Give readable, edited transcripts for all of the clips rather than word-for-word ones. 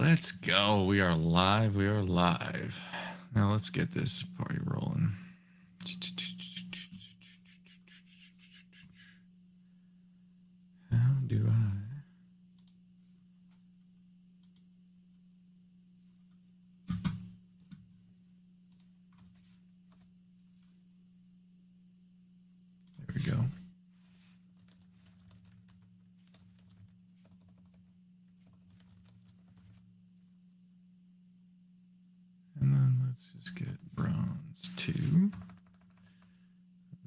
Let's go. We are live. We are live. Now let's get this party rolling. How do I? There we go. And then let's just get bronze 2.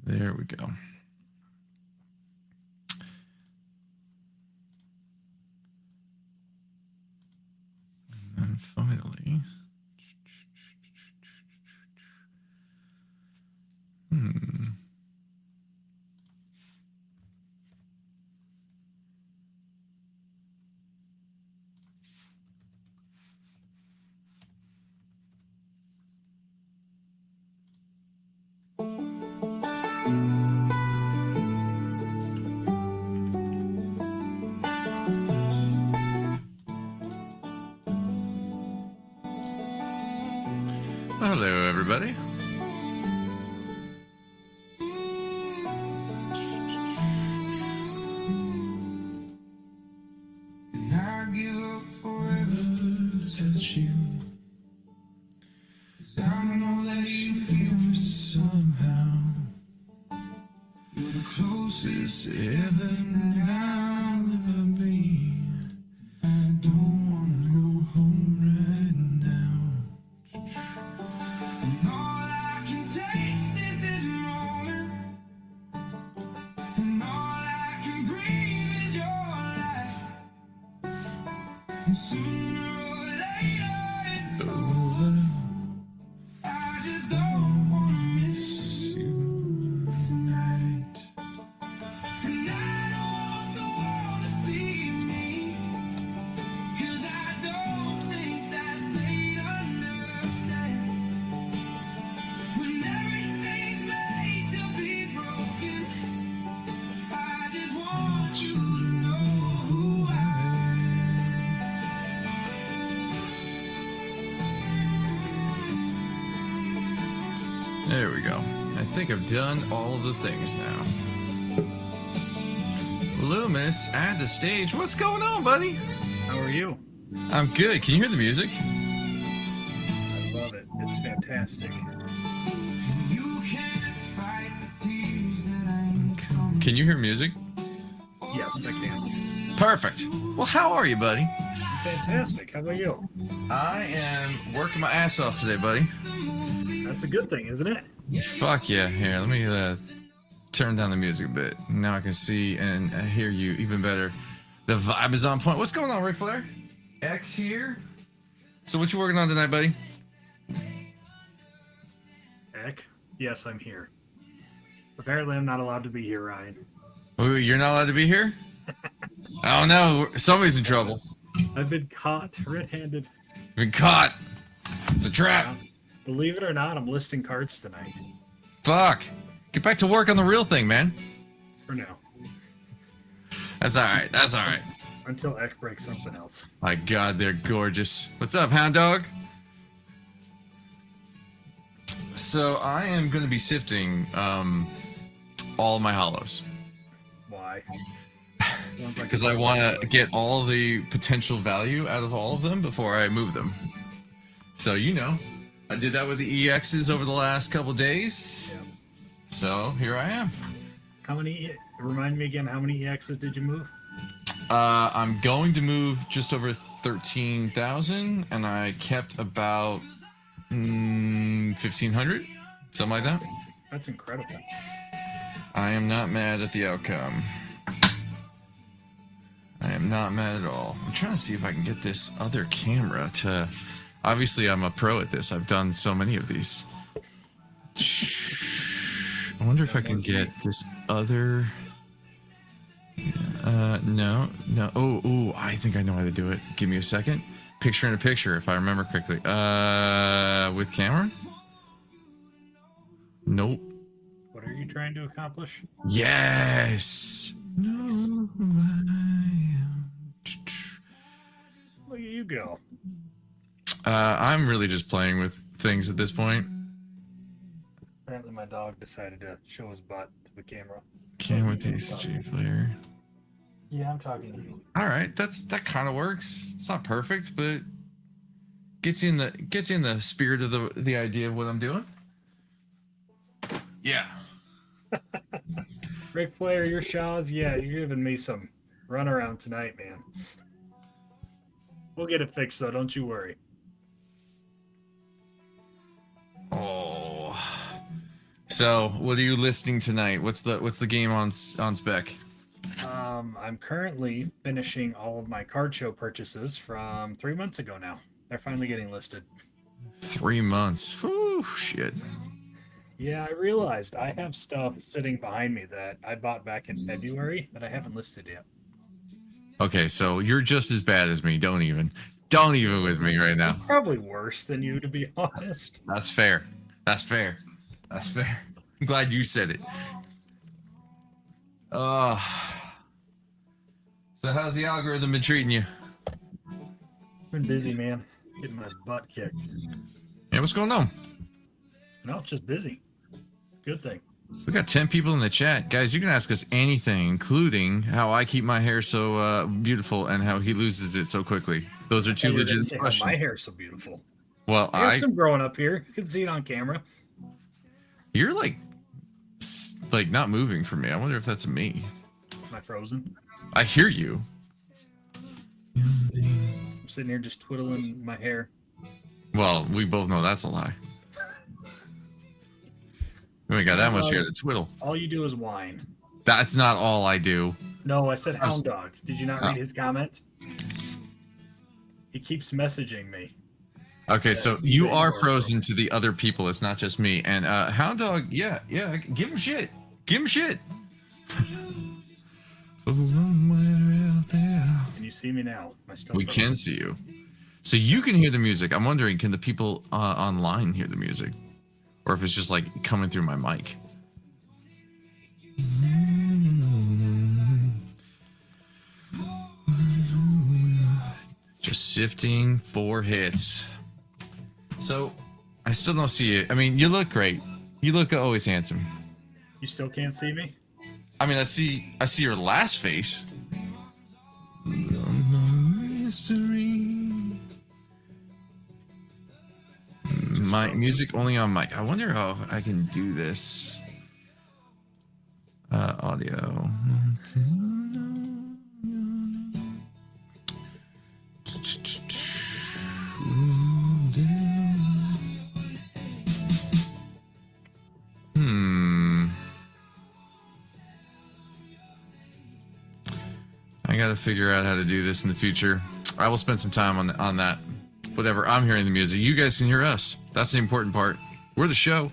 There we go. And then finally, hello, everybody. And I give up forever to touch you. 'Cause I know that you feel me somehow. You're the closest heaven that I'll ever be. I don't wanna go home right now. And all I can taste is this moment. And all I can breathe is your light. And sooner or later it's over. I just don't wanna miss you tonight. And I don't want the world to see me, 'cause I don't think that they'd understand. When everything's made to be broken, I just want you to know who I am. There we go. I think I've done all of the things now. Loomis at the stage. What's going on, buddy? How are you? I'm good. Can you hear the music? I love it. It's fantastic. Can you hear music? Yes, I can. Perfect. Well, how are you, buddy? Fantastic. How about you? I am working my ass off today, buddy. That's a good thing, isn't it? Fuck yeah. Here, let me turn down the music a bit. Now I can see and hear you even better. The vibe is on point. What's going on, Ric Flair? X here. So what you working on tonight, buddy? Heck, yes, I'm here. Apparently, I'm not allowed to be here, Ryan. Oh, you're not allowed to be here? Oh no, somebody's in trouble. I've been caught red-handed. Been caught. It's a trap. Believe it or not, I'm listing cards tonight. Fuck. Get back to work on the real thing, man. For now. That's alright. That's alright. Until Eck breaks something else. My god, they're gorgeous. What's up, Hound Dog? So I am going to be sifting all my hollows. Why? Because I want to get all the potential value out of all of them before I move them. So, you know, I did that with the EXs over the last couple days. Yeah. So here I am. How many? Remind me again. How many EXs did you move? I'm going to move just over 13,000, and I kept about 1,500, something like that. That's incredible. I am not mad at the outcome. I am not mad at all. I'm trying to see if I can get this other camera to... Obviously, I'm a pro at this. I've done so many of these. I wonder if I can get this other... no. Oh, I think I know how to do it. Give me a second. Picture in a picture, if I remember correctly. With camera? Nope. What are you trying to accomplish? Yes! No, Look at you go. I'm really just playing with things at this point. Apparently, my dog decided to show his butt to the camera. Came with the ACG player. Yeah, I'm talking to you. All right, that kind of works. It's not perfect, but gets you in the spirit of the idea of what I'm doing. Yeah. Ric Flair, your Shaws, yeah, you're giving me some runaround tonight, man. We'll get it fixed, though. Don't you worry. Oh. So, what are you listening tonight? What's the game on spec? I'm currently finishing all of my card show purchases from 3 months ago now. They're finally getting listed. 3 months. Whew, shit. Yeah, I realized I have stuff sitting behind me that I bought back in February that I haven't listed yet. Okay, so you're just as bad as me. Don't even with me right now. Probably worse than you, to be honest. That's fair. That's fair. That's fair. I'm glad you said it. So how's the algorithm been treating you? Been busy, man. Getting my butt kicked. Yeah, what's going on? No, it's just busy. Good thing. We got 10 people in the chat. Guys, you can ask us anything, including how I keep my hair so beautiful and how he loses it so quickly. Those are two legitimate questions. My hair's so beautiful. Well, I got some growing up here. You can see it on camera. You're like not moving for me. I wonder if that's me. Am I frozen? I hear you. I'm sitting here just twiddling my hair. Well, we both know that's a lie. We ain't got that much hair to twiddle. All you do is whine. That's not all I do. No, I said hound dog. Did you not read his comment? He keeps messaging me. Okay, so you are frozen to the other people. It's not just me. And hound dog, yeah, give him shit. Give him shit. Can you see me now? We can see you. So you can hear the music. I'm wondering, can the people online hear the music? Or if it's just like coming through my mic. Just sifting 4 hits. So I still don't see it. I mean, you look great. You look always handsome. You still can't see me? I mean, I see your last face. Mystery. My music only on mic. I wonder how I can do this. Audio. I gotta figure out how to do this in the future. I will spend some time on that. Whatever, I'm hearing the music. You guys can hear us. That's the important part. We're the show.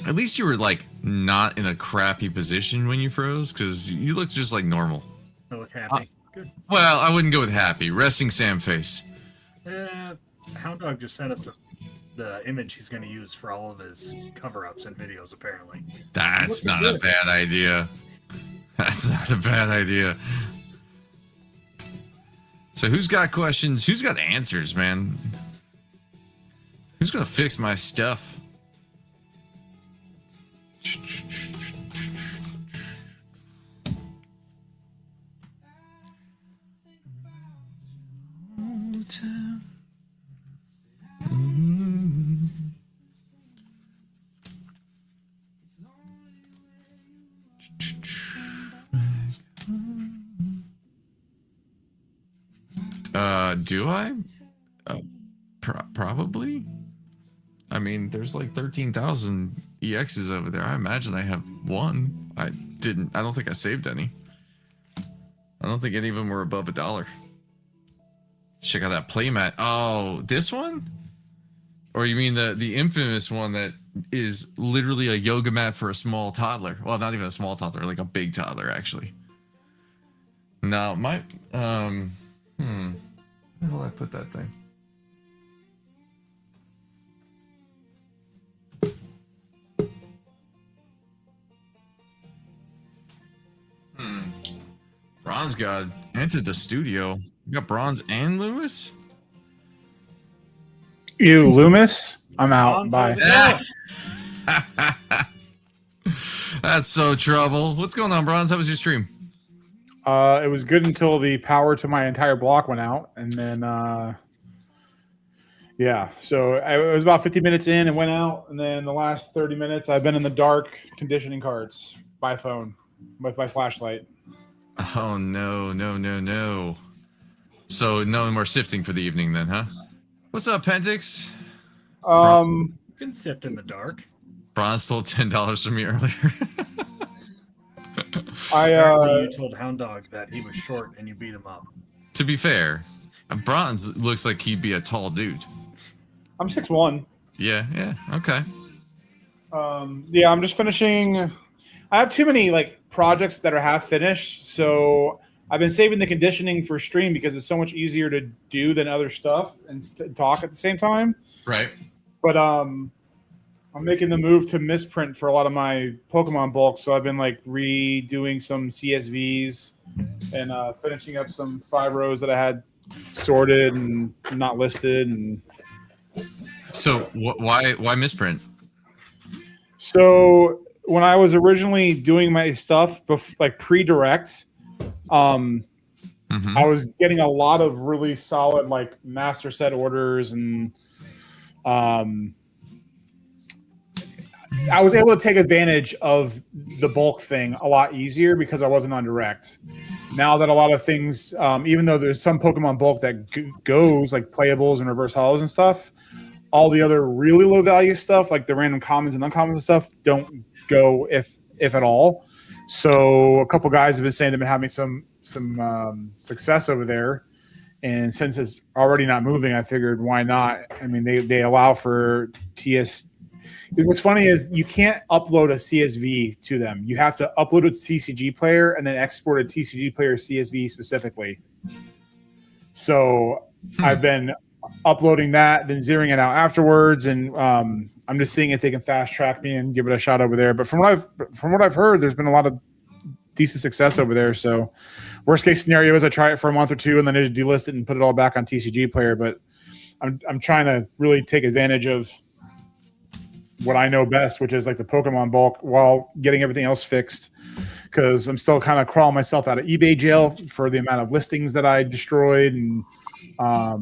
At least you were like not in a crappy position when you froze, because you look just like normal. I look happy. Good. Well, I wouldn't go with happy. Resting Sam face. Hound Dog just sent us the image he's going to use for all of his cover-ups and videos, apparently. That's not a bad idea. That's not a bad idea. So who's got questions? Who's got answers, man? Who's going to fix my stuff? Do I? Probably. I mean, there's like 13,000 EXs over there. I imagine I have one. I don't think I saved any. I don't think any of them were above $1. Check out that playmat. Oh, this one? Or you mean the infamous one that is literally a yoga mat for a small toddler? Well, not even a small toddler, like a big toddler, actually. No, my where the hell did I put that thing? Bronze God entered the studio. You got Bronze and Loomis? You, Loomis? I'm out. Bronze, Bye. how's it going? That's so trouble. What's going on, Bronze? How was your stream? It was good until the power to my entire block went out, and then yeah. So it was about 50 minutes in and went out, and then the last 30 minutes I've been in the dark conditioning cards by phone with my flashlight. Oh no. So no more sifting for the evening then, huh? What's up, Pentix? Um, You can sift in the dark. Bronze stole $10 from me earlier. Apparently you told Hound Dog that he was short and you beat him up. To be fair, Bronze looks like he'd be a tall dude. I'm 6'1". Yeah, okay. Yeah, I'm just finishing. I have too many like projects that are half finished, so I've been saving the conditioning for stream because it's so much easier to do than other stuff and talk at the same time. Right. But I'm making the move to misprint for a lot of my Pokemon bulk, so I've been like redoing some CSVs and finishing up some 5 rows that I had sorted and not listed. And So why misprint? so when I was originally doing my stuff, like pre-direct, I was getting a lot of really solid like master set orders, and I was able to take advantage of the bulk thing a lot easier because I wasn't on direct. Now that a lot of things, even though there's some Pokemon bulk that goes like playables and reverse hollows and stuff, all the other really low value stuff, like the random commons and uncommons and stuff, don't go if at all. So a couple guys have been saying they've been having some success over there, and since it's already not moving, I figured why not? I mean, they allow for TS. What's funny is you can't upload a CSV to them. You have to upload a TCG player and then export a TCG player CSV specifically. So I've been uploading that, then zeroing it out afterwards, and I'm just seeing if they can fast track me and give it a shot over there. But from what I've heard, there's been a lot of decent success over there. So worst case scenario is I try it for a month or two and then I just delist it and put it all back on TCG player. But I'm trying to really take advantage of what I know best, which is like the Pokemon bulk, while getting everything else fixed. Because I'm still kind of crawling myself out of eBay jail for the amount of listings that I destroyed and all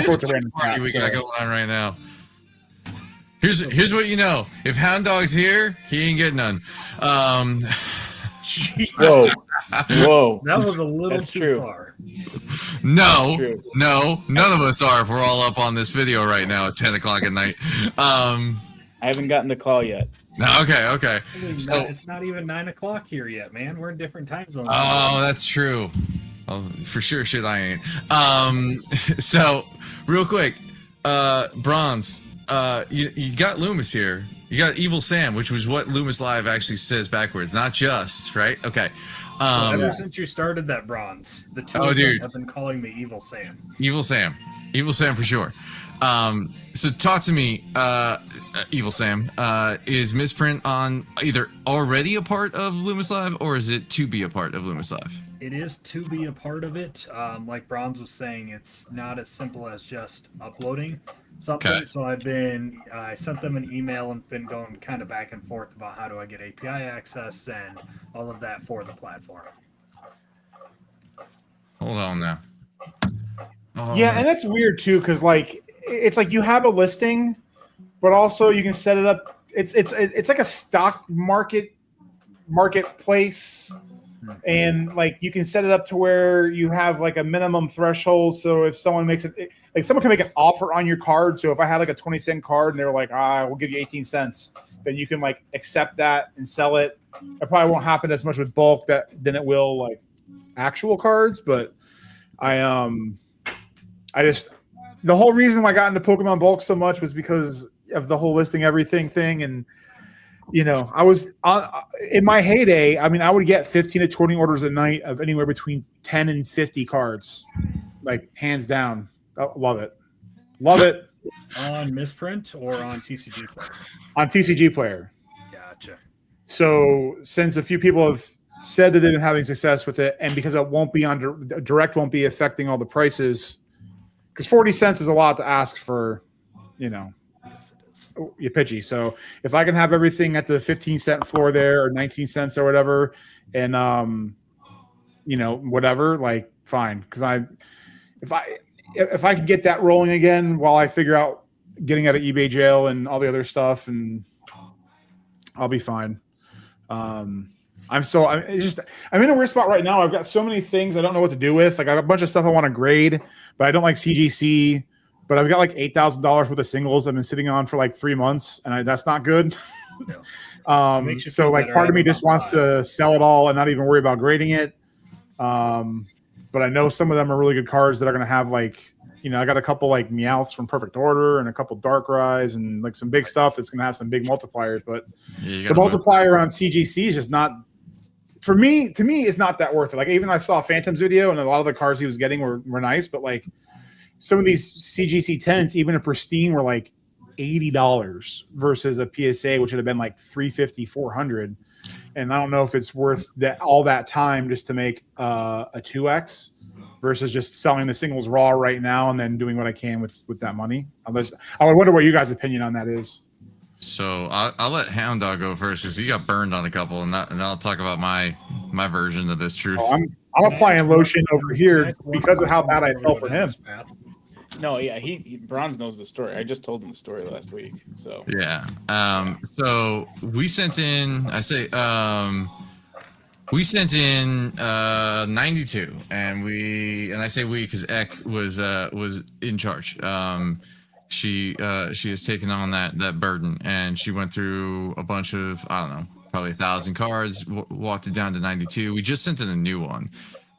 sorts of random crap. We got going on right now. Here's what you know. If Hound Dog's here, he ain't getting none. Whoa. That was a little That's too true. far. No, none of us are if we're all up on this video right now at 10 o'clock at night. I haven't gotten the call yet. No, okay. I mean, So, it's not even 9 o'clock here yet, man. We're in different time zones. oh, that's true. Well, for sure, shit, I ain't. So, real quick, Bronze, you got Loomis here. You got Evil Sam, which was what Loomis Live actually says backwards, not just, right? Okay. Ever since you started that Bronze, the two of them have been calling me Evil Sam. Evil Sam for sure. So talk to me, Evil Sam. Is Misprint on either already a part of Loomis Live, or is it to be a part of Loomis Live? It is to be a part of it. Like Bronze was saying, it's not as simple as just uploading something. Okay. So I sent them an email and been going kind of back and forth about how do I get API access and all of that for the platform. Hold on now. Oh, Yeah, and that's weird too, because like it's like you have a listing, but also you can set it up. It's like a stock marketplace, and like you can set it up to where you have like a minimum threshold. So if someone makes it, like someone can make an offer on your card. So if I had like a 20-cent card and they're like, we'll give you 18 cents, then you can like accept that and sell it. It probably won't happen as much with bulk than it will like actual cards, but I just, the whole reason why I got into Pokemon bulk so much was because of the whole listing everything thing. And, you know, I was on in my heyday. I mean, I would get 15 to 20 orders a night of anywhere between 10 and 50 cards, like hands down. Oh, love it. On Misprint or on TCG Player? On TCG player. Gotcha. So since a few people have said that they've been having success with it, and because it won't be on direct, won't be affecting all the prices. Because 40 cents is a lot to ask for, Yes, it is. you pitchy. So if I can have everything at the 15-cent floor there, or 19 cents or whatever, and whatever, like fine. Because if I could get that rolling again while I figure out getting out of eBay jail and all the other stuff, and I'll be fine. I'm in a weird spot right now. I've got so many things I don't know what to do with. Like I have a bunch of stuff I want to grade, but I don't like CGC. But I've got like $8,000 worth of singles I've been sitting on for like 3 months, and that's not good. No. Makes you So feel like better part of me having just wants to sell it all and not even worry about grading it. But I know some of them are really good cards that are going to have like, I got a couple like Meowths from Perfect Order and a couple Darkrai's and like some big stuff that's going to have some big multipliers. But the multiplier on CGC is just not, to me, it's not that worth it. Like even I saw Phantom's video and a lot of the cards he was getting were nice, but like some of these CGC 10s, even a pristine, were like $80 versus a PSA, which would have been like $350, $400. And I don't know if it's worth all that time just to make a 2X versus just selling the singles raw right now and then doing what I can with that money. I would wonder what you guys' opinion on that is. So I'll let Hound Dog go first because he got burned on a couple, and I'll talk about my version of this truth. Oh, I'm applying lotion over here because of how bad I felt for him. No, yeah, he Bronze knows the story. I just told him the story last week. So yeah. So we sent in. We sent in 92, and I say we because Eck was in charge. She has taken on that burden, and she went through a bunch of, I don't know, probably 1,000 cards, walked it down to 92. We just sent in a new one,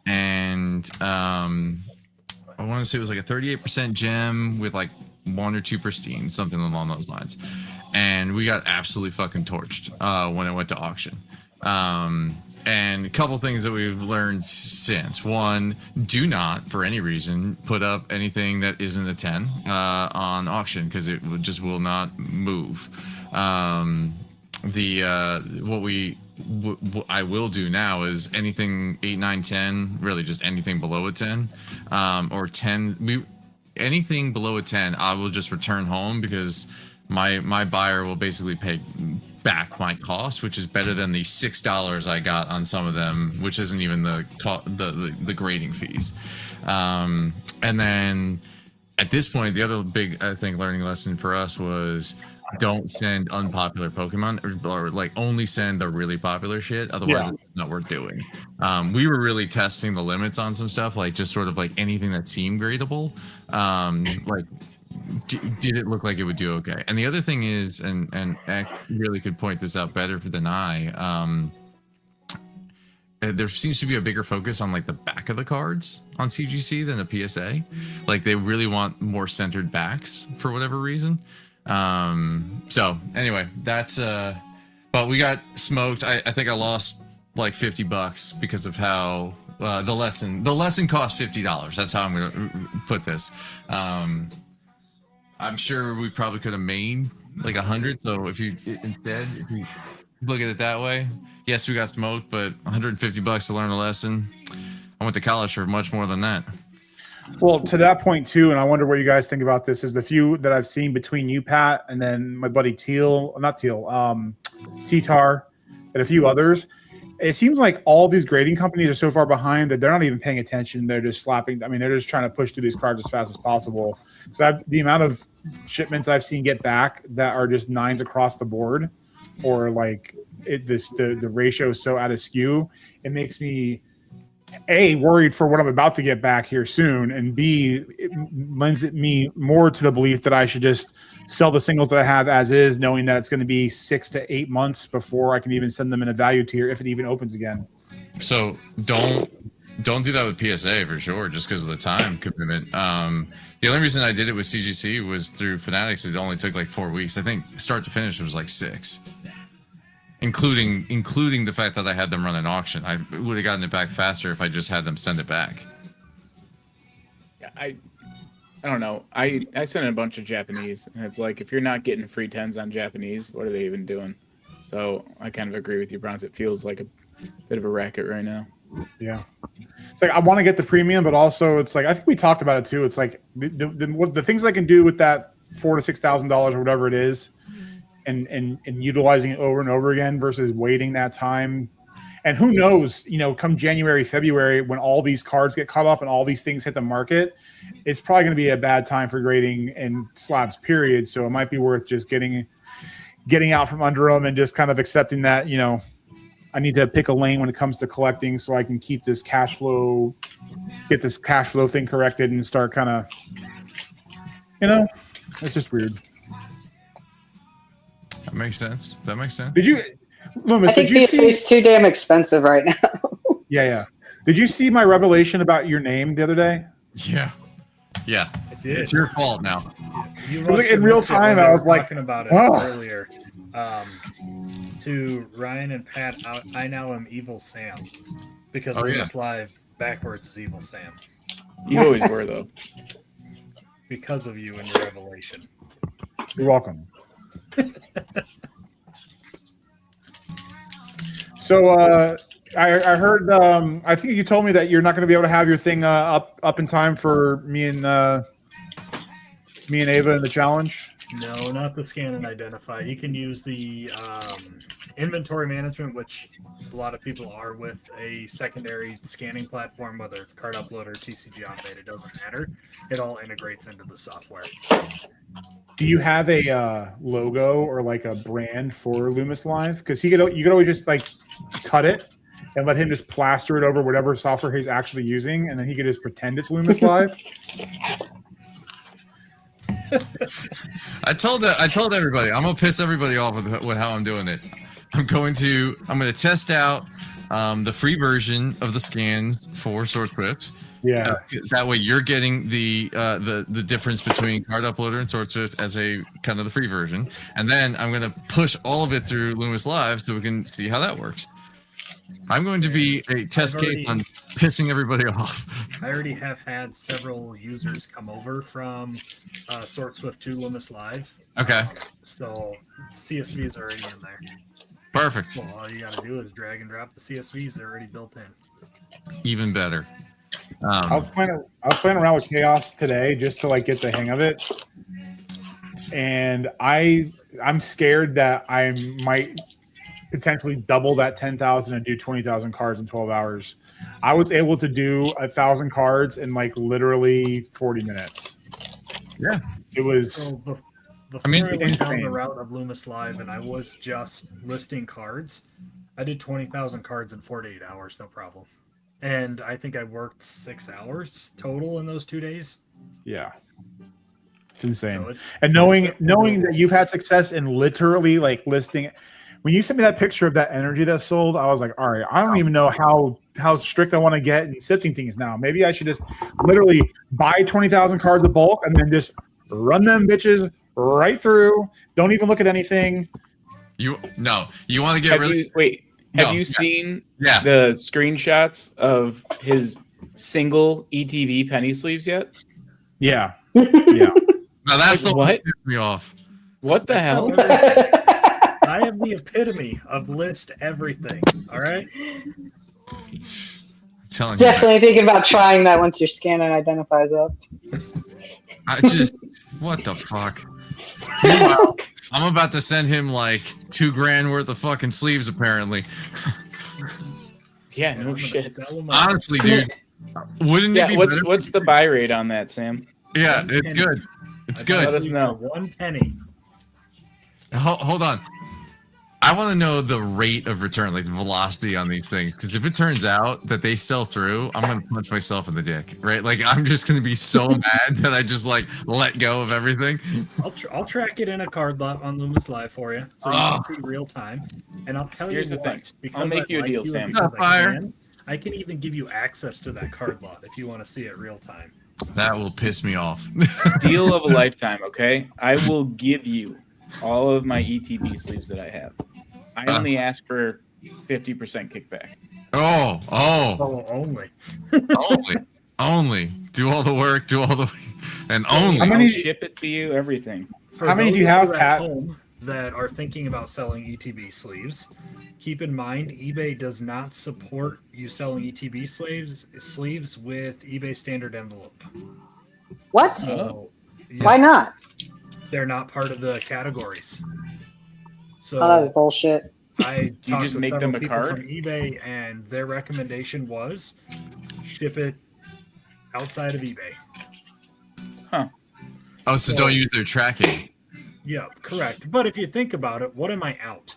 and I want to say it was like a 38% gem with like 1 or 2 pristine, something along those lines. And we got absolutely fucking torched when it went to auction. And a couple things that we've learned since. One, do not, for any reason, put up anything that isn't a 10 on auction because it just will not move. What I will do now is anything 8, 9, 10, really just anything below a 10, or 10. Anything below a 10, I will just return home because my buyer will basically pay back my cost, which is better than the $6 I got on some of them, which isn't even the grading fees. And then at this point, the other big, I think, learning lesson for us was don't send unpopular Pokemon or like only send the really popular shit. Otherwise, it's not worth doing. We were really testing the limits on some stuff, like just sort of like anything that seemed gradable. Like, did it look like it would do okay? And the other thing is, and Eck really could point this out better than I, there seems to be a bigger focus on like the back of the cards on CGC than a PSA. Like they really want more centered backs for whatever reason. So anyway, that's but we got smoked. I think I lost like $50 because of how the lesson cost $50. That's how I'm gonna put this. I'm sure we probably could have made like 100. So if you look at it that way, yes, we got smoked, but $150 to learn a lesson. I went to college for much more than that. Well, to that point too, and I wonder what you guys think about this, is the few that I've seen between you, Pat, and then my buddy Teal, T-Tar, and a few others. It seems like all these grading companies are so far behind that they're not even paying attention. They're just slapping. I mean, they're just trying to push through these cards as fast as possible. So the amount of shipments I've seen get back that are just 9s across the board, or like the ratio is so out of skew, it makes me A, worried for what I'm about to get back here soon, and B, it lends me more to the belief that I should just sell the singles that I have as is, knowing that it's going to be 6 to 8 months before I can even send them in a value tier if it even opens again. So don't do that with PSA for sure, just because of the time commitment. The only reason I did it with CGC was through Fanatics. It only took like 4 weeks. I think start to finish it was like 6. Including the fact that I had them run an auction. I would have gotten it back faster if I just had them send it back. Yeah, I don't know. I sent in a bunch of Japanese, and it's like, if you're not getting free 10s on Japanese, what are they even doing? So I kind of agree with you, Bronze. It feels like bit of a racket right now. Yeah. It's like I want to get the premium, but also it's like I think we talked about it too. It's like the things I can do with that $4,000 to $6,000 or whatever it is, and utilizing it over and over again versus waiting that time. And who knows, come January, February, when all these cards get caught up and all these things hit the market, it's probably going to be a bad time for grading and slabs, period. So it might be worth just getting out from under them and just kind of accepting that, I need to pick a lane when it comes to collecting so I can keep this get this cash flow thing corrected and start kind of, it's just weird. That makes sense. Did you, Loomis, I think did you see? PSA's too damn expensive right now. Yeah. Did you see my revelation about your name the other day? Yeah. I did. It's your fault now. You was like must in have real missed it time, when I they was were like, talking about it oh. earlier. To Ryan and Pat, I now am Evil Sam because Loomis Live backwards is Evil Sam You always were though. because of you and your revelation. You're welcome. So I heard. I think you told me that you're not going to be able to have your thing up in time for me and Ava in the challenge. No, not the scan and identify. You can use the inventory management, which a lot of people are with a secondary scanning platform, whether it's Card Uploader, TCG Automate, it doesn't matter. It all integrates into the software. Do you have a logo or like a brand for Loomis Live? Because you could always just like cut it and let him just plaster it over whatever software he's actually using, and then he could just pretend it's Loomis Live. I told everybody I'm gonna piss everybody off with how I'm doing it. I'm gonna test out the free version of the scans for Sword Swift. Yeah. That way you're getting the difference between Card Uploader and Sword Swift as a kind of the free version, and then I'm gonna push all of it through Loomis Live so we can see how that works. I'm going to be a test case on pissing everybody off. I already have had several users come over from Sword Swift to Loomis Live. Okay. So CSV is already in there. Perfect. Well, all you got to do is drag and drop the CSVs. They're already built in. Even better. I was playing around with Chaos today just to like get the hang of it, and I'm scared that I might potentially double that 10,000 and do 20,000 cards in 12 hours. I was able to do 1,000 cards in like literally 40 minutes. Yeah, it was. So before I went insane. down the route of Loomis Live and I was just listing cards, I did 20,000 cards in 48 hours, no problem. And I think I worked 6 hours total in those 2 days. Yeah. It's insane. So and knowing that you've had success in literally like listing, when you sent me that picture of that energy that sold, I was like, all right, I don't even know how strict I want to get in sifting things now. Maybe I should just literally buy 20,000 cards of bulk and then just run them bitches right through. Don't even look at anything. You want to get Have you seen the screenshots of his single ETB penny sleeves yet? Yeah. Yeah. No, that's the what pissed me off. What the hell? I am the epitome of list everything. All right. I'm telling Definitely thinking about trying that once your scan and identifies up. What the fuck? Meanwhile, I'm about to send him like $2,000 worth of fucking sleeves, apparently. Yeah, no shit. Honestly, dude, wouldn't it be what's the buy rate on that, Sam? Yeah, it's good. It's good. Let us know. 1 penny. Hold on. I want to know the rate of return, like the velocity on these things, because if it turns out that they sell through, I'm gonna punch myself in the dick, right? Like I'm just gonna be so mad that I just like let go of everything. I'll track it in a card lot on Loomis Live for you, so you can see real time. And I'll tell Here's you the what, thing. because I'll make you a deal, Sam. I can even give you access to that card lot if you want to see it real time. That will piss me off. Deal of a lifetime, okay? I will give you all of my ETB sleeves that I have. I only ask for 50% kickback. Oh, only. Do all the work, and only. I'll ship it to you, everything. How many do you have, Pat? that are thinking about selling ETB sleeves, keep in mind eBay does not support you selling ETB sleeves with eBay standard envelope. What? So Why not? they're not part of the categories. So Oh, that's bullshit. I You talked just with make several them a people card? from eBay, and their recommendation was ship it outside of eBay. Oh, so don't use their tracking. Yeah, correct. But if you think about it, what am I out?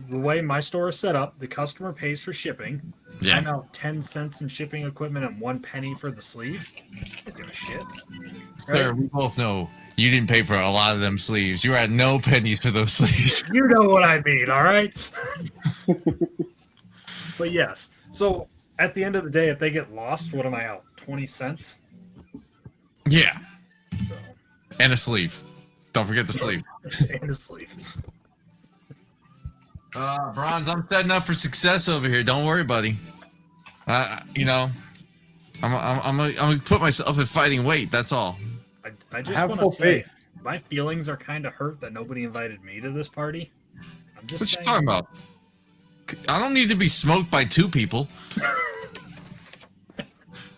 The way my store is set up, the customer pays for shipping. Yeah. I'm out 10 cents in shipping equipment and 1 penny for the sleeve. I don't give a shit. Sir, Right? we both know you didn't pay for a lot of them sleeves. You were at no pennies for those sleeves. You know what I mean, all right? But yes. So at the end of the day, if they get lost, what am I out? 20 cents? Yeah. So, And a sleeve. Don't forget the sleeve. and a sleeve. Bronze, I'm setting up for success over here. Don't worry, buddy. You know, I'm gonna put myself in fighting weight. That's all. I just have want full to say, faith. my feelings are kind of hurt that nobody invited me to this party. I'm just What you saying. talking about? I don't need to be smoked by 2 people.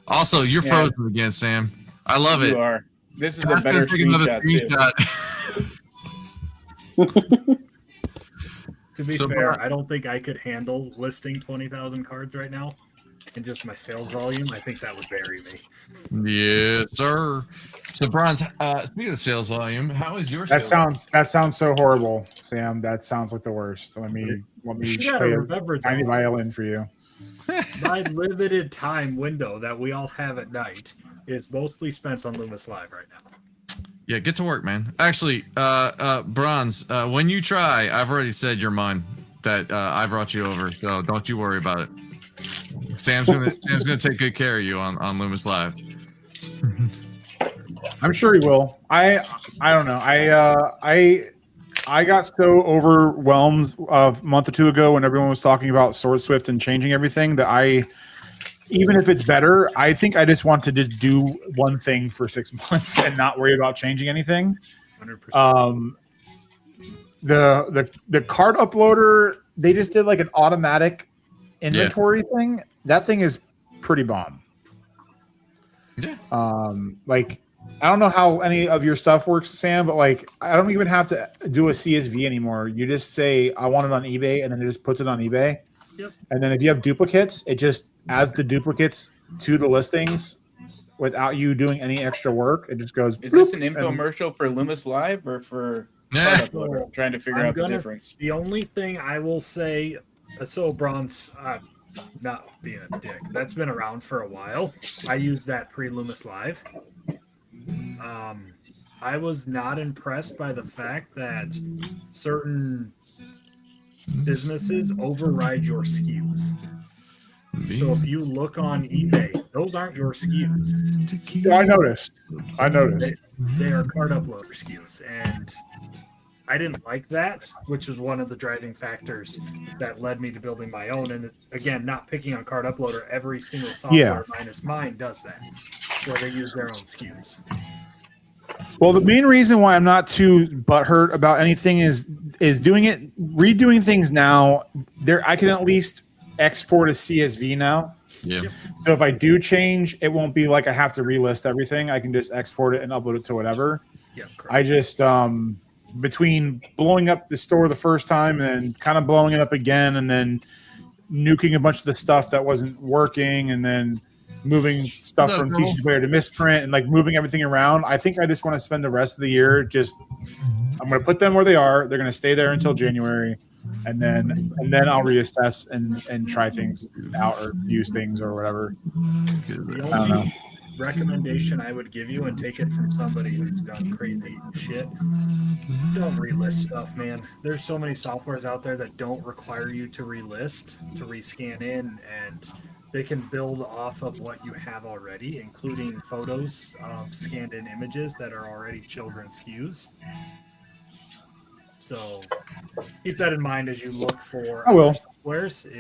Also, you're Yeah. frozen again, Sam. I love it. You are. This is a That's better gonna take another screenshot, too. screenshot. To be So, fair, Brian- I don't think I could handle listing 20,000 cards right now. And just my sales volume, I think that would bury me. Yes, sir. So, Bronze, speaking of sales volume, how is your That sales? sounds so horrible, Sam. That sounds like the worst. Let me You play gotta a remember tiny that violin for you. my limited time window that we all have at night is mostly spent on Loomis Live right now. Yeah, get to work, man. Actually, Bronze, when you try, I've already said you're mine. That I brought you over, so don't you worry about it. Sam's gonna take good care of you on Loomis Live. I'm sure he will. I don't know. I got so overwhelmed a month or 2 ago when everyone was talking about Sword Swift and changing everything that even if it's better, I think I just want to just do one thing for 6 months and not worry about changing anything. 100%. The card uploader, they just did like an automatic inventory thing. That thing is pretty bomb. Yeah. Like I don't know how any of your stuff works, Sam, but like I don't even have to do a CSV anymore. You just say I want it on eBay, and then it just puts it on eBay. Yep. And then if you have duplicates, it just adds the duplicates to the listings without you doing any extra work. It just goes. Is this an bloop, and- infomercial for Loomis Live or for Yeah. Card Uploader? I'm trying to figure out the difference. The only thing I will say, so Bronze, not being a dick, that's been around for a while. I used that pre-Loomis Live. I was not impressed by the fact that certain businesses override your SKUs. So if you look on eBay, those aren't your SKUs. Yeah, I noticed. They are card uploader SKUs, and I didn't like that, which was one of the driving factors that led me to building my own. And again, not picking on Card Uploader, every single software minus mine does that, where they use their own SKUs. Well, the main reason why I'm not too butthurt about anything is redoing things now. I can at least export a CSV now. Yeah. So if I do change, it won't be like I have to relist everything. I can just export it and upload it to whatever. Yeah, correct. I just between blowing up the store the first time and then kind of blowing it up again and then nuking a bunch of the stuff that wasn't working and then moving stuff from TCG Player to Misprint and like moving everything around. I think I just want to spend the rest of the year I'm going to put them where they are. They're going to stay there until January, and then I'll reassess and try things out or use things or whatever. The I don't know. only recommendation I would give you, and take it from somebody who's done crazy shit, don't relist stuff, man. There's so many softwares out there that don't require you to relist, to rescan in, and they can build off of what you have already, including photos of scanned in images that are already children's SKUs. So keep that in mind as you look for I will. softwares.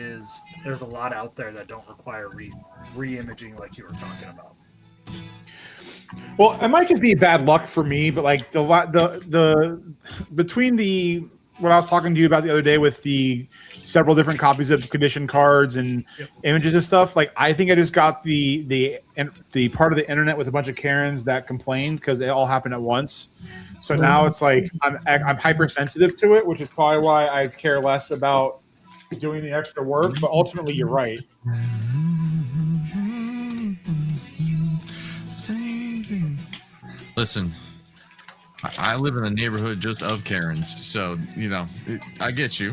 There's a lot out there that don't require re-imaging like you were talking about. Well, it might just be bad luck for me, but like the between the what I was talking to you about the other day with the several different copies of condition cards and Yep. images and stuff, like I think I just got the part of the internet with a bunch of Karens that complained because it all happened at once. So now it's like I'm hypersensitive to it, which is probably why I care less about doing the extra work. But ultimately, you're right. Listen, I live in a neighborhood just of Karens, so I get you.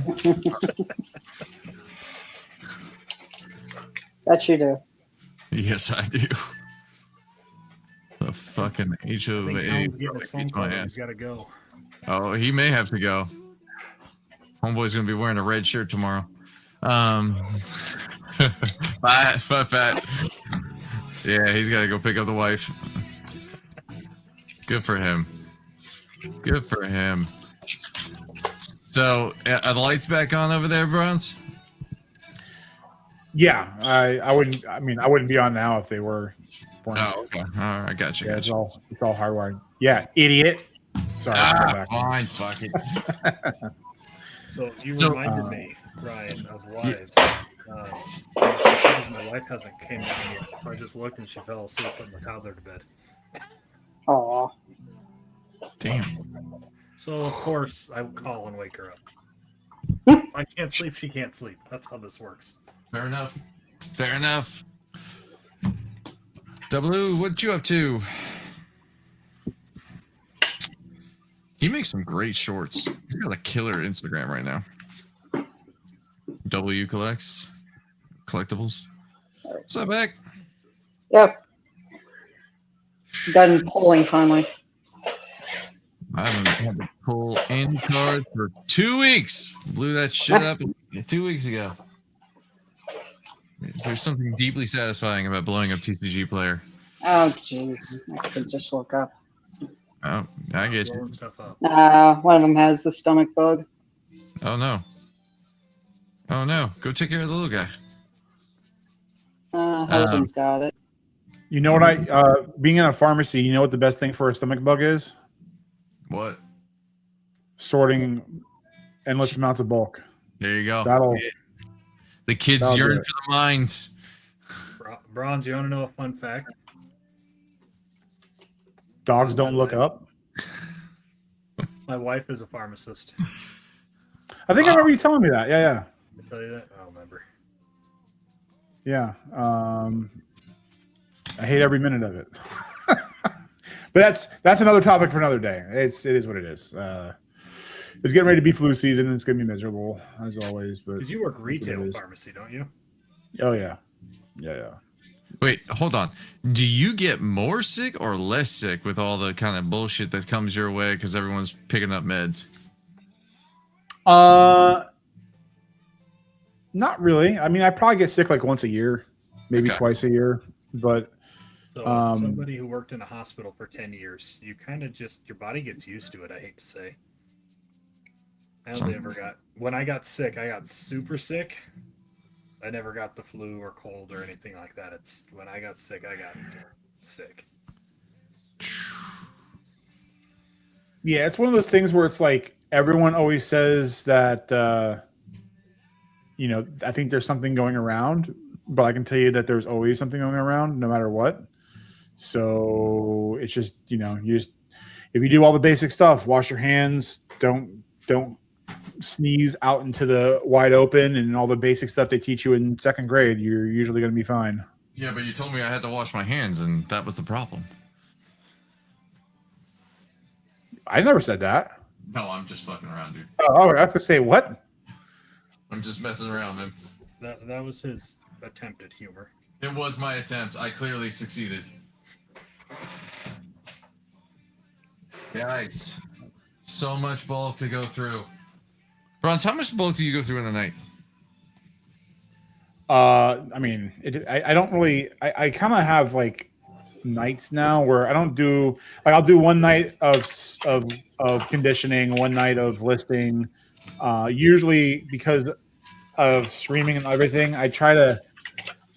That you do. Yes, I do. The fucking I think HOA Alan's getting his phone beats call. my He's ass. got to go. Oh, he may have to go. Homeboy's gonna be wearing a red shirt tomorrow. Bye, Pat. Yeah, he's got to go pick up the wife. Good for him. Good for him. So, are the lights back on over there, Bronze? Yeah, I wouldn't. I mean, I wouldn't be on now if they were. Oh, okay. All right, gotcha. Yeah, Gotcha. it's all hardwired. Yeah, idiot. Sorry. Fine, fuck it. So you So, reminded me, Ryan, of wives. My wife hasn't came down yet. So I just looked and she fell asleep putting the toddler to bed. Aw. Damn. So of course I will call and wake her up. If I can't sleep, she can't sleep. That's how this works. Fair enough. Fair enough. W, what you up to? He makes some great shorts. He's got a killer Instagram right now. W collectibles. What's up, Beck? Yep. Done polling finally. I haven't had to pull any cards for 2 weeks. Blew that shit up 2 weeks ago. There's something deeply satisfying about blowing up TCG player. Oh, jeez. I could just woke up. Oh, I get you. Blowing stuff up. One of them has the stomach bug. Oh no. Oh no. Go take care of the little guy. Husband's got it. You know what being in a pharmacy, you know what the best thing for a stomach bug is? What? Sorting endless amounts of bulk. There you go. The kids that'll yearn do for the mines. Bronze, you want to know a fun fact? Dogs don't look up. My wife is a pharmacist. I think I remember you telling me that. Yeah. Did I tell you that? I don't remember. Yeah. I hate every minute of it. But that's another topic for another day. It is what it is. It's getting ready to be flu season, and it's going to be miserable as always. But Because you work retail pharmacy, don't you? oh yeah. Wait, hold on. Do you get more sick or less sick with all the kind of bullshit that comes your way because everyone's picking up meds? Not really. I mean, I probably get sick like once a year, maybe twice a year. But So as somebody who worked in a hospital for 10 years, you kind of just, your body gets used to it, I hate to say. When I got sick, I got super sick. I never got the flu or cold or anything like that. It's when I got sick, I got sick. yeah, it's one of those things where it's like everyone always says that, I think there's something going around, but I can tell you that there's always something going around no matter what. So it's just, if you do all the basic stuff, wash your hands, don't sneeze out into the wide open, and all the basic stuff they teach you in second grade, you're usually going to be fine. Yeah, but you told me I had to wash my hands, and that was the problem. I never said that. No, I'm just fucking around, dude. Oh, I have to say what? I'm just messing around, man. That was his attempt at humor. It was my attempt. I clearly succeeded. Guys, so much bulk to go through. Bronze, how much bulk do you go through in the night? I mean, I don't really. I kind of have like nights now where I don't do like I'll do one night of conditioning, one night of listing. Usually because of streaming and everything, I try to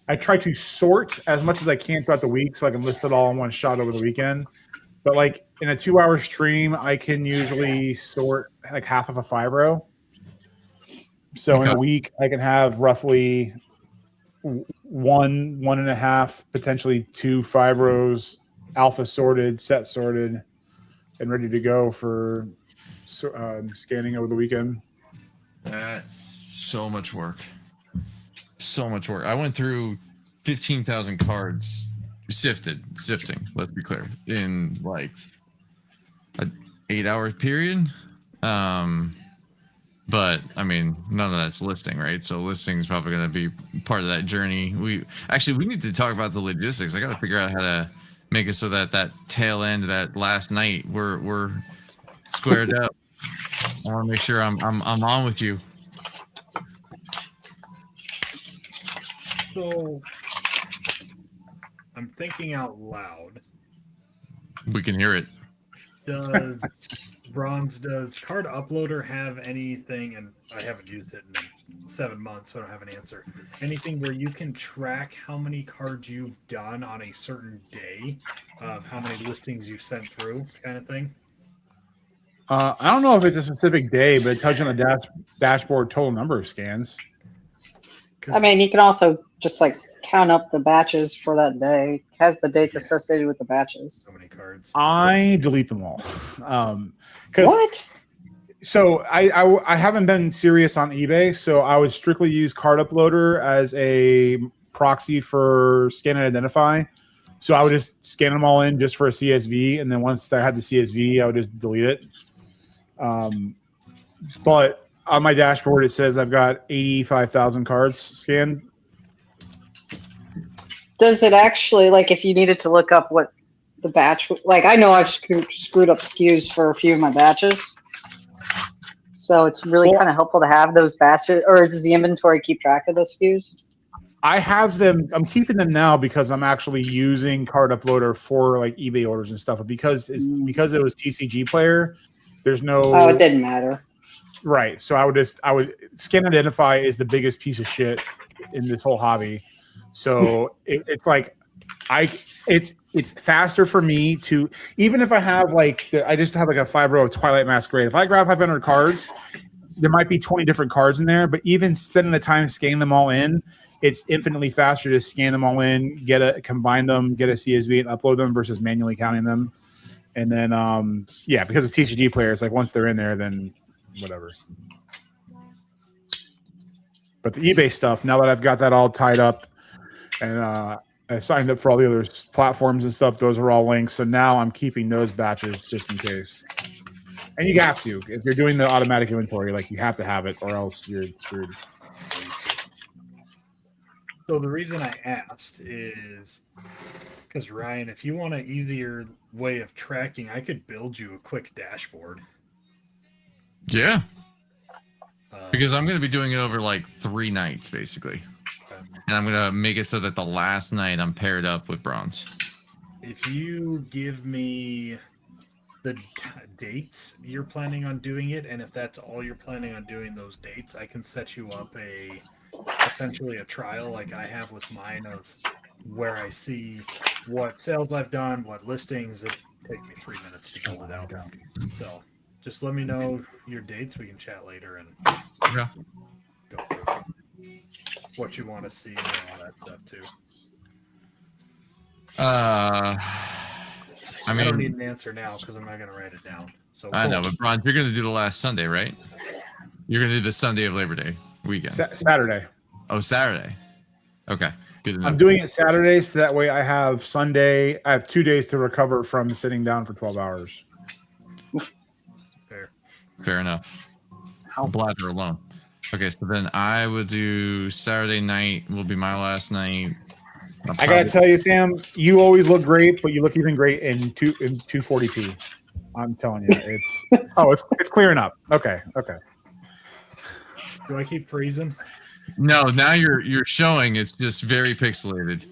I try to sort as much as I can throughout the week so I can list it all in one shot over the weekend. But like in a 2-hour stream, I can usually sort like half of a 5-row. So in a Okay. week, I can have roughly 1.5, potentially 2 5-rows, alpha sorted, set sorted, and ready to go for scanning over the weekend. That's so much work. So much work. I went through 15,000 cards sifting, let's be clear, in like an 8-hour period. But I mean, none of that's listing, right? So listing is probably going to be part of that journey. We need to talk about the logistics. I got to figure out how to make it so that tail end, that last night, we're squared up. I want to make sure I'm on with you. So I'm thinking out loud. We can hear it. Does Card Uploader have anything, and I haven't used it in 7 months, so I don't have an answer. Anything where you can track how many cards you've done on a certain day, of how many listings you've sent through, kind of thing? I don't know if it's a specific day, but it tells you on the dashboard total number of scans. I mean, you can also just like count up the batches for that day. It has the dates associated with the batches. So many cards. I delete them all. What? So I haven't been serious on eBay, so I would strictly use Card Uploader as a proxy for scan and identify. So I would just scan them all in just for a CSV, and then once I had the CSV, I would just delete it. But on my dashboard, it says I've got 85,000 cards scanned. Does it actually, like, if you needed to look up what the batch, like, I know I've screwed up SKUs for a few of my batches. So it's really kind of helpful to have those batches, or does the inventory keep track of those SKUs? I have them. I'm keeping them now because I'm actually using Card Uploader for like eBay orders and stuff. But because it was TCG Player, there's no. Oh, it didn't matter. Right. So I would scan and identify is the biggest piece of shit in this whole hobby. So it's like it's faster for me to, even if I have I just have like a 5-row of Twilight Masquerade. If I grab 500 cards, there might be 20 different cards in there, but even spending the time scanning them all in, it's infinitely faster to scan them all in, combine them, get a CSV and upload them versus manually counting them. And then, because it's TCG players, like once they're in there, then whatever. But the eBay stuff, now that I've got that all tied up and I signed up for all the other platforms and stuff, those are all links. So now I'm keeping those batches just in case. And you have to. If you're doing the automatic inventory, like you have to have it or else you're screwed. So the reason I asked is because, Ryan, if you want an easier way of tracking, I could build you a quick dashboard. Yeah. Because I'm going to be doing it over like 3 nights, basically. Okay. And I'm going to make it so that the last night I'm paired up with bronze. If you give me the dates you're planning on doing it, and if that's all you're planning on doing those dates, I can set you up essentially a trial like I have with mine, of where I see what sales I've done, what listings. It take me 3 minutes to build it out. So just let me know your dates. We can chat later and Yeah. go through what you want to see and all that stuff too. I don't need an answer now because I'm not going to write it down. So I know, but Bronze, you're going to do the last Sunday, right? You're going to do the Sunday of Labor Day weekend. Saturday. Oh, Saturday. Okay, good enough. I'm doing it Saturday, so that way I have Sunday. I have 2 days to recover from sitting down for 12 hours. Fair enough. Blather alone. Okay, so then I would do Saturday night will be my last night. I gotta tell you, Sam, you always look great, but you look even great in 240p. I'm telling you, it's clearing up. Okay. do I keep freezing? No, now you're showing it's just very pixelated.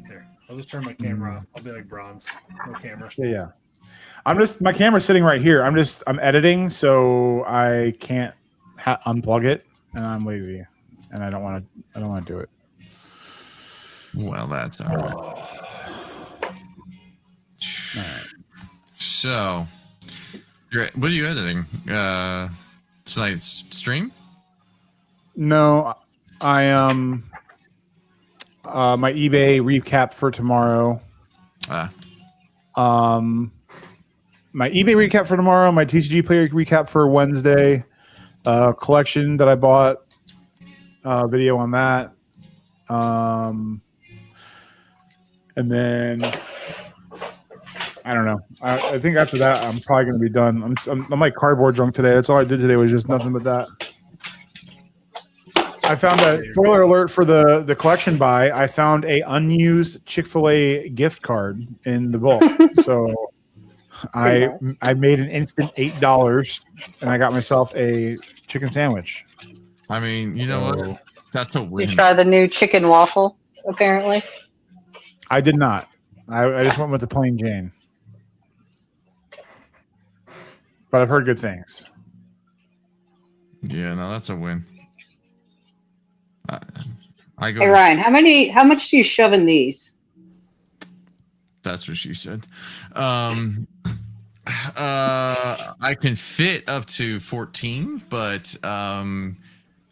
There, I'll just turn my camera off. I'll be like Bronze, no camera. Yeah. My camera's sitting right here. I'm editing, so I can't unplug it. and I'm lazy, and I don't want to do it. Well, that's all right. All right. So, what are you editing? Tonight's stream? No, I my eBay recap for tomorrow. My eBay recap for tomorrow. My TCG player recap for Wednesday. Collection that I bought. Video on that. And then I don't know. I think after that, I'm probably going to be done. I'm like cardboard drunk today. That's all I did today was just nothing but that. I found a spoiler alert for the collection buy. I found a unused Chick-fil-A gift card in the bulk. So I made an instant $8 and I got myself a chicken sandwich. I mean, you know what? That's a win. Did you try the new chicken waffle, apparently? I did not. I just went with the plain Jane. But I've heard good things. Yeah, no, that's a win. I go. Hey Ryan, how much do you shove in these? That's what she said. I can fit up to 14, but I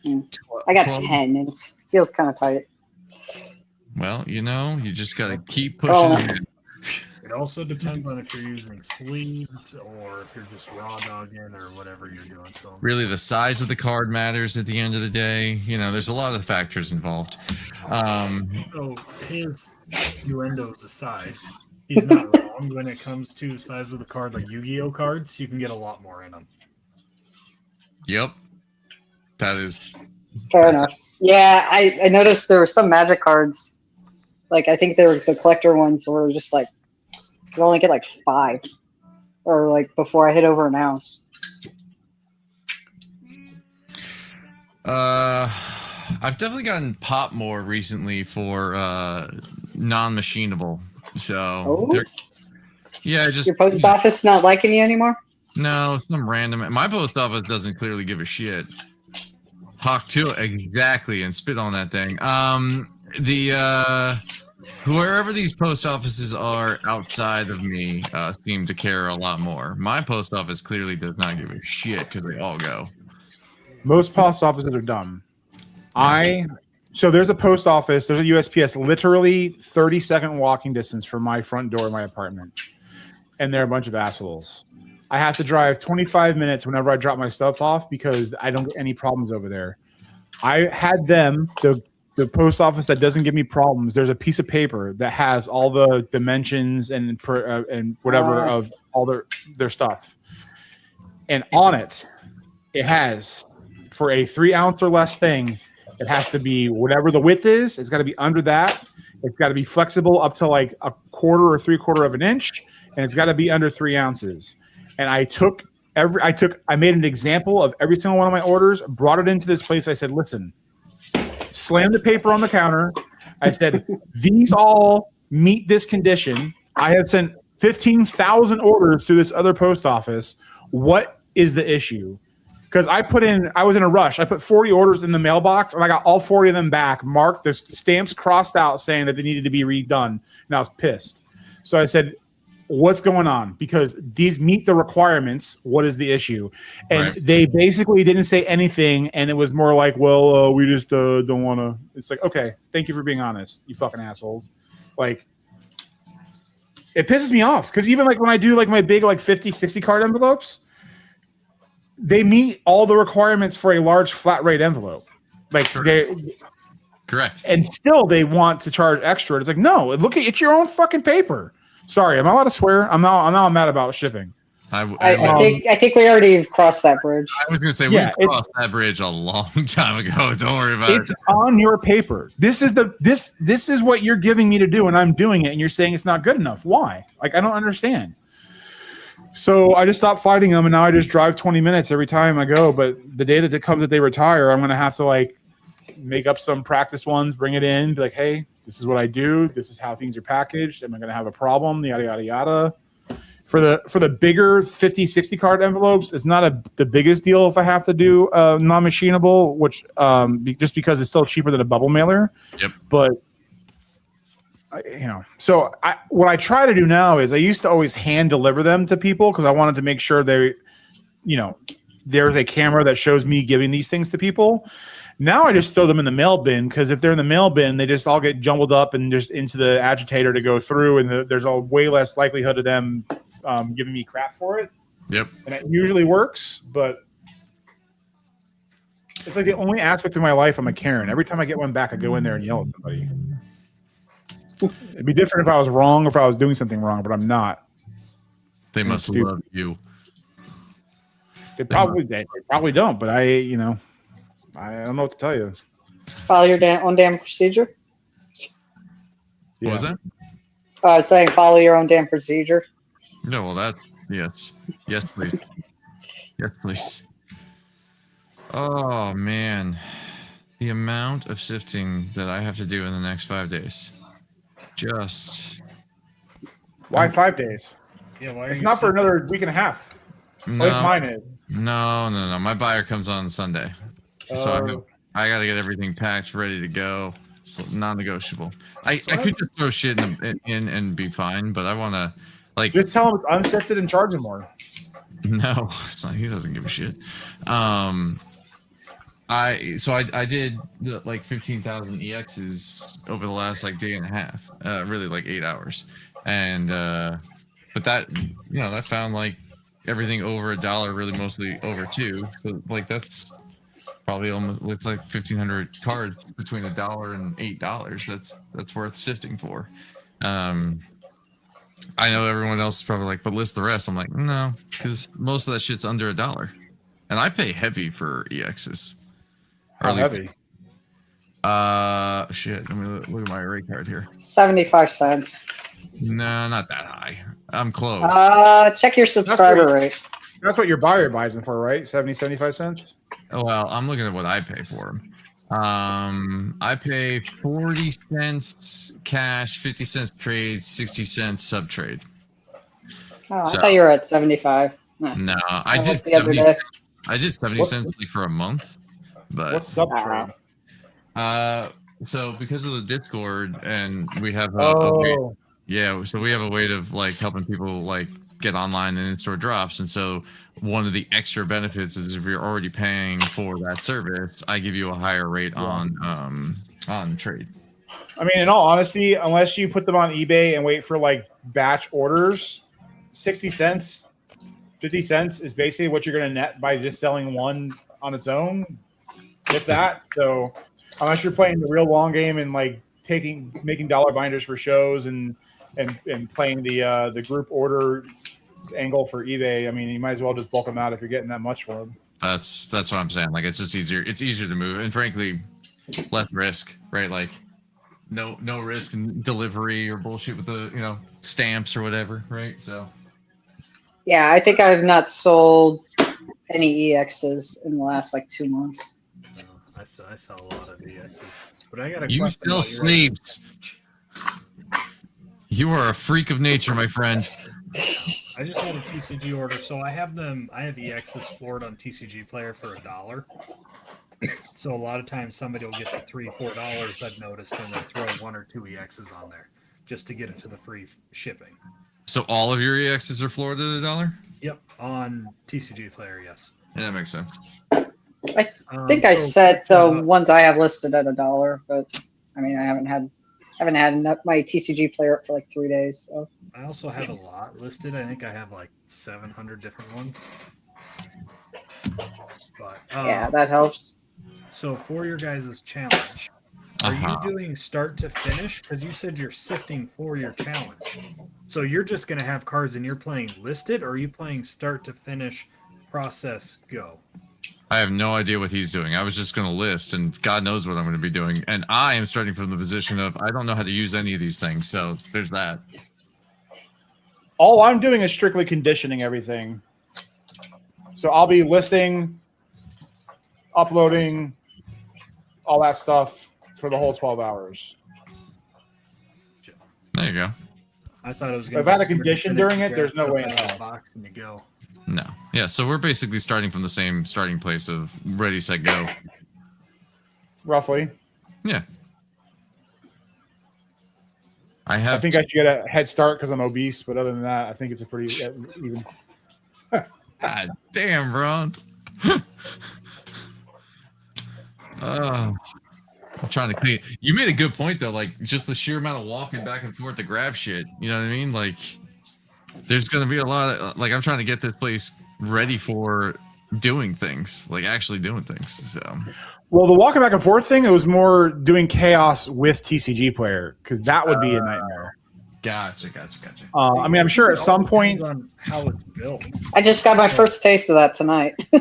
got 12. 10 and it feels kind of tight. Well, you know, you just got to keep pushing it. It also depends on if you're using sleeves or if you're just raw dogging or whatever you're doing. So Really, the size of the card matters at the end of the day. You know, there's a lot of factors involved. So his innuendos aside, he's not wrong when it comes to size of the card. Like Yu-Gi-Oh cards, you can get a lot more in them. Yep, that is Fair enough. Yeah, I noticed there were some Magic cards. Like I think there were the collector ones were just like you only get like 5, or like before I hit over an ounce. I've definitely gotten pop more recently for non-machinable. So, yeah, just Your post office not liking you anymore? No, some random. My post office doesn't clearly give a shit. Hawk 2, exactly, and spit on that thing. Wherever these post offices are outside of me seem to care a lot more. My post office clearly does not give a shit because they all go. Most post offices are dumb. So there's a post office, there's a USPS literally 30-second walking distance from my front door of my apartment. And they're a bunch of assholes. I have to drive 25 minutes whenever I drop my stuff off because I don't get any problems over there. I had them, the post office that doesn't give me problems, there's a piece of paper that has all the dimensions and whatever of all their stuff. And on it, it has, for a 3 ounce or less thing, it has to be whatever the width is. It's got to be under that. It's got to be flexible up to like a quarter or 3/4 of an inch, and it's got to be under 3 ounces. And I made an example of every single one of my orders, brought it into this place. I said, listen, slammed the paper on the counter. I said, these all meet this condition. I have sent 15,000 orders to this other post office. What is the issue? Because I was in a rush. I put 40 orders in the mailbox, and I got all 40 of them back, marked, the stamps crossed out saying that they needed to be redone. And I was pissed. So I said, what's going on? Because these meet the requirements. What is the issue? And they basically didn't say anything, and it was more like, well, we just don't want to. It's like, okay, thank you for being honest, you fucking assholes. Like, it pisses me off because even like when I do like my big like 50, 60 card envelopes, they meet all the requirements for a large flat rate envelope. Like Correct. And still they want to charge extra. It's like, no, it's your own fucking paper. Sorry, am I allowed to swear? I'm now mad about shipping. I think we already crossed that bridge. I was going to say, we crossed that bridge a long time ago. Don't worry about it. It's on your paper. This is what you're giving me to do, and I'm doing it, and you're saying it's not good enough. Why? Like, I don't understand. So I just stopped fighting them, and now I just drive 20 minutes every time I go. But the day that it comes that they retire, I'm going to have to, like, make up some practice ones, bring it in, be like, hey, this is what I do. This is how things are packaged. Am I going to have a problem? Yada, yada, yada. For the bigger 50, 60 card envelopes, it's not the biggest deal if I have to do non-machinable, which just because it's still cheaper than a bubble mailer. Yep. But so what I try to do now is I used to always hand deliver them to people because I wanted to make sure they, there's a camera that shows me giving these things to people. Now I just throw them in the mail bin because if they're in the mail bin, they just all get jumbled up and just into the agitator to go through, and there's a way less likelihood of them giving me crap for it. Yep. And it usually works, but it's like the only aspect of my life I'm a Karen. Every time I get one back, I go in there and yell at somebody. It'd be different if I was wrong or if I was doing something wrong, but I'm not. They must love you. They probably don't, but I don't know what to tell you. Follow your own damn procedure. What was that? I was saying follow your own damn procedure. No, well, that's yes, please, yes, please. Oh man, the amount of sifting that I have to do in the next 5 days. Why 5 days? Yeah, why are It's you not for sifting? another week and a half. No, At least mine is. no. My buyer comes on Sunday, so I got to get everything packed, ready to go. It's non-negotiable. I could just throw shit in and be fine, but I want to just tell him it's unsifted and charge him more. No, it's not, he doesn't give a shit. I did 15,000 EXs over the last day and a half, really 8 hours, and but that that found everything over $1, really mostly over $2. So that's probably almost it's 1,500 cards between $1 and $8. That's worth sifting for. I know everyone else is probably but list the rest. I'm like, no, because most of that shit's under $1, and I pay heavy for EXs. How heavy? Shit. Let me look at my array card here. 75 cents. No, not that high. I'm close. Check your subscriber rate. That's what your buyer buys them for, right? 75 cents? Well, I'm looking at what I pay for them. I pay 40 cents cash, 50 cents trade, 60 cents sub trade. Oh, I thought you were at 75. No, I did the other 70. day. I did 70 cents for a month, but What's sub trade? So because of the Discord, and we have Oh. so we have a way of helping people get online and in-store drops, and so one of the extra benefits is if you're already paying for that service, I give you a higher rate on trade. I mean, in all honesty, unless you put them on eBay and wait for batch orders, 60 cents, 50 cents is basically what you're going to net by just selling one on its own, if that. So unless you're playing the real long game and making dollar binders for shows and playing the group order angle for eBay, I mean, you might as well just bulk them out if you're getting that much for them. That's what I'm saying. It's just easier. It's easier to move, and frankly, less risk, right? No risk in delivery or bullshit with the stamps or whatever, right? So Yeah, I think I've not sold any EXs in the last 2 months. I sell a lot of EXs, but I got a you question. sell sleeves. You are a freak of nature, my friend. I just had a TCG order, so I have EXs floored on TCG Player for $1. So a lot of times somebody will get the $3-4 I've noticed, and they'll throw 1 or 2 EXs on there just to get it to the free shipping. So all of your EXs are floored at $1? Yep, on TCG Player, yes. Yeah, that makes sense. I think I said the ones I have listed at $1, but I mean, I haven't had my TCG Player for 3 days. So I also have a lot listed. I think I have 700 different ones. But yeah, that helps. So for your guys' challenge, are you doing start to finish? Because you said you're sifting for your challenge. So you're just going to have cards and you're playing listed, or are you playing start to finish, process, go? I have no idea what he's doing. I was just going to list, and God knows what I'm going to be doing. And I am starting from the position of I don't know how to use any of these things. So there's that. All I'm doing is strictly conditioning everything. So I'll be listing, uploading, all that stuff for the whole 12 hours. There you go. I thought it was If going I've had a condition during it, there's no way in hell. box and you go. No. Yeah, so we're basically starting from the same starting place of ready, set, go. Roughly. Yeah. I think I should get a head start because I'm obese, but other than that, I think it's a pretty even. God damn, Bronze. I'm trying to clean. You made a good point though. Like just the sheer amount of walking back and forth to grab shit. You know what I mean? Like there's gonna be a lot of like I'm trying to get this place ready for doing things, like actually doing things. So. Well, the walking back and forth thing, it was more doing chaos with TCG player because that would be a nightmare. Gotcha. I mean, I'm sure at some point. On how it's built. I just got my first taste of that tonight. I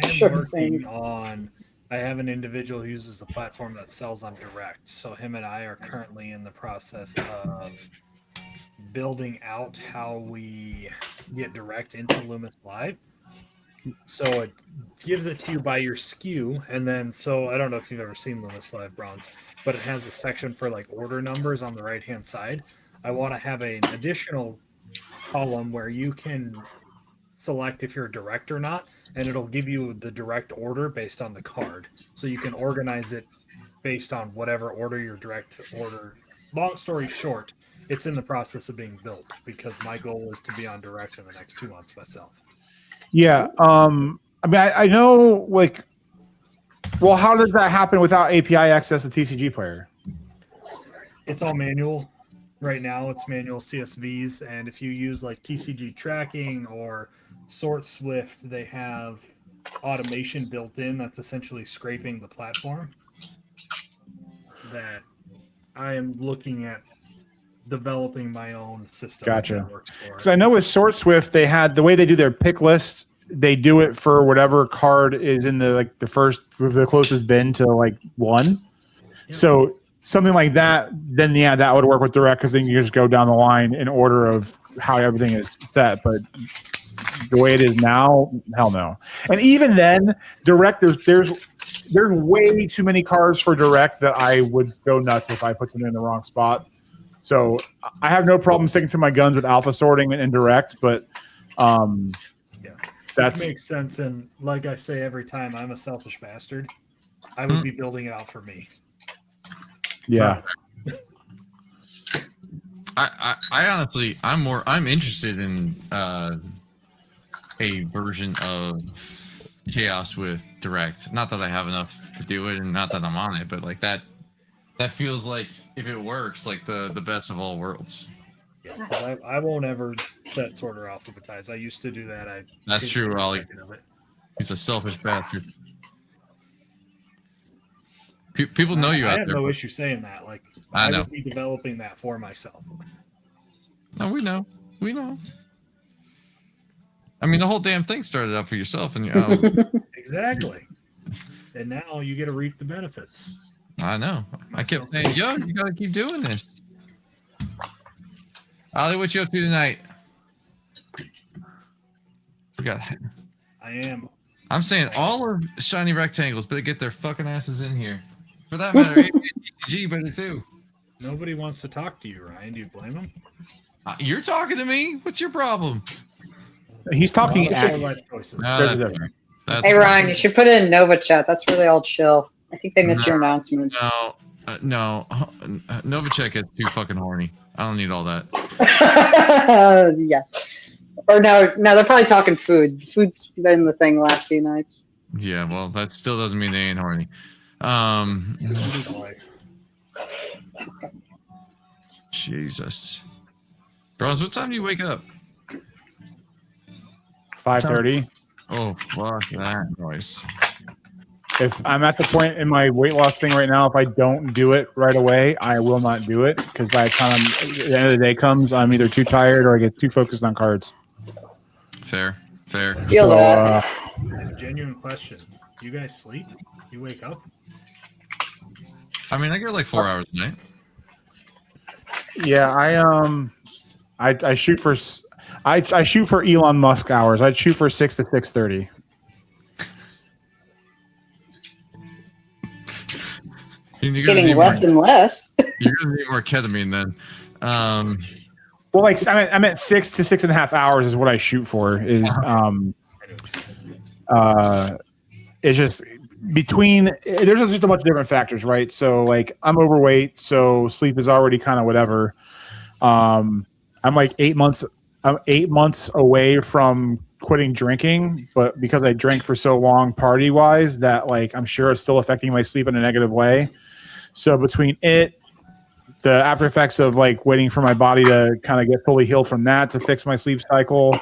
am Sure, working same. on. I have an individual who uses the platform that sells on direct. So him and I are currently in the process of building out how we get direct into Loomis Live. So it gives it to you by your SKU, and then so I don't know if you've ever seen Loomis Live, Bronze, but it has a section for like order numbers on the right hand side. I want to have an additional column where you can select if you're direct or not, and it'll give you the direct order based on the card. So you can organize it based on whatever order your direct order. Long story short, it's in the process of being built because my goal is to be on direct in the next 2 months myself. Yeah. I mean, I know, like, well, how does that happen without API access to TCG player? It's all manual. Right now, it's manual CSVs, and if you use like TCG tracking or Sort Swift, they have automation built in that's essentially scraping the platform. That I am looking at developing my own system. Gotcha. That works for Because I know with Sort Swift, they had the way they do their pick list. They do it for whatever card is in the the closest bin to like one. Yeah. So something like that, then yeah, that would work with direct because then you just go down the line in order of how everything is set. But the way it is now, hell no. And even then, direct there's way too many cards for direct that I would go nuts if I put them in the wrong spot. So I have no problem sticking to my guns with alpha sorting and direct, but that makes sense. And like I say every time, I'm a selfish bastard. I would be building it out for me. Yeah. I honestly, I'm interested in a version of chaos with direct. Not that I have enough to do it, and not that I'm on it, but like that feels like if it works, like the best of all worlds. Yeah, because I won't ever set sort or alphabetize. I used to do that. That's true, Ollie. He's a selfish bastard. People know you out there. I have no issue saying that. Like I know. would be developing that for myself. No, we know. I mean, the whole damn thing started out for yourself, and Exactly. And now you get to reap the benefits. I know. I kept saying, "Yo, you gotta keep doing this." Ollie, what you up to tonight? I am. I'm saying all of shiny rectangles better get their fucking asses in here. For that matter, APG better too. Nobody wants to talk to you, Ryan. Do you blame them? You're talking to me. What's your problem? He's talking at life choices. No, that's Hey, Ryan, you should put it in Nova Chat. That's really all chill. I think they missed your announcements. No. Novacek is too fucking horny. I don't need all that. Yeah. Or no, they're probably talking food. Food's been the thing the last few nights. Yeah, well, that still doesn't mean they ain't horny. Jesus. Bros, what time do you wake up? 5:30. Oh, fuck that noise. If I'm at the point in my weight loss thing right now, if I don't do it right away, I will not do it because by the time the end of the day comes, I'm either too tired or I get too focused on cards. Fair. Feel that. Genuine question. You guys sleep? You wake up? I mean, I get like 4 hours a night. Yeah, I shoot for I shoot for Elon Musk hours. I'd shoot for 6 to 6:30. Getting less and less. You're gonna need more ketamine then. Well, like I'm at 6 to 6.5 hours is what I shoot for. It's just between. There's just a bunch of different factors, right? So like I'm overweight, so sleep is already kind of whatever. I'm like 8 months. I'm 8 months away from quitting drinking, but because I drank for so long, party wise, that like I'm sure it's still affecting my sleep in a negative way. So between it, the after effects of like waiting for my body to kind of get fully healed from that to fix my sleep cycle,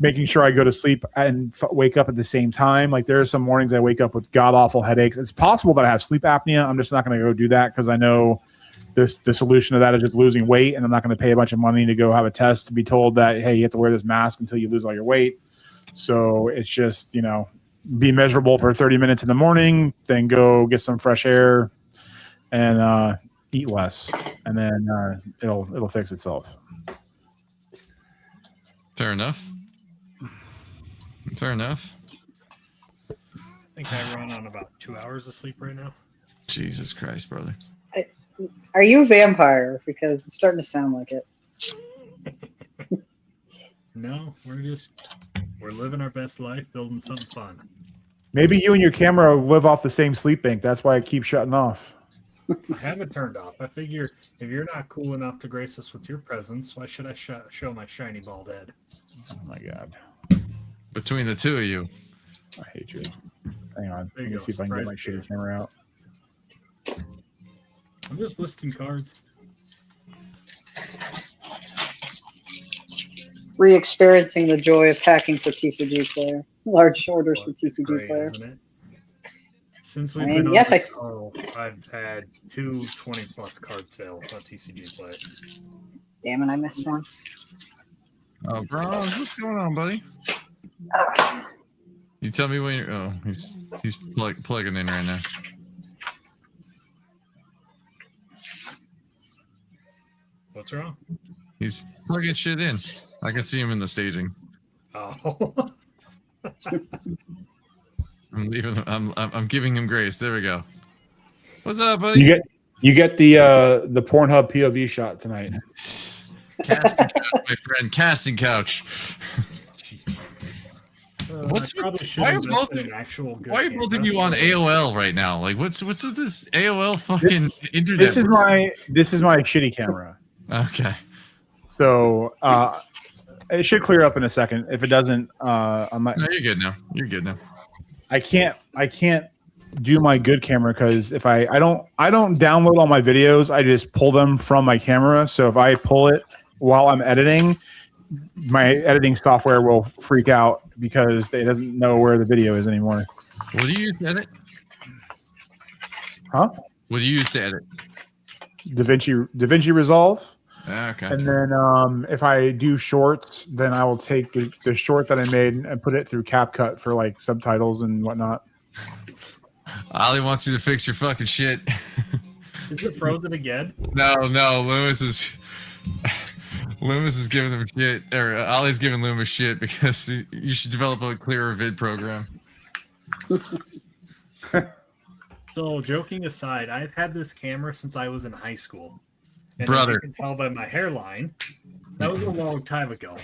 making sure I go to sleep and wake up at the same time. Like there are some mornings I wake up with god awful headaches. It's possible that I have sleep apnea. I'm just not going to go do that because I know the solution to that is just losing weight, and I'm not going to pay a bunch of money to go have a test to be told that, hey, you have to wear this mask until you lose all your weight. So it's just, be miserable for 30 minutes in the morning, then go get some fresh air and eat less, and then it'll fix itself. Fair enough. Fair enough. I think I run on about 2 hours of sleep right now. Jesus Christ, brother. Are you a vampire? Because it's starting to sound like it. No, we're living our best life, building something fun. Maybe you and your camera live off the same sleep bank. That's why it keeps shutting off. I have it turned off. I figure if you're not cool enough to grace us with your presence, why should I show my shiny bald head? Oh my god! Between the two of you, I hate you. Hang on, There let you me go. see if I can get my Surprise shitty camera out. I'm just listing cards. Re-experiencing the joy of packing for TCG player. Large orders for It's TCG great, player. isn't it? Since we've I mean, been on yes, this call, I've had 2 20+ card sales on TCG Play. Damn it, I missed one. oh, bro, what's going on, buddy? You tell me when you're. Oh, he's plugging in right now. What's wrong? He's plugging shit in. I can see him in the staging. Oh. I'm leaving. I'm giving him grace. There we go. What's up, buddy? You get the Pornhub POV shot tonight. Casting couch, my friend. Casting couch. What's I probably should why are invest both in an actual good Why are both of camera. you on AOL right now? Like, what's with this AOL fucking internet? This is my shitty camera. Okay. So it should clear up in a second. If it doesn't, I might. No, you're good now. You're good now. I can't do my good camera because if I don't download all my videos. I just pull them from my camera. So if I pull it while I'm editing, my editing software will freak out because it doesn't know where the video is anymore. What do you use to edit? Huh? What do you use to edit? DaVinci Resolve. Okay. And then if I do shorts, then I will take the short that I made and put it through CapCut for like subtitles and whatnot. Ollie wants you to fix your fucking shit. Is it frozen again? No, Loomis is giving him shit, or Ollie's giving Loomis shit because you should develop a clearer vid program. So, joking aside, I've had this camera since I was in high school. And Brother. as you can tell by my hairline, that was a long time ago.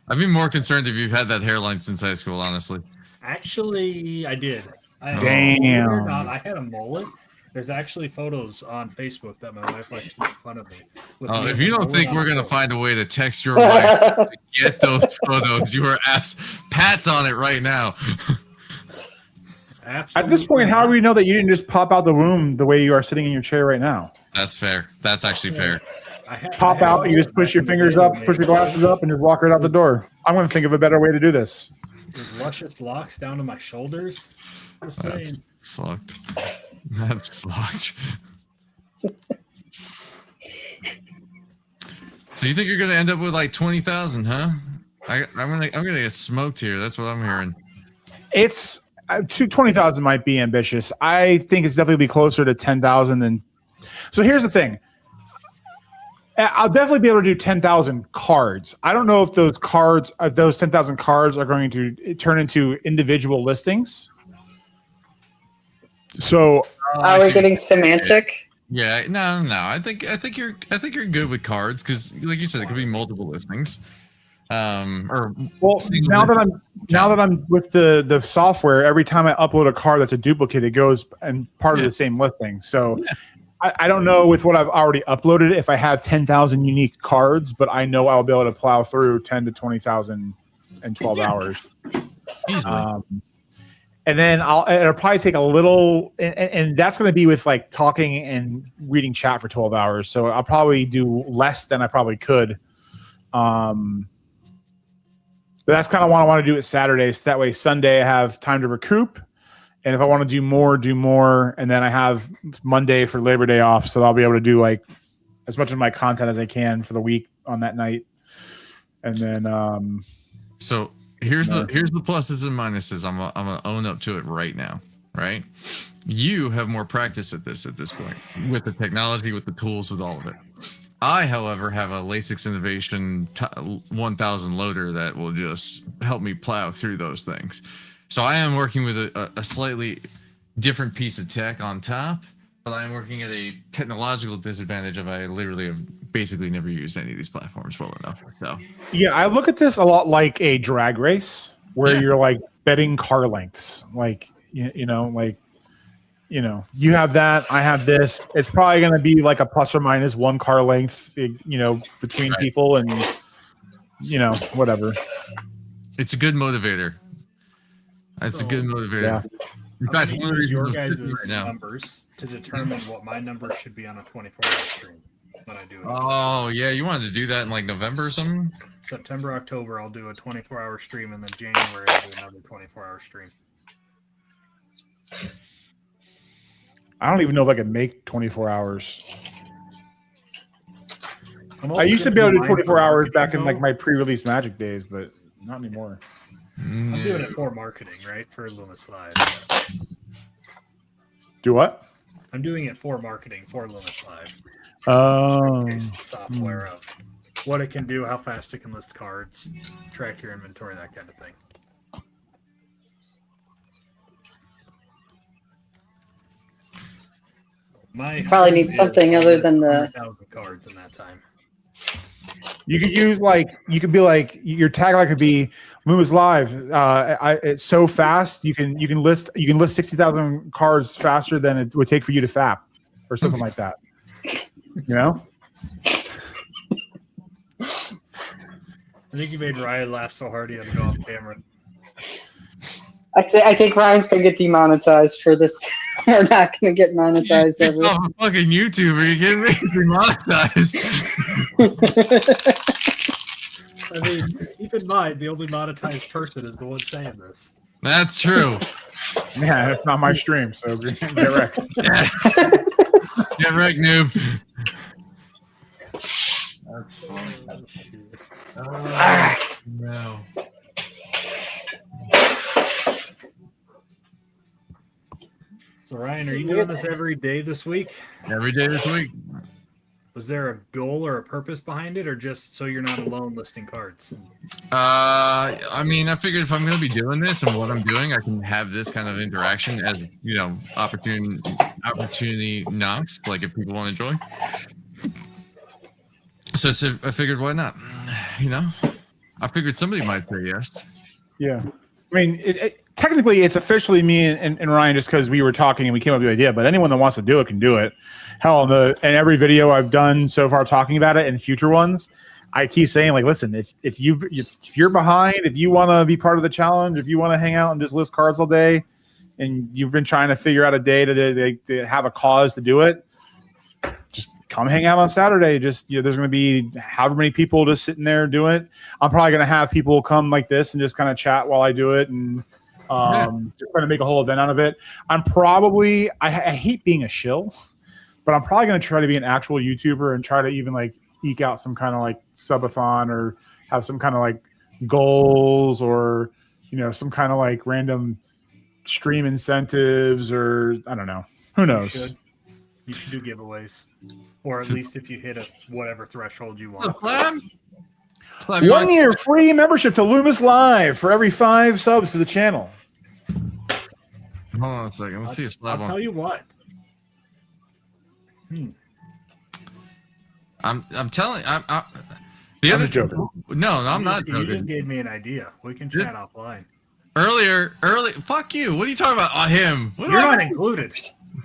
I'd be more concerned if you've had that hairline since high school, honestly. Actually, I did. Damn. Believe it or not, I had a mullet. There's actually photos on Facebook that my wife likes to make fun of me. with me If with you a don't mullet think on we're a gonna photo. find a way to text your wife to get those photos, you are Pat's on it right now. Absolutely At this point, how not. do we know that you didn't just pop out the room the way you are sitting in your chair right now? That's fair. That's actually fair. Pop out, you just push your fingers up, push your glasses up, and just walk right out the door. I'm going to think of a better way to do this. With luscious locks down to my shoulders. Just saying. That's fucked. That's fucked. So you think you're gonna end up with like 20,000, huh? I'm gonna get smoked here. That's what I'm hearing. It's 20,000 might be ambitious. I think it's definitely be closer to 10,000 than. So here's the thing. I'll definitely be able to do 10,000 cards. I don't know if those 10,000 cards are going to turn into individual listings. So Are we getting semantic? Yeah, no. I think you're good with cards because, like you said, it could be multiple listings. Or Well, single now that listing. I'm with the software, every time I upload a card that's a duplicate, it goes and part of Yeah. the same listing. So I don't know with what I've already uploaded if I have 10,000 unique cards, but I know I'll be able to plow through 10 to 20,000 in 12 hours. Easily. And then it'll probably take a little, and that's going to be with like talking and reading chat for 12 hours. So I'll probably do less than I probably could. But that's kind of why I want to do it Saturday. So that way Sunday I have time to recoup. And if I want to do more. And then I have Monday for Labor Day off. So I'll be able to do like as much of my content as I can for the week on that night. And then, so here's the pluses and minuses. I'm gonna own up to it right now. Right? You have more practice at this point with the technology, with the tools, with all of it. I, however, have a Lasix Innovation 1000 loader that will just help me plow through those things. So I am working with a slightly different piece of tech on top, but I'm working at a technological disadvantage of I literally have basically never used any of these platforms well enough. So yeah, I look at this a lot like a drag race where you're like betting car lengths. Like, you have that, I have this. It's probably going to be like a plus or minus one car length, between people and, whatever. it's a good motivator. It's a good motivator. Yeah. In fact, I'm one of gonna the use your reasons guys' right now. numbers to determine what my number should be on a 24-hour stream when I do it. Oh, yeah. You wanted to do that in like November or something? September, October, I'll do a 24-hour stream, and then January, I'll do another 24-hour stream. I don't even know if I can make 24 hours. I used to be able to do 24 hours back in like my pre-release Magic days, but not anymore. I'm doing it for marketing, right? For Loomis Live. Do what? I'm doing it for marketing for Loomis Live. Um, Software of what it can do, how fast it can list cards, track your inventory, that kind of thing. My Probably need hope something is other than the 100,000 cards in that time. you could use your tagline could be Loomis Live. It's so fast you can list 60,000 cards faster than it would take for you to FAP or something like that. I think you made Ryan laugh so hard he had to go off camera. I think Ryan's gonna get demonetized for this. We're not gonna get monetized ever. I'm a fucking YouTuber. Are you kidding me? Demonetized. I mean, keep in mind, the only monetized person is the one saying this. That's true. Yeah, that's not my stream, so get wrecked. Get wrecked, noob. That's fine. No. So, Ryan, are you doing this every day this week? Every day this week. Was there a goal or a purpose behind it, or just so you're not alone listing cards? I mean, I figured if I'm going to be doing this and what I'm doing, I can have this kind of interaction as, opportunity knocks, like if people want to join. So I figured, why not? I figured somebody might say yes. Yeah. I mean, technically, it's officially me and Ryan just because we were talking and we came up with the idea. But anyone that wants to do it can do it. Hell, in every video I've done so far talking about it and future ones, I keep saying, like, listen, if you're behind, if you want to be part of the challenge, if you want to hang out and just list cards all day, and you've been trying to figure out a day to have a cause to do it, just come hang out on Saturday. Just there's going to be however many people just sitting there doing it. I'm probably going to have people come like this and just kind of chat while I do it and just trying to make a whole event out of it. I'm probably I hate being a shill, but I'm probably going to try to be an actual YouTuber and try to even like eke out some kind of like subathon or have some kind of like goals or some kind of like random stream incentives or I don't know. Who knows? You should do giveaways, or at least if you hit whatever threshold you want. Slab, 1 year free membership to Loomis Live for every 5 subs to the channel. Hold on a second. Let's see if Slab I'll wants. tell you what. I'm telling. I'm I'm just joking. No, I'm not You just joking. gave me an idea. We can chat offline. Earlier, fuck you. What are you talking about? Him. What You're do I- not included.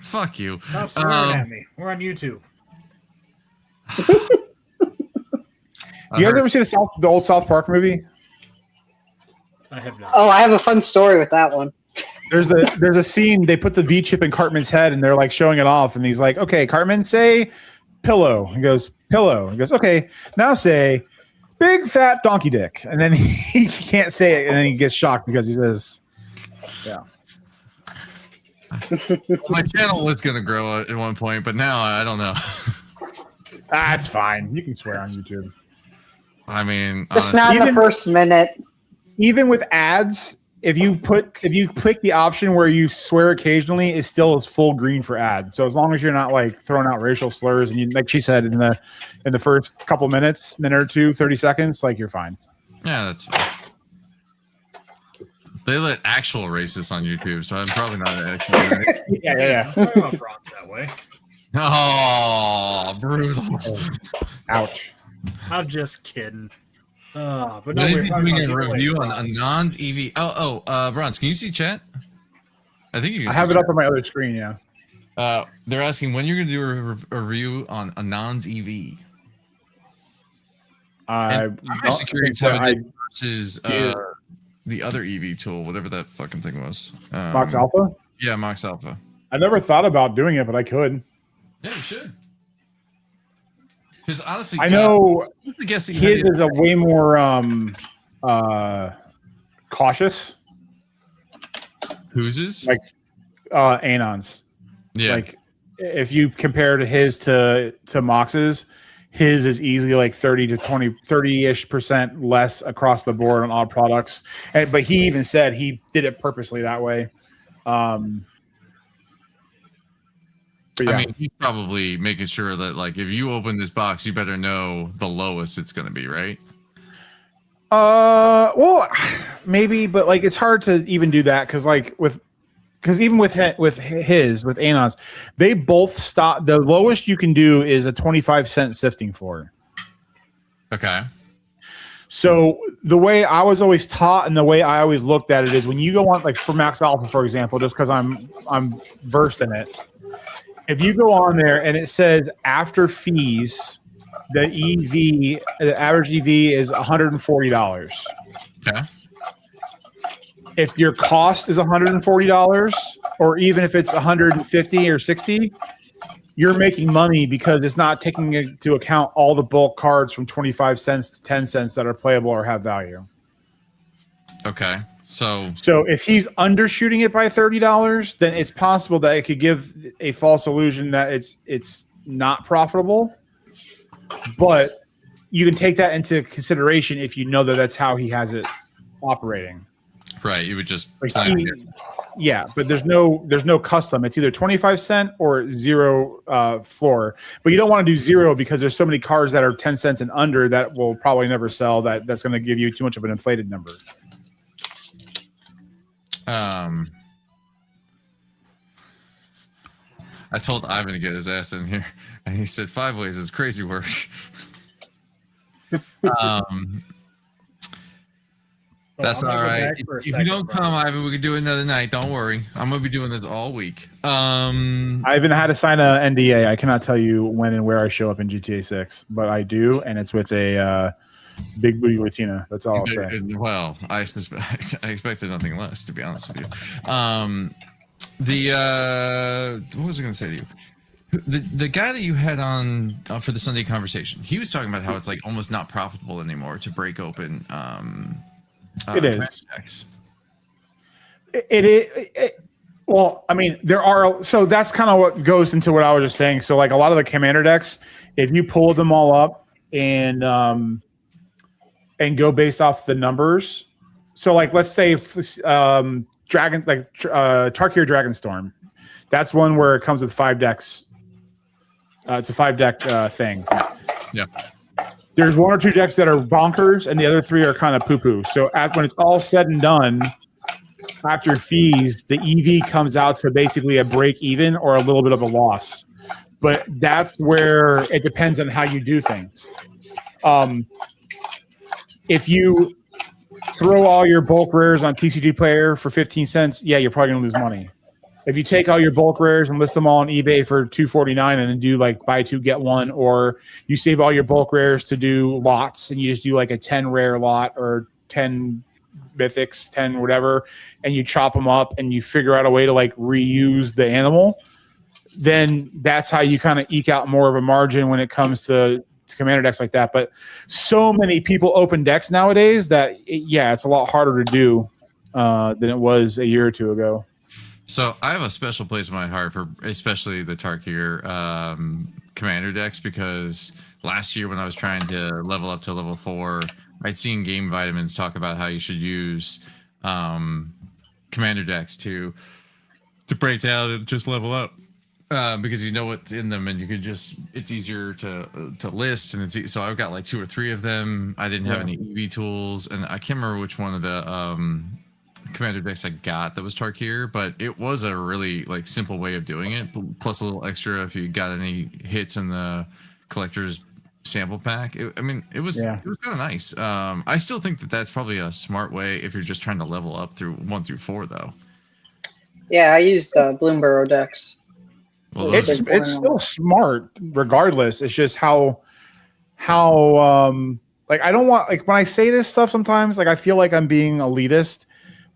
Fuck you. Stop swearing at me. We're on YouTube. You guys ever see the old South Park movie? I have not. Oh, I have a fun story with that one. There's a scene they put the V chip in Cartman's head and they're like showing it off and he's like, okay, Cartman, say pillow. He goes, pillow. He goes, okay, now say big fat donkey dick. And then he can't say it and then he gets shocked because he says, yeah. My channel was gonna grow at one point, but now I don't know. That's fine. You can swear on YouTube. I mean, Just honestly, not in the first minute. Even with ads, if you click the option where you swear occasionally, it still is full green for ad. So as long as you're not like throwing out racial slurs and you, like she said in the first couple minutes, minute or two, 30 seconds, like you're fine. yeah, that's fine. They let actual racists on YouTube, so I'm probably not actually. Yeah. I'm talking about bronze that way. Oh, brutal. Ouch. I'm just kidding. But When no, is we're he talking doing a about review giveaways. on Anon's EV? Bronze, can you see chat? I think you can. I see have it chat. up on my other screen, yeah. They're asking when you're going to do a review on Anon's EV. I'm actually curious how it is versus the other EV tool, whatever that fucking thing was. Mox Alpha? Yeah, Mox Alpha. I never thought about doing it, but I could. Yeah, you should. Because honestly, I know I guess his is a way more cautious. Whose is? Like Anon's. Yeah. Like if you compare to his to Mox's, his is easily like 30-ish% less across the board on all products. But he even said he did it purposely that way. But yeah. I mean, he's probably making sure that, like, if you open this box, you better know the lowest it's going to be, right? Well, maybe, but like it's hard to even do that because even with Anon's, they both stop. The lowest you can do is a 25-cent sifting floor. Okay. So the way I was always taught and the way I always looked at it is when you go on, like for Max Alpha, for example, just because I'm versed in it. If you go on there and it says after fees, the average EV is $140. Okay. If your cost is $140, or even if it's $150 or $60, you're making money because it's not taking into account all the bulk cards from 25 cents to 10 cents that are playable or have value. Okay. So if he's undershooting it by $30, then it's possible that it could give a false illusion that it's not profitable. But you can take that into consideration if you know that that's how he has it operating. right, you would just Like plan it. yeah, but there's no custom. It's either 25 cent or zero floor. But you don't want to do zero because there's so many cars that are 10 cents and under that will probably never sell. That's going to give you too much of an inflated number. I told Ivan to get his ass in here, and he said 5 ways is crazy work. That's I'm all gonna go right. back for a If you second, don't bro. come, Ivan, we can do it another night. Don't worry. I'm gonna be doing this all week. I even had to sign an NDA. I cannot tell you when and where I show up in GTA 6, but I do, and it's with a big booty Latina. That's all I'll say. Well, I expected nothing less, to be honest with you. What was I gonna say to you? The guy that you had on for the Sunday conversation, he was talking about how it's like almost not profitable anymore to break open. It is. packs. It well, I mean, there are, so that's kind of what goes into what I was just saying. So like a lot of the commander decks, if you pull them all up and go based off the numbers. So like, let's say Tarkir Dragonstorm, that's one where it comes with 5 decks. It's a 5-deck thing. Yeah. There's 1 or 2 decks that are bonkers, and the other 3 are kind of poo-poo. So when it's all said and done, after fees, the EV comes out to basically a break even or a little bit of a loss. but that's where it depends on how you do things. If you throw all your bulk rares on TCG Player for 15 cents, yeah, you're probably gonna lose money. If you take all your bulk rares and list them all on eBay for $2.49 and then do like buy two get one, or you save all your bulk rares to do lots and you just do like a 10 rare lot or 10 mythics, 10 whatever, and you chop them up and you figure out a way to like reuse the animal, then that's how you kind of eke out more of a margin when it comes to commander decks like that. But so many people open decks nowadays that it's a lot harder to do than it was a year or two ago. So I have a special place in my heart for especially the Tarkir commander decks, because last year when I was trying to level up to level 4, I'd seen Game Vitamins talk about how you should use commander decks to break down and just level up. Because you know what's in them, and you could it's easier to list, and so I've got like 2 or 3 of them. I didn't have any EV tools, and I can't remember which one of the commander decks I got that was Tarkir, but it was a really like simple way of doing it, plus a little extra if you got any hits in the collector's sample pack. It was kind of nice. I still think that's probably a smart way if you're just trying to level up through 1 through 4 though. Yeah, I used Bloomburrow decks. Well, It's still smart regardless. It's just how like I don't want, like when I say this stuff sometimes, like I feel like I'm being elitist,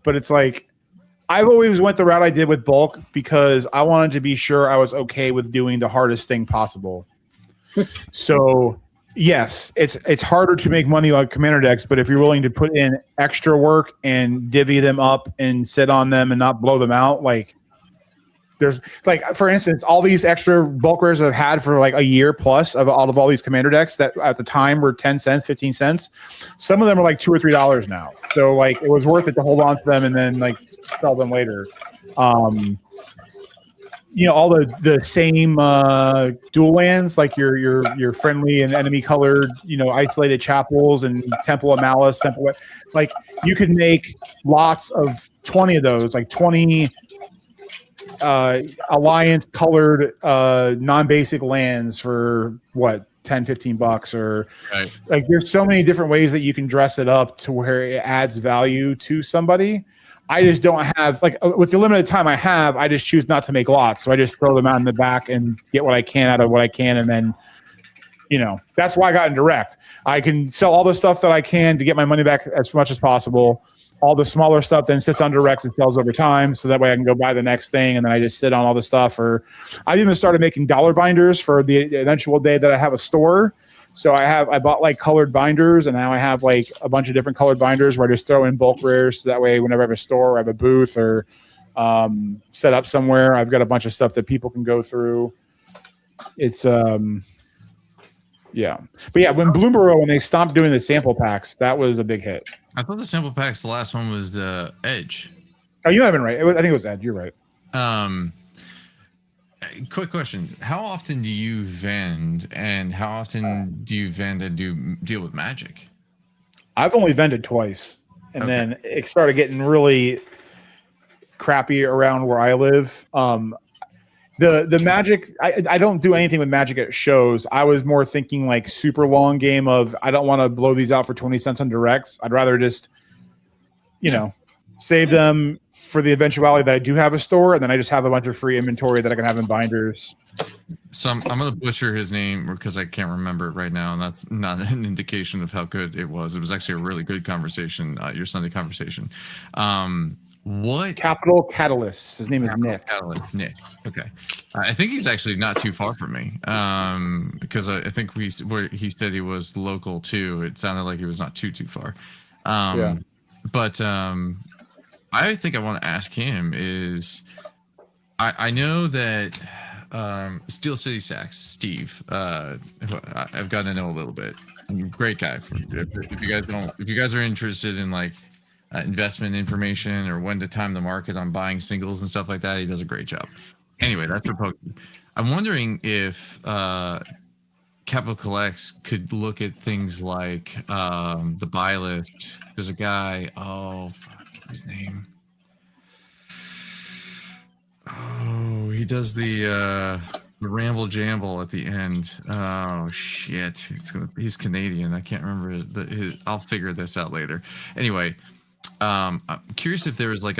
but it's like I've always went the route I did with bulk because I wanted to be sure I was okay with doing the hardest thing possible. So yes, it's harder to make money on commander decks, but if you're willing to put in extra work and divvy them up and sit on them and not blow them out, like there's like, for instance, all these extra bulk rares I've had for like a year plus of all these commander decks that at the time were 10 cents, 15 cents. Some of them are like $2 or $3 now. So like it was worth it to hold on to them and then like sell them later. All the same dual lands, like your friendly and enemy colored, isolated chapels and Temple of Malice, like you could make lots of 20 of those, like 20 alliance colored non-basic lands for what, $10-15, or right. Like there's so many different ways that you can dress it up to where it adds value to somebody. I just don't have, like, with the limited time I have, I just choose not to make lots, so I just throw them out in the back and get what I can out of what I can, and then that's why I got in direct. I can sell all the stuff that I can to get my money back as much as possible. All the smaller stuff then sits on direct and sells over time, so that way I can go buy the next thing, and then I just sit on all the stuff. Or I've even started making dollar binders for the eventual day that I have a store. So I bought like colored binders, and now I have like a bunch of different colored binders where I just throw in bulk rares, so that way whenever I have a store or I have a booth or set up somewhere, I've got a bunch of stuff that people can go through. It's yeah. But yeah, when Bloomburrow, when they stopped doing the sample packs, that was a big hit. I thought the sample packs, the last one was the Edge. Oh, you haven't right. I think it was Edge. You're right. Quick question: how often do you vend, and how often do you vend and deal with Magic? I've only vended twice, and then it started getting really crappy around where I live. The Magic, I don't do anything with Magic at shows. I was more thinking like super long game of I don't want to blow these out for 20 cents on directs. I'd rather just, save them for the eventuality that I do have a store, and then I just have a bunch of free inventory that I can have in binders. So I'm going to butcher his name because I can't remember it right now, and that's not an indication of how good it was. It was actually a really good conversation, your Sunday conversation. What Capital Catalyst? His name is Nick. Catalyst, Nick. Okay, I think he's actually not too far from me. Because I think where he said he was local too. It sounded like he was not too far. But I think I want to ask him is, I know that Steel City Sacks, Steve, I've gotten to know a little bit. Great guy. If you guys are interested in like investment information or when to time the market on buying singles and stuff like that, he does a great job. Anyway, that's for poking. I'm wondering if Capital Collects could look at things like the buy list. There's a guy, what's his name? Oh, he does the The ramble jamble at the end. Oh shit! He's Canadian. I can't remember I'll figure this out later. Anyway, I'm curious if there was like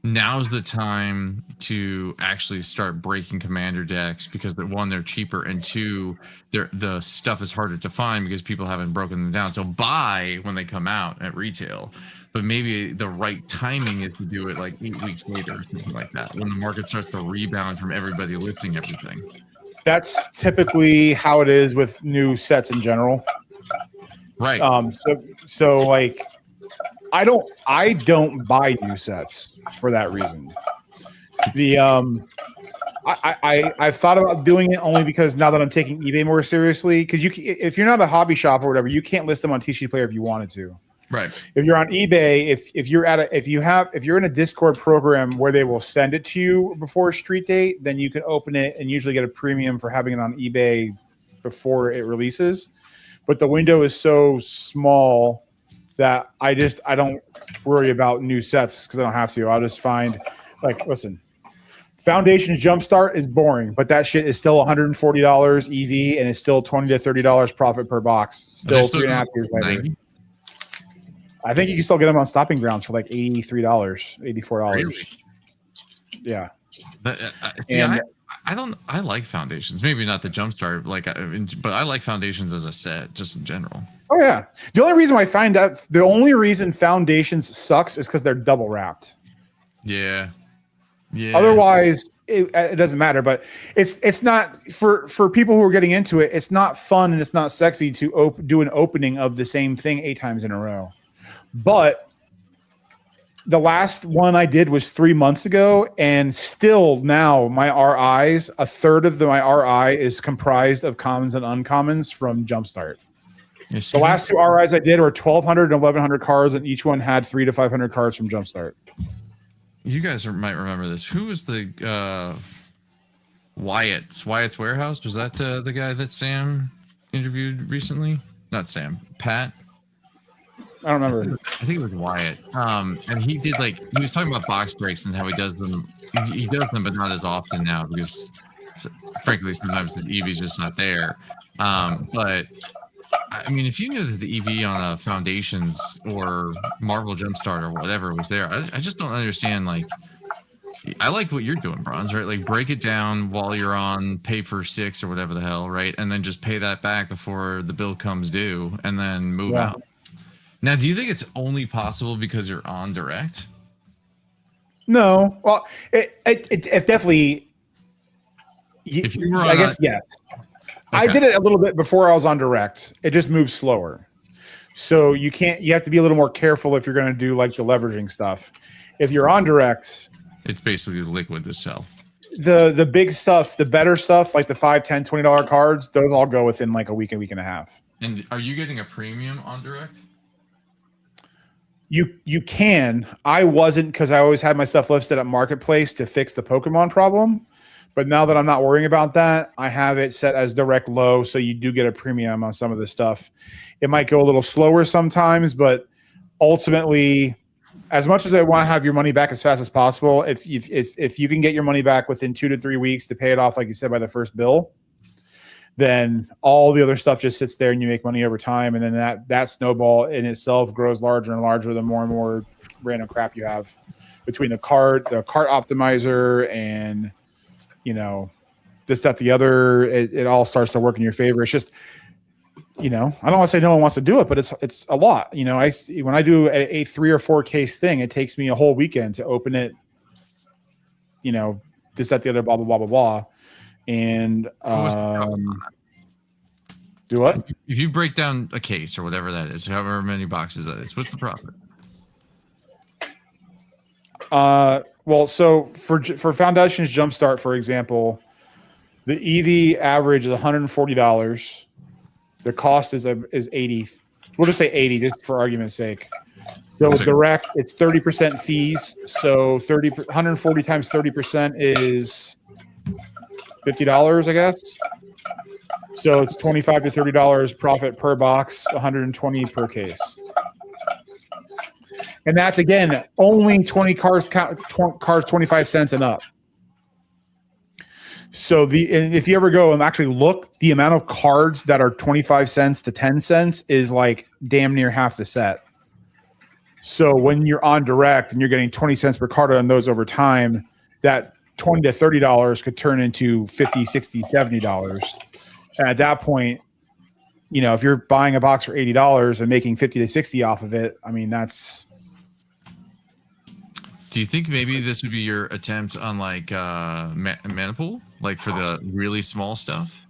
now's the time to actually start breaking commander decks because one, they're cheaper, and two, the stuff is harder to find because people haven't broken them down. So buy when they come out at retail, but maybe the right timing is to do it like 8 weeks later or something like that when the market starts to rebound from everybody lifting everything. That's typically how it is with new sets in general. Right. So like I don't buy new sets for that reason. I've thought about doing it only because now that I'm taking eBay more seriously, because if you're not a hobby shop or whatever, you can't list them on TCG Player if you wanted to. Right. If you're on eBay, if you're in a Discord program where they will send it to you before a street date, then you can open it and usually get a premium for having it on eBay before it releases. But the window is so small that I don't worry about new sets because I don't have to. I'll just find, like, listen, Foundation's Jumpstart is boring, but that shit is still $140 EV and it's still $20 to $30 profit per box. Still 3.5 years later. 90? I think you can still get them on Stopping Grounds for like $83, $84. Really? Yeah. I like Foundations. Maybe not the Jumpstart, but I like Foundations as a set, just in general. Oh yeah. The only reason Foundations sucks is because they're double wrapped. Yeah. Yeah. Otherwise, it doesn't matter. But it's not for people who are getting into it. It's not fun and it's not sexy to do an opening of the same thing 8 times in a row. But the last one I did was 3 months ago, and still now my RIs, a third of my RI is comprised of commons and uncommons from Jumpstart. The last 2 RIs I did were 1,200 and 1,100 cards, and each one had 300 to 500 cards from Jumpstart. You guys might remember this. Who was the Wyatt's Warehouse? Was that the guy that Sam interviewed recently? Not Sam, Pat. I don't remember. I think it was Wyatt. And he did he was talking about box breaks and how he does them. He does them, but not as often now because, frankly, sometimes the EV is just not there. But I mean, if you knew that the EV on a Foundations or Marvel Jumpstart or whatever was there, I just don't understand. I like what you're doing, Bronze, right? Like break it down while you're on pay for 6 or whatever the hell, right? And then just pay that back before the bill comes due and then move out. Now, do you think it's only possible because you're on direct? No. Well, it definitely. If you were on, I guess yes. Okay. I did it a little bit before I was on direct. It just moves slower, so you have to be a little more careful if you're going to do like the leveraging stuff. If you're on direct, it's basically liquid to sell. The big stuff, the better stuff, like the $5, $10, $20 cards, those all go within like a week and a half. And are you getting a premium on direct? You can. I wasn't because I always had my stuff listed at Marketplace to fix the Pokemon problem. But now that I'm not worrying about that, I have it set as direct low, so you do get a premium on some of the stuff. It might go a little slower sometimes, but ultimately, as much as I want to have your money back as fast as possible, if you can get your money back within 2 to 3 weeks to pay it off, like you said, by the first bill, then all the other stuff just sits there and you make money over time. And then that snowball in itself grows larger and larger the more and more random crap you have between the cart optimizer and, this, that, the other. It all starts to work in your favor. It's just, I don't want to say no one wants to do it, but it's a lot. When I do a 3 or 4 case thing, it takes me a whole weekend to open it, this, that, the other, blah, blah, blah, blah, blah. And do what? If you break down a case or whatever that is, however many boxes that is, what's the profit? Well, so for Foundations Jumpstart, for example, the EV average is $140. The cost is 80. We'll just say 80, just for argument's sake. So with direct, it's 30% fees. So 140 times 30% is $50, I guess. So it's $25 to $30 profit per box, $120 per case. And that's, again, only 20 cards, cards 25 cents and up. So and if you ever go and actually look, the amount of cards that are 25 cents to 10 cents is like damn near half the set. So when you're on direct and you're getting 20 cents per card on those over time, that $20 to $30 could turn into $50, $60, $70. And at that point, if you're buying a box for $80 and making 50 to 60 off of it, I mean, that's. Do you think maybe this would be your attempt on like Manipool, like for the really small stuff,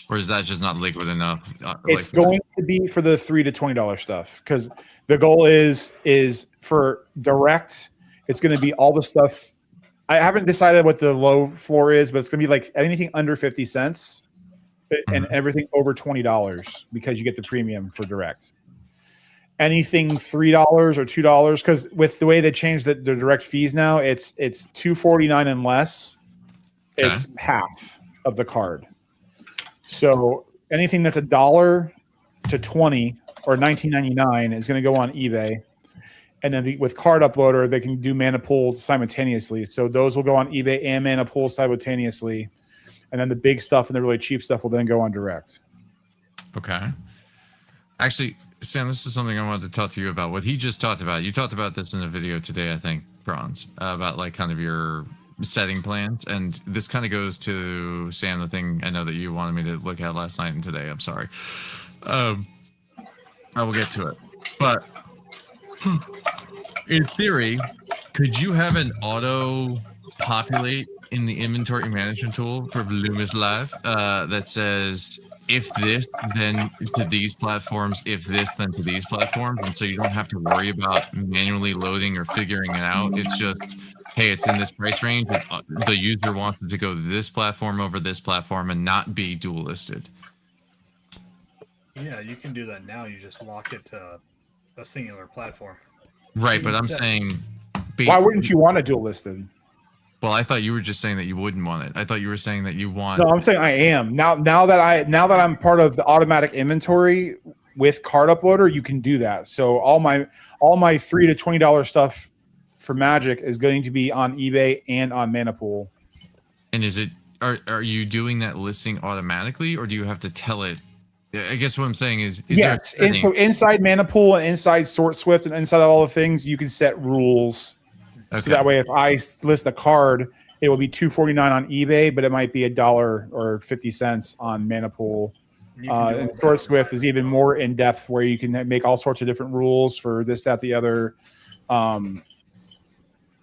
or is that just not liquid enough? It's going to be for the $3 to $20 stuff, because the goal is for direct. It's going to be all the stuff. I haven't decided what the low floor is, but it's going to be like anything under 50 cents and everything over $20 because you get the premium for direct. Anything $3 or $2, because with the way they changed the direct fees now, it's $2.49 and less. Okay. It's half of the card. So anything that's $1 to $20 or $19.99 is going to go on eBay, and then with Card Uploader they can do Manipool simultaneously. So those will go on eBay and Manipool simultaneously, and then the big stuff and the really cheap stuff will then go on direct. Okay. Actually, Sam, this is something I wanted to talk to you about. What he just talked about. You talked about this in a video today, I think, Bronze, about like kind of your setting plans. And this kind of goes to, Sam, the thing I know that you wanted me to look at last night and today. I'm sorry. I will get to it. But in theory, could you have an auto populate in the inventory management tool for Loomis Live that says, if this, then to these platforms, if this, then to these platforms? And so you don't have to worry about manually loading or figuring it out. It's just, hey, it's in this price range. The user wants it to go this platform over this platform and not be dual listed. Yeah, you can do that now. You just lock it to a singular platform. Right, but I'm saying... Why wouldn't you want a dual listed? Well, I thought you were just saying that you wouldn't want it. I thought you were saying that you want... No, I'm saying I am. Now that I'm part of the automatic inventory with Card Uploader, you can do that. So all my $3 to $20 stuff for Magic is going to be on eBay and on Manipool. And is it are you doing that listing automatically, or do you have to tell it? I guess what I'm saying is yes, there a setting? So inside Manipool and inside Sort Swift and inside all the things, you can set rules. Okay. So that way, if I list a card, it will be $2.49 on eBay, but it might be $1 or 50 cents on Manipool. And Sort Swift is even more in depth, where you can make all sorts of different rules for this, that, the other. But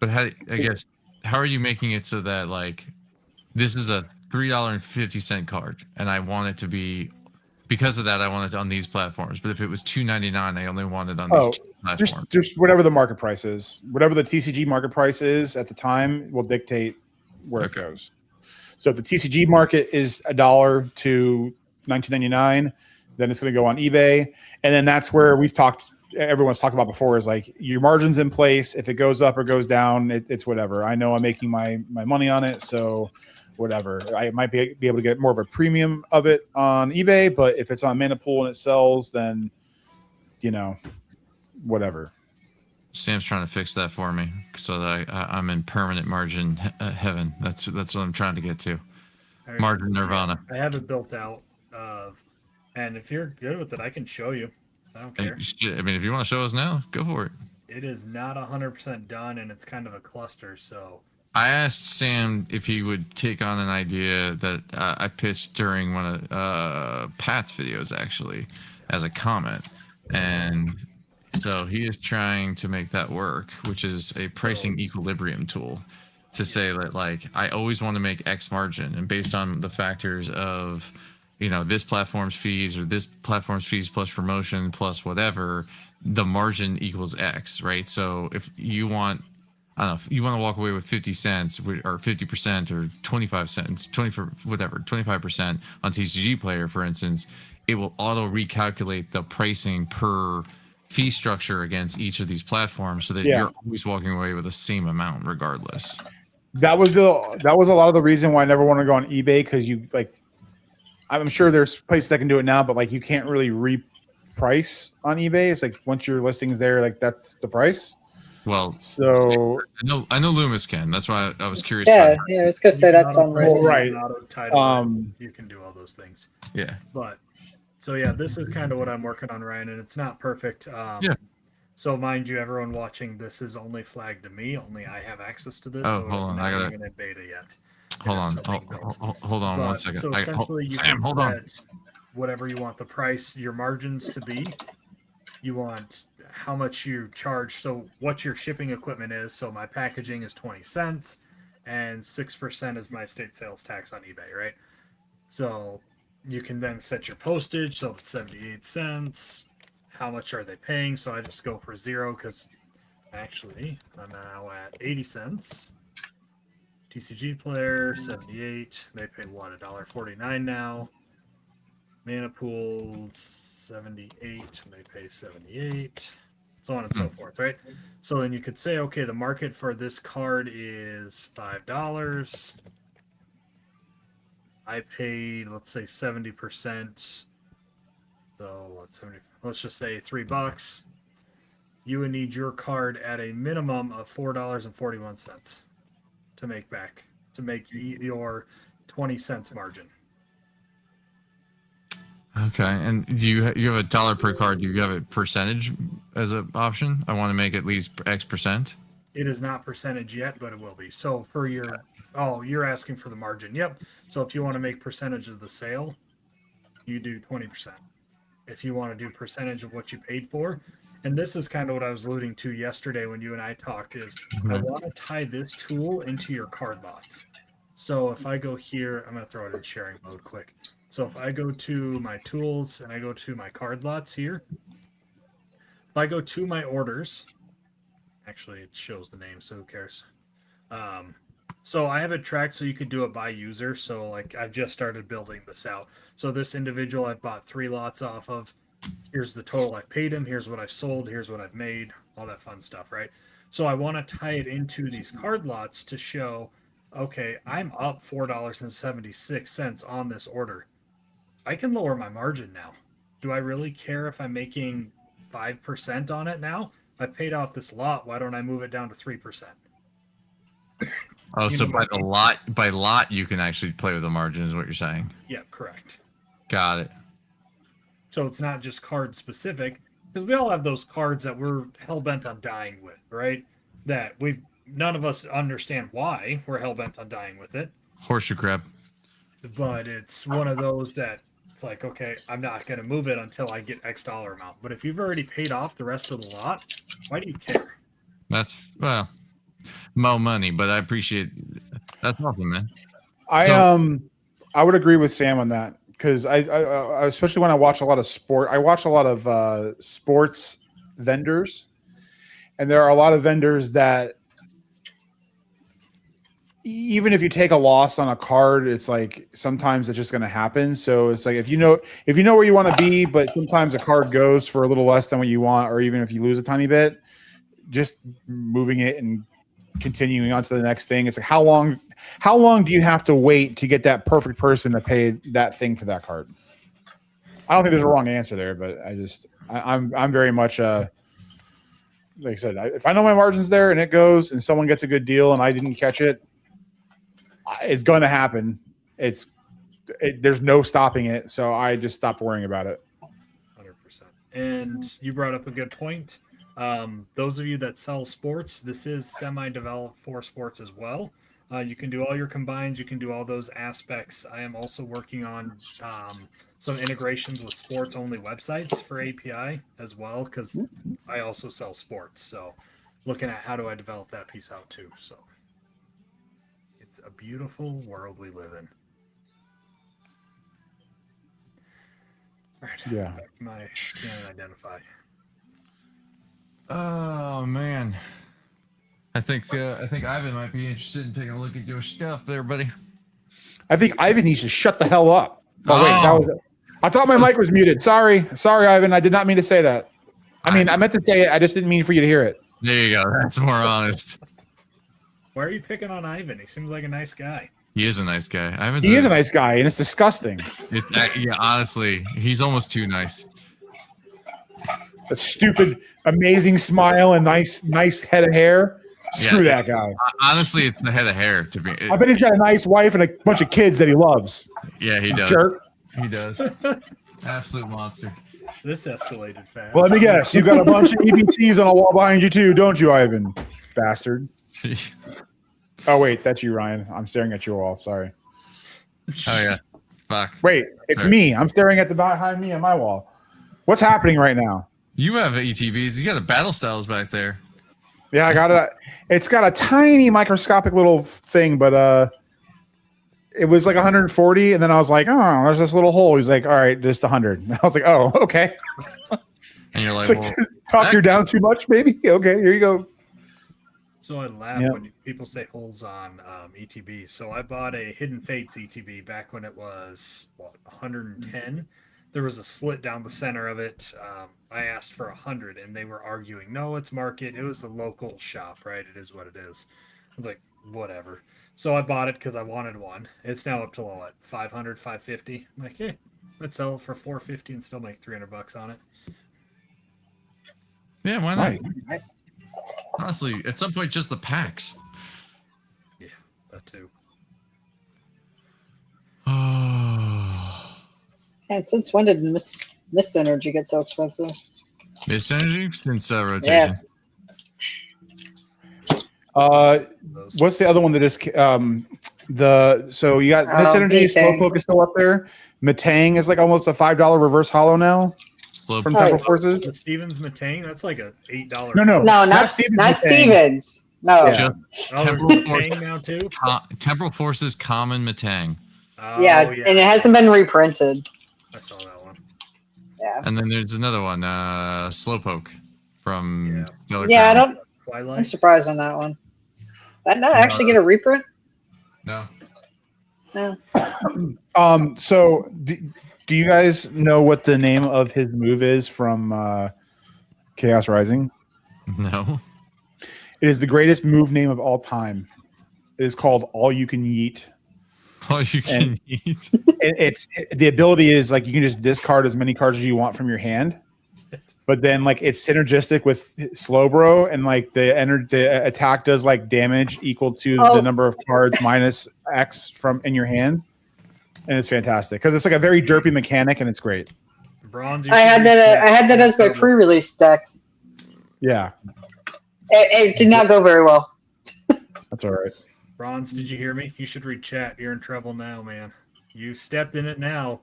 how are you making it so that like this is a $3.50 card, and I want it to be, because of that, I want it on these platforms. But if it was $2.99, I only want it on these two platforms. Just whatever the market price is, whatever the TCG market price is at the time will dictate where it goes. So if the TCG market is $1 to $19.99, then it's going to go on eBay, and then that's where everyone's talked about before, is like your margin's in place. If it goes up or goes down, it's whatever. I know I'm making my money on it, so whatever. I might be able to get more of a premium of it on eBay, but if it's on Manipool and it sells, then whatever. Sam's trying to fix that for me so that I'm in permanent margin heaven. That's what I'm trying to get to. Margin nirvana. I have it built out, and if you're good with it, I can show you. I don't care. I mean, if you want to show us now, go for it. It is not 100% done, and it's kind of a cluster. So I asked Sam if he would take on an idea that I pitched during one of Pat's videos, actually, as a comment. And so he is trying to make that work, which is a pricing equilibrium tool, to say that, like, I always want to make X margin, and based on the factors of, this platform's fees or this platform's fees plus promotion plus whatever, the margin equals X, right? So if you want, I don't know, if you want to walk away with 50 cents or 50% or 25 cents, 25% on TCG Player, for instance, it will auto recalculate the pricing per fee structure against each of these platforms, so that you're always walking away with the same amount regardless. That was a lot of the reason why I never want to go on eBay, because I'm sure there's places that can do it now, but like you can't really reprice on eBay. It's like once your listing's there, like that's the price. Well, So I know Loomis can. That's why I was curious. Yeah, about yeah. I was gonna say that's on Well, risk. right. You can do all those things. Yeah. But so yeah, this is kind of what I'm working on, Ryan, and it's not perfect. Yeah. So mind you, everyone watching, this is only flagged to me. Only I have access to this. Oh, so hold it's on, not I gotta- even in beta yet. Hold on. It's still being built. Hold on one But, second. So essentially, you Sam, can hold on. set whatever you want the price, your margins to be. You want how much you charge. So what your shipping equipment is. So my packaging is 20 cents, and 6% is my state sales tax on eBay, right? So you can then set your postage. So it's 78 cents. How much are they paying? So I just go for 0 because actually I'm now at 80 cents. TCG player 78. They pay what, $1.49 now. Mana pool 78. They pay 78. So on and so forth, right? So then you could say, okay, the market for this card is $5. I paid, let's say 70%. So let's just say $3. You would need your card at a minimum of $4.41 to make your 20 cents margin. Okay, and do you have $1 per card? Do you have a percentage as an option? I want to make at least X percent. It is not percentage yet, but it will be. So for your, you're asking for the margin. Yep. So if you want to make percentage of the sale, you do 20%. If you want to do percentage of what you paid for, and this is kind of what I was alluding to yesterday when you and I talked, is I want to tie this tool into your card lots. So if I go here, I'm going to throw it in sharing mode quick. So if I go to my tools and I go to my card lots here, if I go to my orders, actually it shows the name, so who cares? So I have it tracked so you could do it by user. So like I've just started building this out. So this individual I've bought 3 lots off of. Here's the total I've paid him. Here's what I've sold. Here's what I've made. All that fun stuff, right? So I want to tie it into these card lots to show, okay, I'm up $4.76 on this order. I can lower my margin now. Do I really care if I'm making 5% on it now? I paid off this lot. Why don't I move it down to 3%? Oh, so by lot, you can actually play with the margin, is what you're saying? Yeah, correct. Got it. So it's not just card specific, because we all have those cards that we're hell bent on dying with, right? That none of us understand why we're hell bent on dying with it. Horseshoe crab. But it's one of those that it's like, okay, I'm not going to move it until I get X dollar amount. But if you've already paid off the rest of the lot, why do you care? That's, well, mo money, but I appreciate that's awesome, man. I would agree with Sam on that, because I especially when I watch a lot of sport, I watch a lot of sports vendors, and there are a lot of vendors that even if you take a loss on a card, it's like sometimes it's just going to happen. So it's like if you know where you want to be, but sometimes a card goes for a little less than what you want, or even if you lose a tiny bit, just moving it and continuing on to the next thing. It's like how long do you have to wait to get that perfect person to pay that thing for that card? I don't think there's a wrong answer there, but I'm very much like I said, if I know my margin's there and it goes and someone gets a good deal and I didn't catch it, it's going to happen. There's no stopping it. So I just stopped worrying about it. 100%. And you brought up a good point. Those of you that sell sports, this is semi-developed for sports as well. You can do all your combines. You can do all those aspects. I am also working on some integrations with sports-only websites for API as well, because I also sell sports. So looking at how do I develop that piece out too. So it's a beautiful world we live in. All right. Yeah. Back to my scan and identify. Oh man, I think Ivan might be interested in taking a look at your stuff there, buddy. I think Ivan needs to shut the hell up. Oh, wait, that Oh. was it. I thought my mic was muted. Sorry, Ivan. I did not mean to say that. I meant to say it. I just didn't mean for you to hear it. There you go. That's more honest. Why are you picking on Ivan? He seems like a nice guy. He is a nice guy. He is a nice guy, and it's disgusting. Yeah, honestly, he's almost too nice. a stupid, amazing smile and nice head of hair. Screw that guy. Honestly, it's the head of hair to me. I bet he's got a nice wife and a bunch of kids that he loves. Yeah, he does. Jerk. He does. Absolute monster. This escalated fast. Well, let me guess. You got a bunch of EBTs on a wall behind you too, don't you, Ivan? Bastard. Oh wait, that's you, Ryan. I'm staring at your wall. Sorry. Oh yeah. Fuck. Wait, it's me. I'm staring at the behind me on my wall. What's happening right now? You have ETVs. You got a Battle Styles back there. Yeah, I got it. It's got a tiny microscopic little thing, but it was like 140, and then I was like, oh, there's this little hole. He's like, all right, just 100. And I was like, oh, okay. And you're like, It's like, talk you down too much, baby. Okay, here you go. So I laugh when people say holes on ETB. So I bought a Hidden Fates ETB back when it was 110. There was a slit down the center of it. I asked for 100, and they were arguing, no, it's market. It was a local shop, right? It is what it is. I was like, whatever. So I bought it because I wanted one. It's now up to what, 500, 550. I'm like, hey, let's sell it for 450 and still make $300 on it. yeah, why not? Nice. Honestly, at some point, just the packs. Yeah, that too. And since when did Mist Energy get so expensive? Miss Energy since rotation. What's the other one that is so you got Miss Energy, Metang. Slowpoke is still up there. Metang is like almost a $5 reverse hollow now Slow from Oh, Temple yeah. Forces. The Stevens Matang, that's like a $8. No, No, not Stevens. Stevens. No. Yeah. Just Oh, Temporal there's Force. Matang now too? Temporal Forces Common Matang. Oh, Yeah, and it hasn't been reprinted. I saw that one. Yeah. And then there's another one, Slowpoke from Stellar Yeah, I Crown. don't. I'm Twilight. surprised on that one. That not actually get a reprint? No. No. So do you guys know what the name of his move is from Chaos Rising? No. It is the greatest move name of all time. It is called All You Can Yeet. All you can eat. The ability is like you can just discard as many cards as you want from your hand, but then like it's synergistic with Slowbro, and like the attack does like damage equal to the number of cards minus X from in your hand, and it's fantastic because it's like a very derpy mechanic and it's great. Bronze. I had that as my pre-release deck. Yeah, It did not go very well. that's all right. Bronze, did you hear me? You should read chat. You're in trouble now, man. You stepped in it now.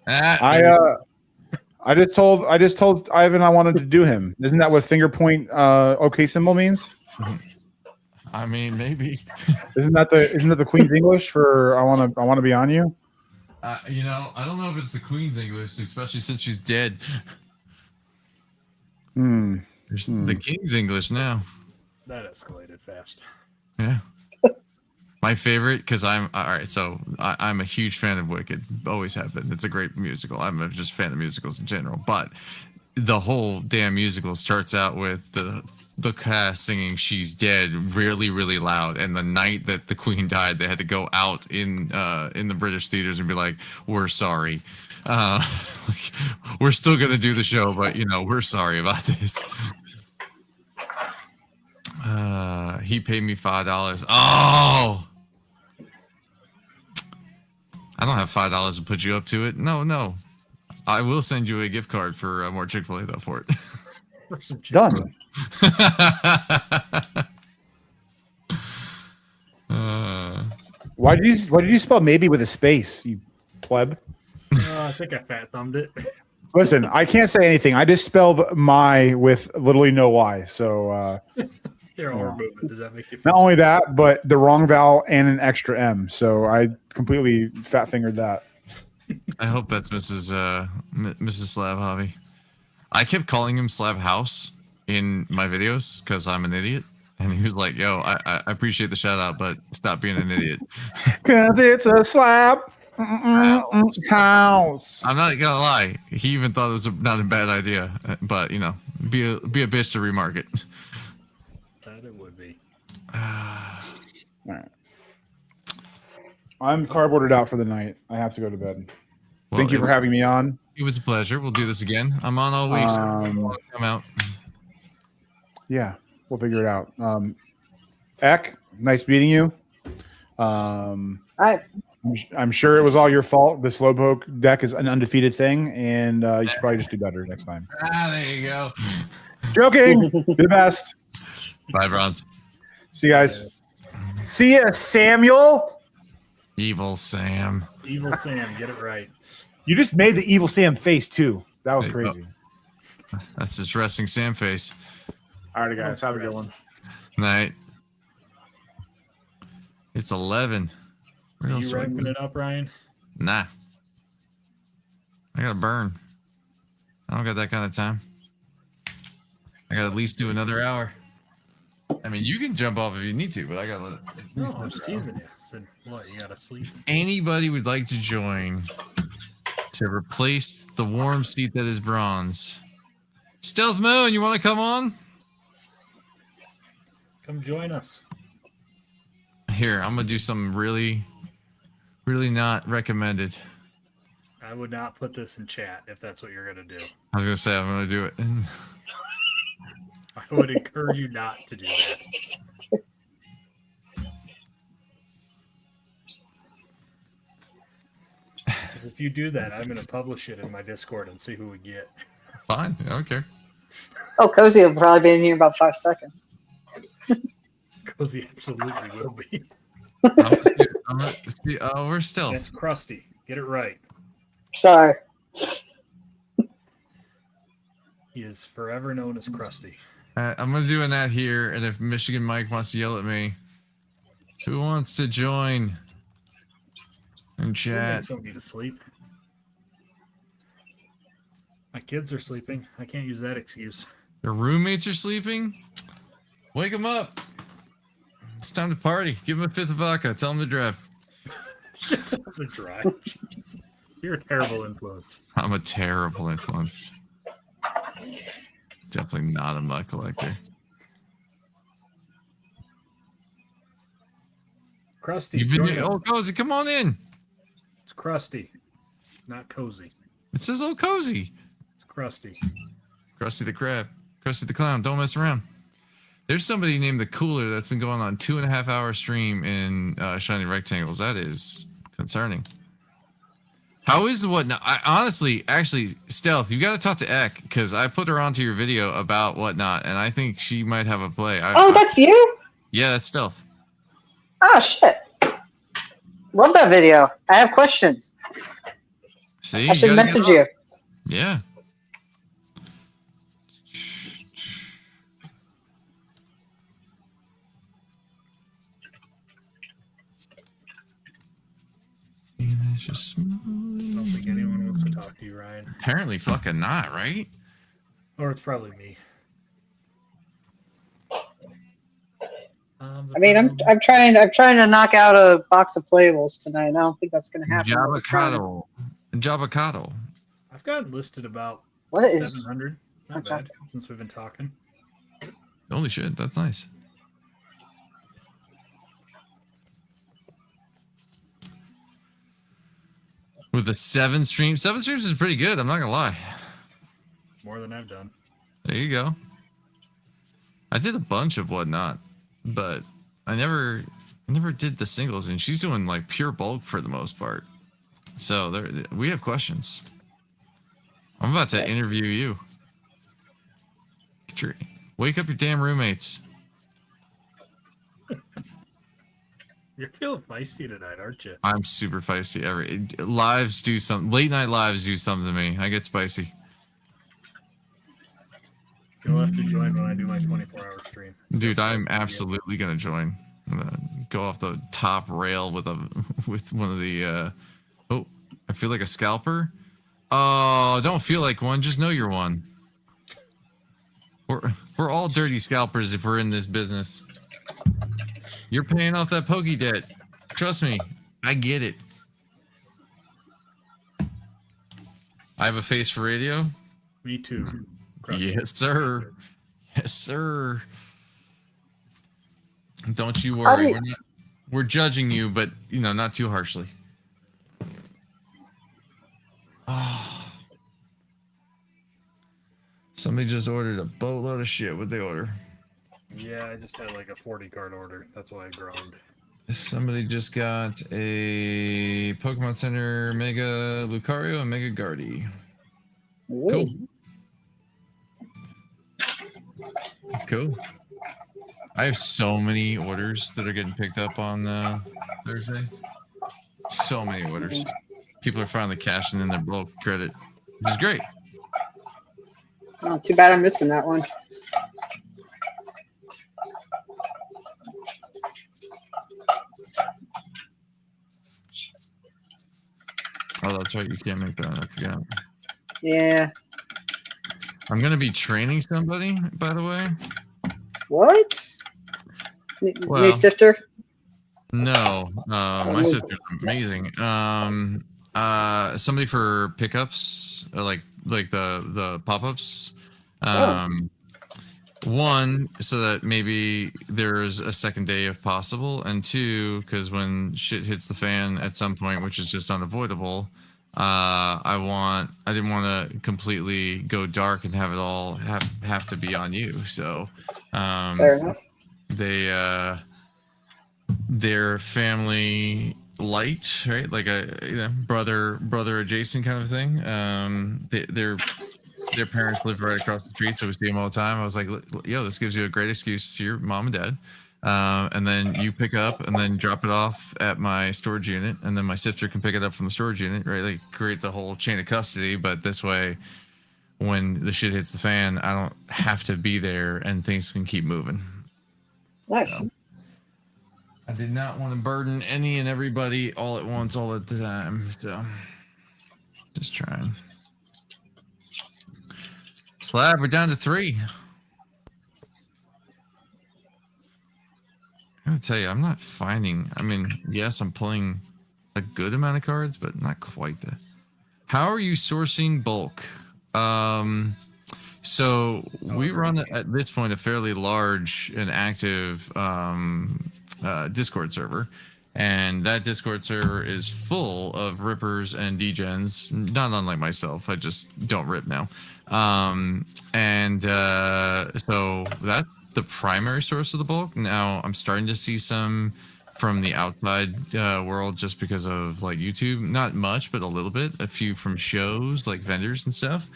I just told Ivan I wanted to do him. Isn't that what finger point OK symbol means? I mean, maybe. Isn't that the Queen's English for I want to be on you? You know, I don't know if it's the Queen's English, especially since she's dead. There's the King's English now. That escalated fast. Yeah. My favorite, because I'm all right. So I'm a huge fan of Wicked. Always have been. It's a great musical. I'm just a fan of musicals in general. But the whole damn musical starts out with the cast singing "She's Dead" really, really loud. And the night that the Queen died, they had to go out in the British theaters and be like, "We're sorry. Like, we're still gonna do the show, but we're sorry about this." He paid me $5. Oh, I don't have $5 to put you up to it. No. I will send you a gift card for more Chick-fil-A though for it. Done. Why did you spell maybe with a space, you pleb? I think I fat thumbed it. Listen, I can't say anything. I just spelled my with literally no Y. So They're all movement. Does that make you not feel? only that, but the wrong vowel and an extra M. So I completely fat fingered that. I hope that's Mrs. Slab Hobby. I kept calling him Slab House in my videos because I'm an idiot. And he was like, yo, I appreciate the shout out, but stop being an idiot. Because it's a slab house. I'm not gonna lie. He even thought it was not a bad idea. But be a bitch to remarket. That it would be. All right. I'm cardboarded out for the night. I have to go to bed. Well, Thank you for having me on. It was a pleasure. We'll do this again. I'm on all week. So come out. Yeah, we'll figure it out. Eck, nice meeting you. I'm sure it was all your fault. The Slowpoke deck is an undefeated thing, and you should probably just do better next time. There you go. Joking. Be the best. Bye, Bronze. See you guys. See ya, Samuel. Evil Sam. Evil Sam, get it right. You just made the evil Sam face too. That was There you crazy. That's his resting Sam face. All right, guys. Have a good one. Night. It's 11. Where Are else you do I wrapping go? it up, Ryan? Nah. I gotta burn. I don't got that kind of time. I gotta at least do another hour. I mean, you can jump off if you need to, but I gotta let it. No, I'm just teasing you. Said, what, you gotta sleep? Anybody would like to join to replace the warm seat that is Bronze? Stealth Moon, you want to come on? Come join us. Here, I'm gonna do something really not recommended. I would not put this in chat if that's what you're gonna do. I was gonna say I'm gonna do it. I would encourage you not to do that. If you do that, I'm gonna publish it in my Discord and see who we get. Fine, I don't care. Oh, Cozy will probably be in here in about 5 seconds. Cozy absolutely will be. I'm gonna see. Oh, we're still. It's Krusty. Get it right. Sorry. He is forever known as Krusty. I'm gonna do an ad here, and if Michigan Mike wants to yell at me, who wants to join in chat? Don't need to sleep. My kids are sleeping. I can't use that excuse. Their roommates are sleeping. Wake them up. It's time to party. Give them a fifth of vodka. Tell them to drive. The drive. You're a terrible influence. I'm a terrible influence. Definitely not a mud collector. Krusty. You've been join us. old cozy. Come on in. It's Krusty, not Cozy. It says old cozy. It's Krusty. Krusty the Crab. Krusty the Clown. Don't mess around. There's somebody named the Cooler that's been going on 2.5 hour stream in Shiny Rectangles. That is concerning. How is the whatnot? I honestly, actually, Stealth, you got to talk to Eck because I put her onto your video about whatnot, and I think she might have a play. That's you? Yeah, that's Stealth. Oh, shit. Love that video. I have questions. See, I should gotta get message on. you. Yeah. I don't think anyone wants to talk to you, Ryan. Apparently, fucking not, right? Or it's probably me. I mean, I'm trying to knock out a box of playables tonight. I don't think that's going to happen. Javocado. Javocado. I've got listed about What is? 700. Not bad since we've been talking. Holy shit, that's nice. With a 7 streams is pretty good. I'm not gonna lie. More than I've done. There you go. I did a bunch of whatnot, but I never did the singles, and she's doing like pure bulk for the most part. So there, we have questions. I'm about to interview you. Wake up your damn roommates. You're feeling feisty tonight, aren't you? I'm super feisty. Lives do something. Late night lives do something to me. I get spicy. You'll have to join when I do my 24-hour stream. Dude, I'm absolutely gonna join. I'm gonna go off the top rail with one of the. Oh, I feel like a scalper. Oh, don't feel like one. Just know you're one. We're all dirty scalpers if we're in this business. You're paying off that pokey debt. Trust me, I get it. I have a face for radio. Me too. Yes, sir. Yes, sir. Don't you worry. We're judging you, but not too harshly. Oh, Somebody just ordered a boatload of shit. What'd they order? Yeah, I just had like a 40 card order. That's why I groaned. Somebody just got a Pokemon Center Mega Lucario and Mega Guardy. Cool. Cool. I have so many orders that are getting picked up on Thursday. So many orders. People are finally cashing in their bulk credit, which is great. Oh, too bad I'm missing that one. Oh, that's right. You can't make that. I forgot. Yeah. I'm going to be training somebody, by the way. What? New Well, sifter? No, my sister's amazing. Somebody for pickups, or like the pop-ups. One, so that maybe there's a second day if possible, and two, because when shit hits the fan at some point, which is just unavoidable, I didn't want to completely go dark and have it all have to be on you. So, Fair enough. Their family light, right? Like a brother adjacent kind of thing. Their parents live right across the street, so we see them all the time. I was like, yo, this gives you a great excuse to see your mom and dad. And then you pick up and then drop it off at my storage unit, and then my sister can pick it up from the storage unit, right? Like create the whole chain of custody, but this way, when the shit hits the fan, I don't have to be there and things can keep moving. Nice. So, I did not want to burden any and everybody all at once, all at the time. So, just trying. Slab, we're down to 3. I gotta tell you, I'm not finding. I mean, yes, I'm pulling a good amount of cards, but not quite the. How are you sourcing bulk? So we run at this point a fairly large and active Discord server, and that Discord server is full of rippers and degens, not unlike myself. I just don't rip now. So that's the primary source of the bulk. Now I'm starting to see some from the outside world just because of like YouTube, not much, but a little bit, a few from shows like vendors and stuff.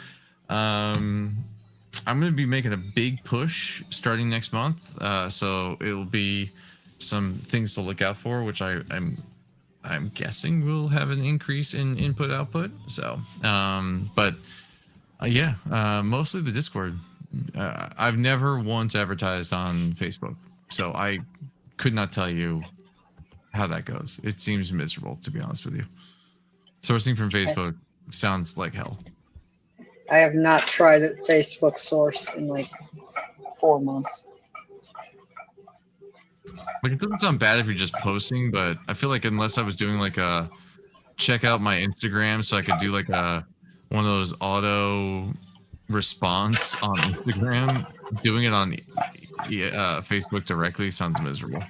I'm going to be making a big push starting next month. So it'll be some things to look out for, which I'm guessing will have an increase in input output. So, mostly the Discord. I've never once advertised on Facebook, so I could not tell you how that goes. It seems miserable, to be honest with you. Sourcing from Facebook sounds like hell. I have not tried a Facebook source in like 4 months. Like, it doesn't sound bad if you're just posting, but I feel like unless I was doing like a check out my Instagram, so I could do like one of those auto response on Instagram, doing it on Facebook directly sounds miserable.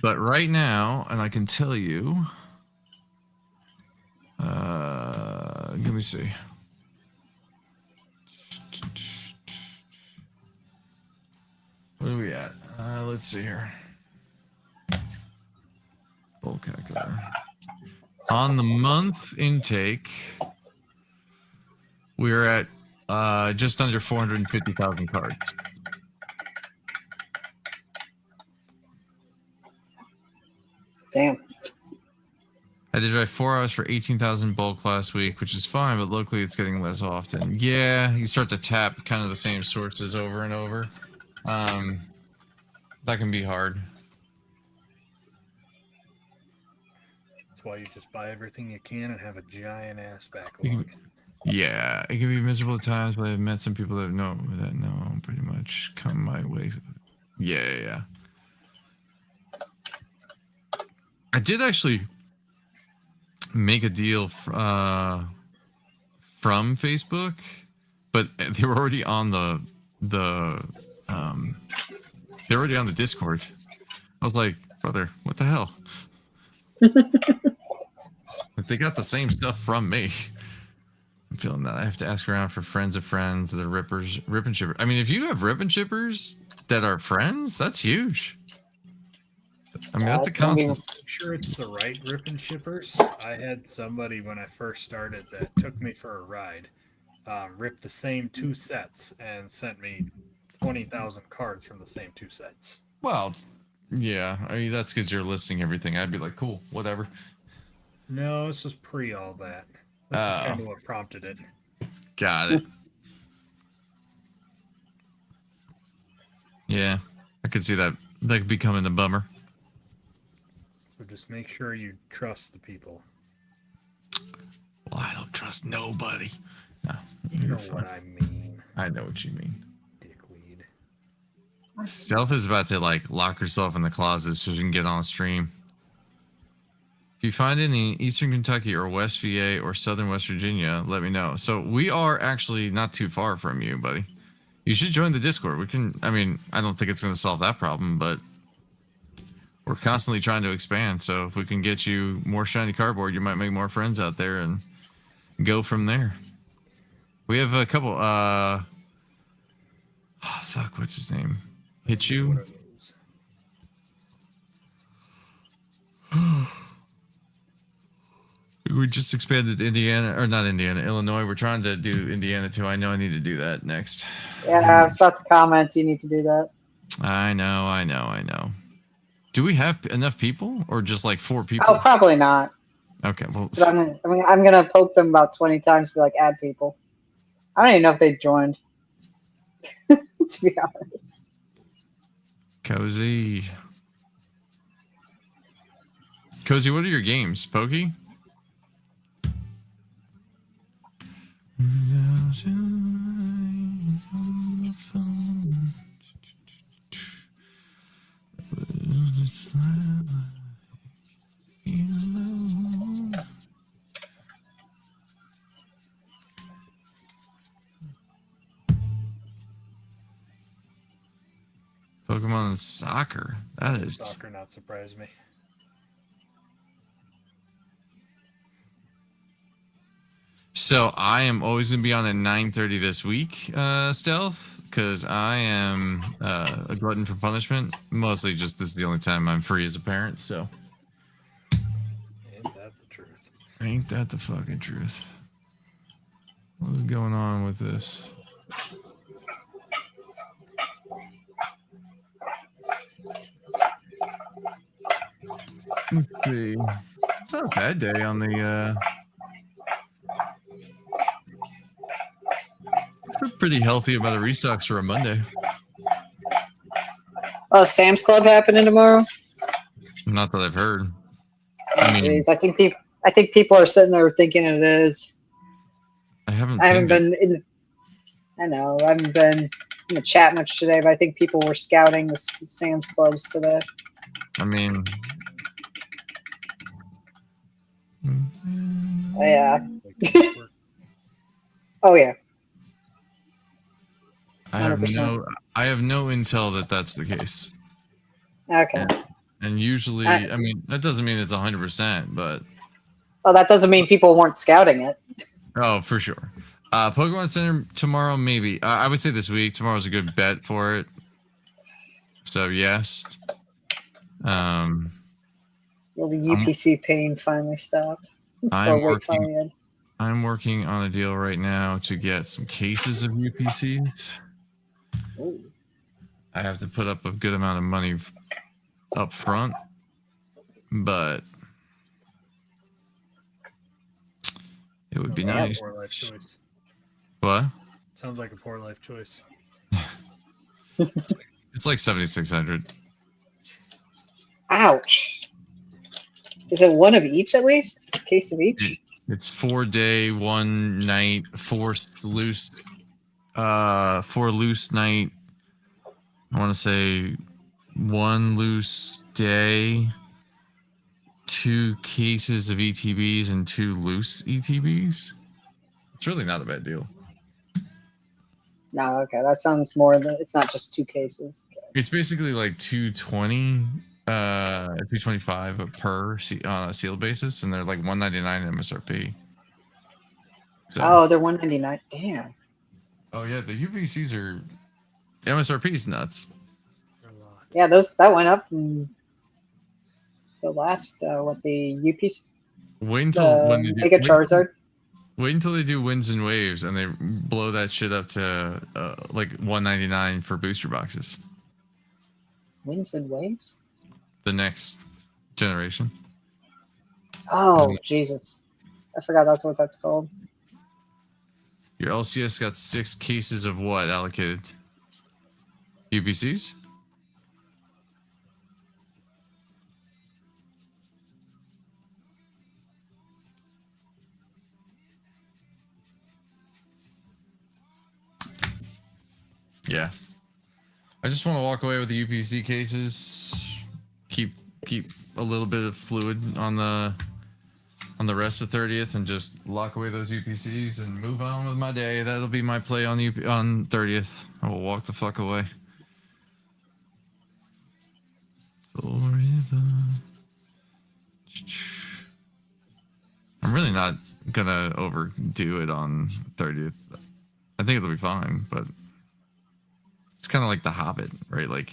But right now, and I can tell you, let me see. What are we at? Let's see here. Bulk calculator. On the month intake, we're at just under 450,000 cards. Damn. I did drive 4 hours for 18,000 bulk last week, which is fine, but locally it's getting less often. Yeah, you start to tap kind of the same sources over and over. That can be hard. That's why you just buy everything you can and have a giant ass backlog. Yeah, it can be miserable at times, but I've met some people that know pretty much come my way. Yeah. I did actually make a deal from Facebook, but they were already on the they're already on the Discord. I was like, brother, what the hell? Like, they got the same stuff from me. feeling that. I have to ask around for friends of friends, the rip and shippers. I mean, if you have rip and shippers that are friends, that's huge. I mean, that's a it's gonna be- constant. I'm sure it's the right rip and shippers. I had somebody when I first started that took me for a ride, ripped the same 2 sets and sent me 20,000 cards from the same 2 sets. Well, yeah. I mean, that's because you're listing everything. I'd be like, cool, whatever. No, this was pre all that. This is kind of what prompted it. Got it. Yeah, I could see that. That could be coming a bummer. So just make sure you trust the people. Well, I don't trust nobody. No, You know you're what fine. I mean, I know what you mean. dickweed. Stealth is about to like lock herself in the closet so she can get on a stream. If you find any Eastern Kentucky or West VA or Southern West Virginia, let me know. So we are actually not too far from you, buddy. You should join the Discord. We can, I mean, I don't think it's going to solve that problem, but we're constantly trying to expand. So if we can get you more shiny cardboard, you might make more friends out there and go from there. We have a couple, oh, fuck, what's his name? Hit you? What are those? We just expanded Indiana, or not Indiana, Illinois. We're trying to do Indiana too. I know I need to do that next. Yeah, I was about to comment. You need to do that. I know. Do we have enough people, or just like 4 people? Oh, probably not. Okay, well, But I'm gonna poke them about 20 times. Be like, add people. I don't even know if they joined. To be honest. Cozy, what are your games, Pokey? Pokemon Soccer. That is Soccer not surprise me. So I am always gonna be on at 9:30 this week, Stealth, because I am a glutton for punishment. Mostly just this is the only time I'm free as a parent, so Ain't that the truth? ain't that the fucking truth? What is going on with this? Let's see. It's not a bad day on the It's pretty healthy amount of restocks for a Monday. Oh, Sam's Club happening tomorrow. Not that I've heard. Oh, I mean, geez. I think people are sitting there thinking it is. I haven't. I haven't pinged been in. I know I haven't been in the chat much today, but I think people were scouting the Sam's Clubs today. it. I mean, Yeah. Like, Oh yeah. I have 100%. no intel that that's the case. Okay. And usually, I mean, that doesn't mean it's 100%, but Well, that doesn't mean people weren't scouting it. oh, for sure. Pokemon Center tomorrow, maybe. I would say this week. Tomorrow's a good bet for it. So yes. Will the UPC pain finally stop? I'm Or wait, finally working. end? I'm working on a deal right now to get some cases of UPCs. Ooh. I have to put up a good amount of money up front, but it would be Sounds like a nice. Poor life choice. What? Sounds like a poor life choice. It's like 7,600. Ouch. Is it one of each at least? A case of each? It's 4 day, 1 night, 4 loose night. I want to say 1 loose day, 2 cases of ETBs, and 2 loose ETBs. It's really not a bad deal. No, okay. That sounds more than it's not just 2 cases. Okay. It's basically like 220, 225 per sealed basis, and they're like 199 MSRP. So, Oh, they're 199. Damn. oh yeah, the UPCs are MSRP is nuts. A lot. Yeah, that went up from the last the UPC Wait until when they the do, Mega Charizard. wait until they do Winds and Waves and they blow that shit up to like 199 for booster boxes. Winds and Waves. The next generation. Oh Isn't it? Jesus, I forgot that's what that's called. Your LCS got 6 cases of what allocated? UPCs? Yeah. I just want to walk away with the UPC cases. Keep a little bit of fluid on the rest of 30th and just lock away those UPCs and move on with my day. That'll be my play on on 30th. I will walk the fuck away. Forever. I'm really not gonna overdo it on 30th. I think it'll be fine, but it's kind of like The Hobbit, right? Like,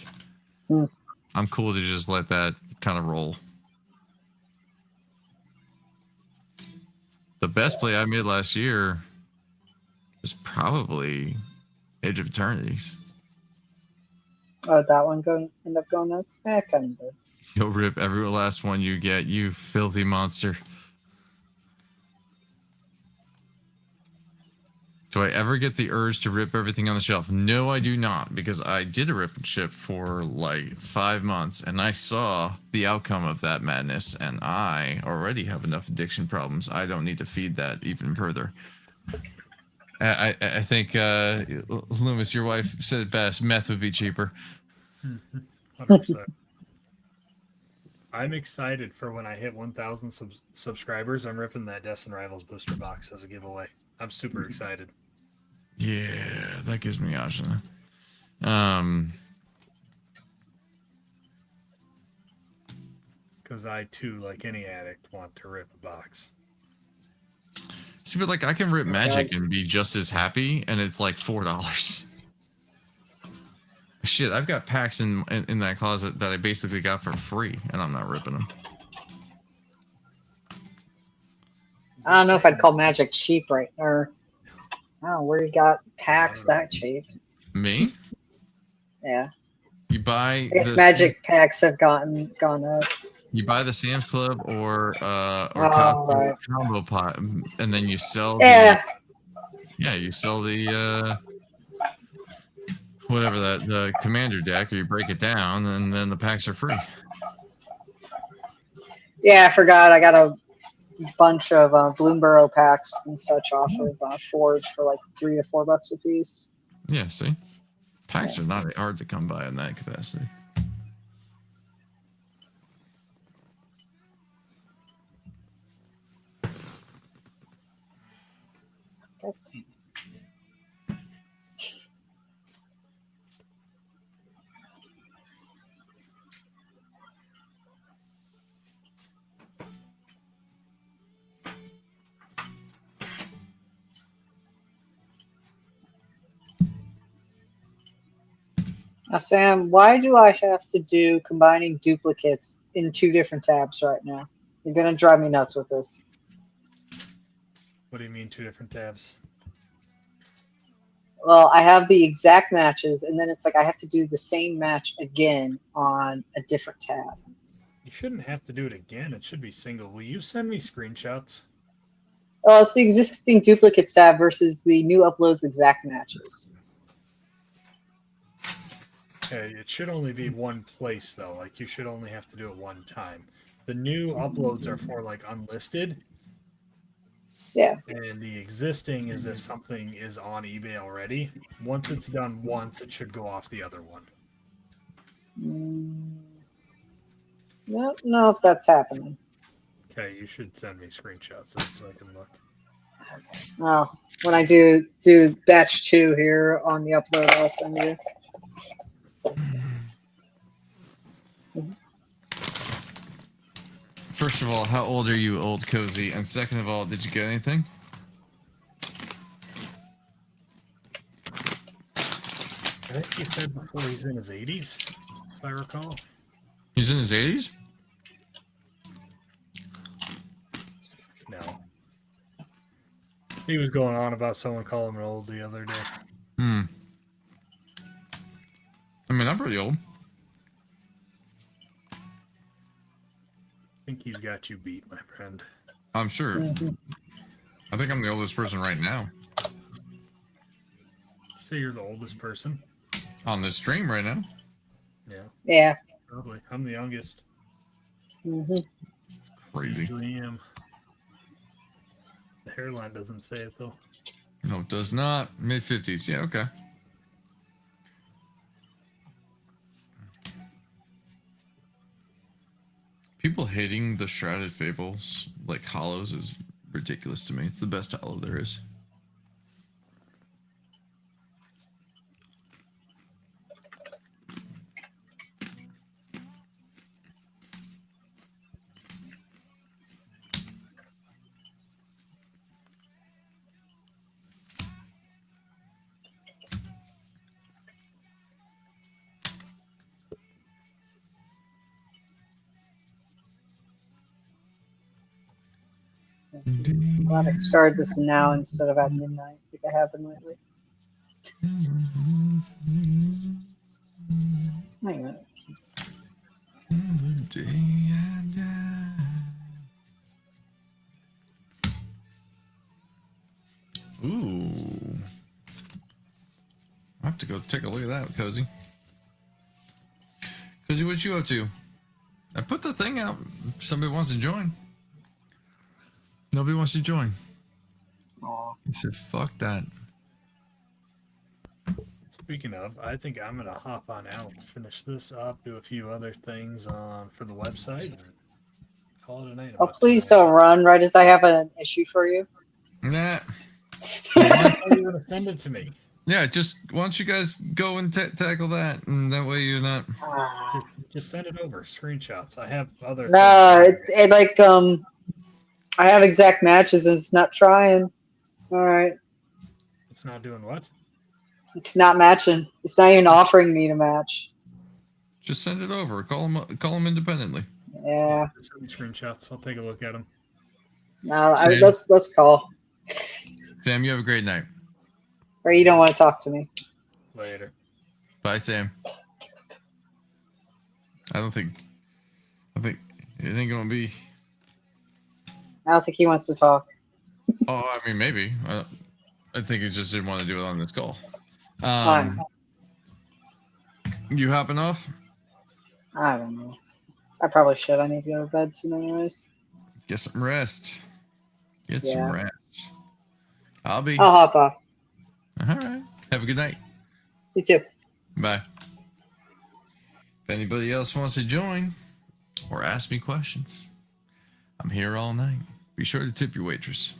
I'm cool to just let that kind of roll. The best play I made last year was probably Age of Eternities. Oh, that one end up going nuts. Kind of. You'll rip every last one you get, you filthy monster. Do I ever get the urge to rip everything on the shelf? No, I do not, because I did a rip and ship for like 5 months, and I saw the outcome of that madness, and I already have enough addiction problems. I don't need to feed that even further. I think Loomis, your wife, said it best. Meth would be cheaper. 100%. I'm excited for when I hit 1,000 subscribers. I'm ripping that Destin Rivals booster box as a giveaway. I'm super excited. Yeah, that gives me option. Because I too, like any addict, want to rip a box. See, but like I can rip Magic and be just as happy, and it's like $4. Shit, I've got packs in that closet that I basically got for free, and I'm not ripping them. I don't know if I'd call Magic cheap right or I don't know where you got packs that cheap. Me? Yeah. You buy I guess Magic packs have gone up. You buy the Sam's Club or Oh, right. combo pot, and then you sell. Yeah. You sell the whatever the commander deck, or you break it down, and then the packs are free. Yeah, I forgot. I got a bunch of Bloomburrow packs and such off of Forge for like $3 to $4 a piece. Yeah, see, packs are not hard to come by in that capacity. God damn. Now, Sam, why do I have to do combining duplicates in 2 different tabs right now? You're going to drive me nuts with this. What do you mean 2 different tabs? Well, I have the exact matches, and then it's like I have to do the same match again on a different tab. You shouldn't have to do it again. It should be single. Will you send me screenshots? Well, it's the existing duplicates tab versus the new uploads exact matches. Okay, it should only be one place, though. Like, you should only have to do it one time. The new uploads are for, like, unlisted. Yeah. And the existing is if something is on eBay already. Once it's done once, it should go off the other one. Don't know if that's happening. Okay, you should send me screenshots so I can look. Oh, when I do batch 2 here on the upload, I'll send you. First of all, how old are you, old cozy? And second of all, did you get anything? I think he said before he's in his 80s, if I recall. He's in his 80s? No. He was going on about someone calling him old the other day. Hmm. I mean, I'm pretty old. I think he's got you beat, my friend. I'm sure. I think I'm the oldest person right now Say you're the oldest person. on this stream right now. Yeah, Yeah. probably. I'm the youngest. hmm Crazy. Usually am. The hairline doesn't say it though. No, it does not. Mid 50s. Yeah, okay. People hating the Shrouded Fables, like hollows, is ridiculous to me. It's the best hollow there is. I'm glad I started this now instead of at midnight, like I have been lately. Hang on. Ooh. I have to go take a look at that, Cozy. Cozy, what you up to? I put the thing out. If somebody wants to join. Nobody wants to join. Aw. He said, fuck that. Speaking of, I think I'm gonna hop on out, finish this up, do a few other things on for the website, and call it a night. Oh, about please tonight. don't run right as I have an issue for you. Nah. Why are you gonna send it to me? Yeah, just why don't you guys go and tackle that, and that way you're not. Ah. Just send it over, screenshots. I have other. No, things. it like I have exact matches and it's not trying. All right, It's not doing what? it's not matching. It's not even offering me to match. Just send it over. Call them independently. Yeah, Just send me screenshots. I'll take a look at them. no, Same. let's call. Sam, you have a great night. Or you don't want to talk to me. Later. Bye, Sam. I think it ain't gonna be. I don't think he wants to talk. Oh, I mean, maybe. I think he just didn't want to do it on this call. Fine. You hopping off? I don't know. I probably should. I need to go to bed soon anyways. Get some rest. Get Yeah. some rest. I'll be. I'll hop off. All right. Have a good night. You too. Bye. If anybody else wants to join or ask me questions, I'm here all night. Be sure to tip your waitress.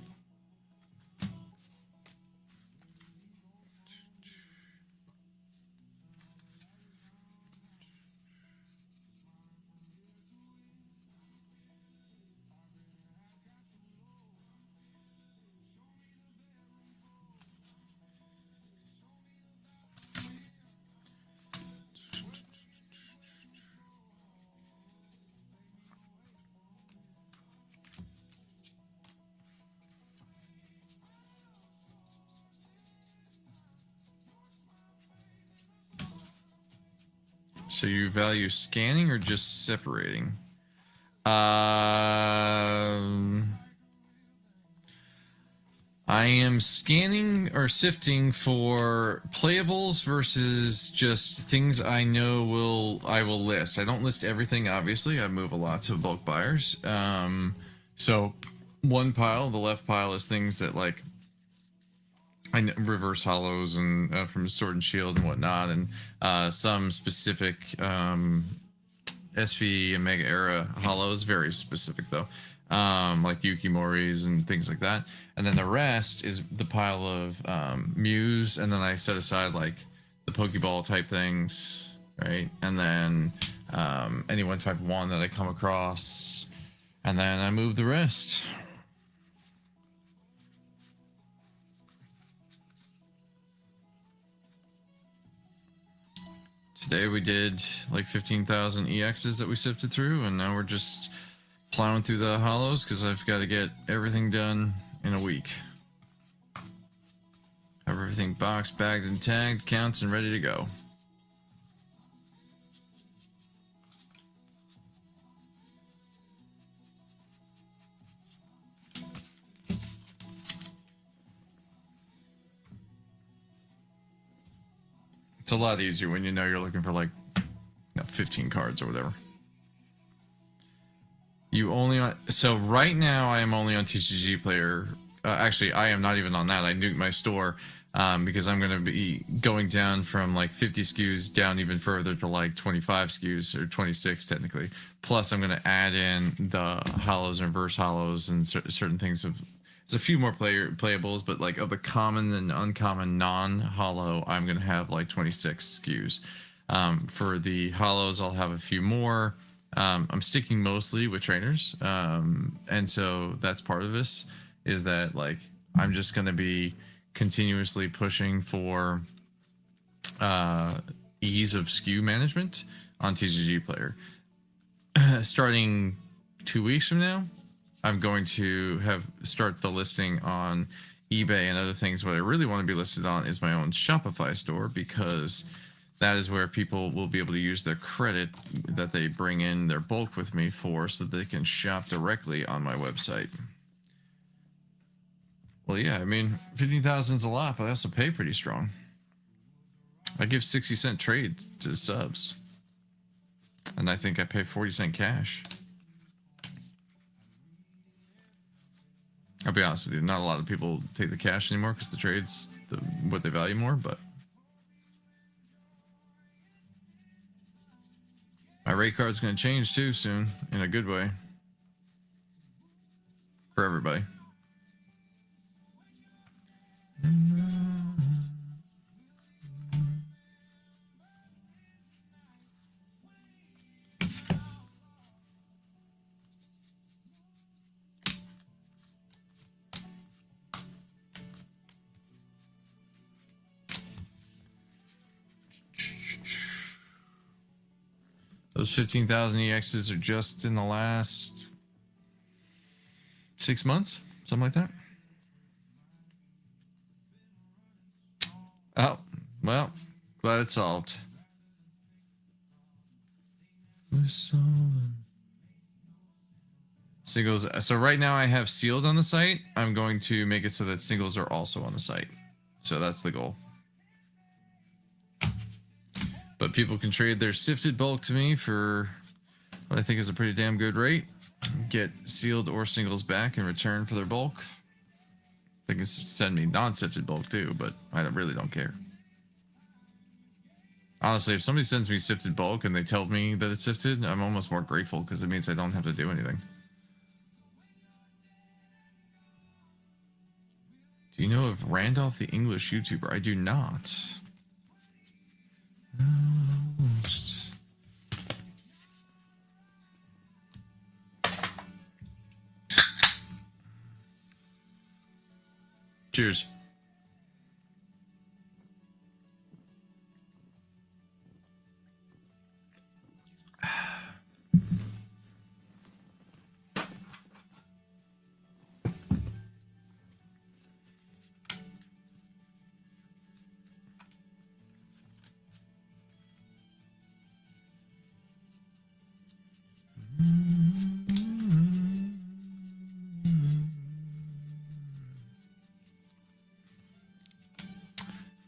So you value scanning or just separating? I am scanning or sifting for playables versus just things I know I will list. I don't list everything, obviously. I move a lot to bulk buyers. So one pile, the left pile, is things that like I know, reverse hollows and from Sword and Shield and whatnot, and some specific SV and Mega Era hollows, very specific though, like Yukimori's and things like that. And then the rest is the pile of Muse, and then I set aside like the Pokeball type things, right? And then any 151 that I come across, and then I move the rest. Today we did like 15,000 EXs that we sifted through, and now we're just plowing through the hollows because I've got to get everything done in a week. Have everything boxed, bagged, and tagged, counts, and ready to go. It's a lot easier when you know you're looking for like 15 cards or whatever. You only on, so right now I am only on TCG Player. Actually, I am not even on that. I nuked my store because I'm going to be going down from like 50 SKUs down even further to like 25 SKUs or 26 technically. Plus, I'm going to add in the hollows and reverse hollows and certain things of. It's a few more playables, but like of the common and uncommon non-hollow, I'm gonna have like 26 SKUs. For the hollows, I'll have a few more. I'm sticking mostly with trainers, and so that's part of this. Is that like I'm just gonna be continuously pushing for ease of SKU management on TCG Player. Starting 2 weeks from now, I'm going to start the listing on eBay and other things. What I really want to be listed on is my own Shopify store, because that is where people will be able to use their credit that they bring in their bulk with me for, so that they can shop directly on my website. Well, yeah, I mean, 15,000 is a lot, but I also pay pretty strong. I give 60-cent trade to subs, and I think I pay 40-cent cash. I'll be honest with you, not a lot of people take the cash anymore because the trade's what they value more, but my rate card's going to change too soon, in a good way, for everybody. Those 15,000 EXs are just in the last 6 months, something like that. Oh, well, glad it's solved. Singles. So right now I have sealed on the site. I'm going to make it so that singles are also on the site. So that's the goal. But people can trade their sifted bulk to me for what I think is a pretty damn good rate. Get sealed or singles back in return for their bulk. They can send me non-sifted bulk too, but I really don't care. Honestly, if somebody sends me sifted bulk and they tell me that it's sifted, I'm almost more grateful because it means I don't have to do anything. Do you know of Randolph the English YouTuber? I do not. Cheers.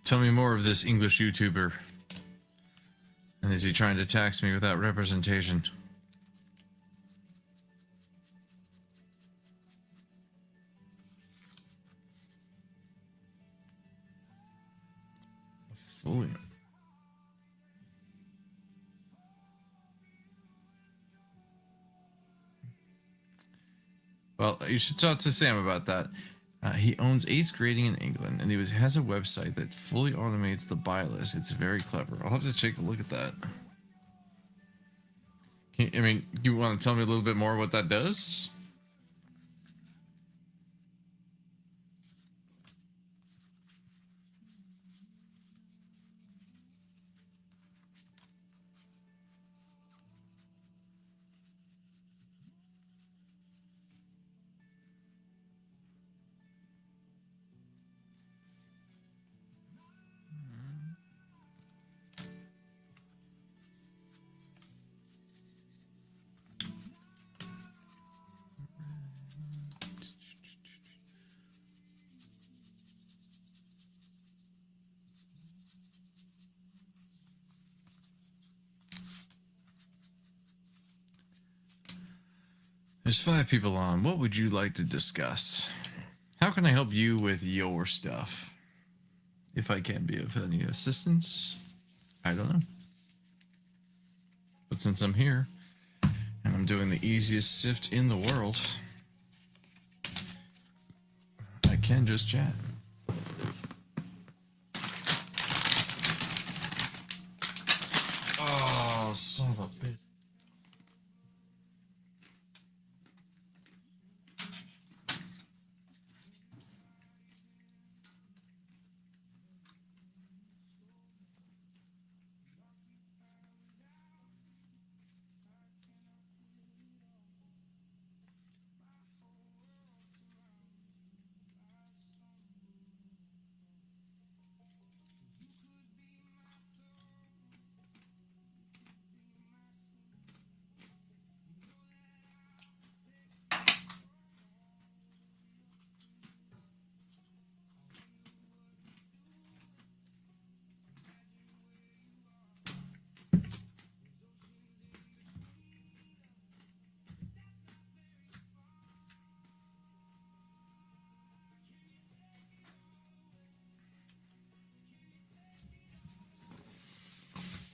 Tell me more of this English YouTuber. And is he trying to tax me without representation? Fully. Well, you should talk to Sam about that. He owns Ace Grading in England, and he has a website that fully automates the buy list. It's very clever. I'll have to take a look at that. I mean, you want to tell me a little bit more what that does? There's 5 people on. What would you like to discuss? How can I help you with your stuff? If I can be of any assistance, I don't know. But since I'm here and I'm doing the easiest sift in the world, I can just chat. Oh, son of a bitch.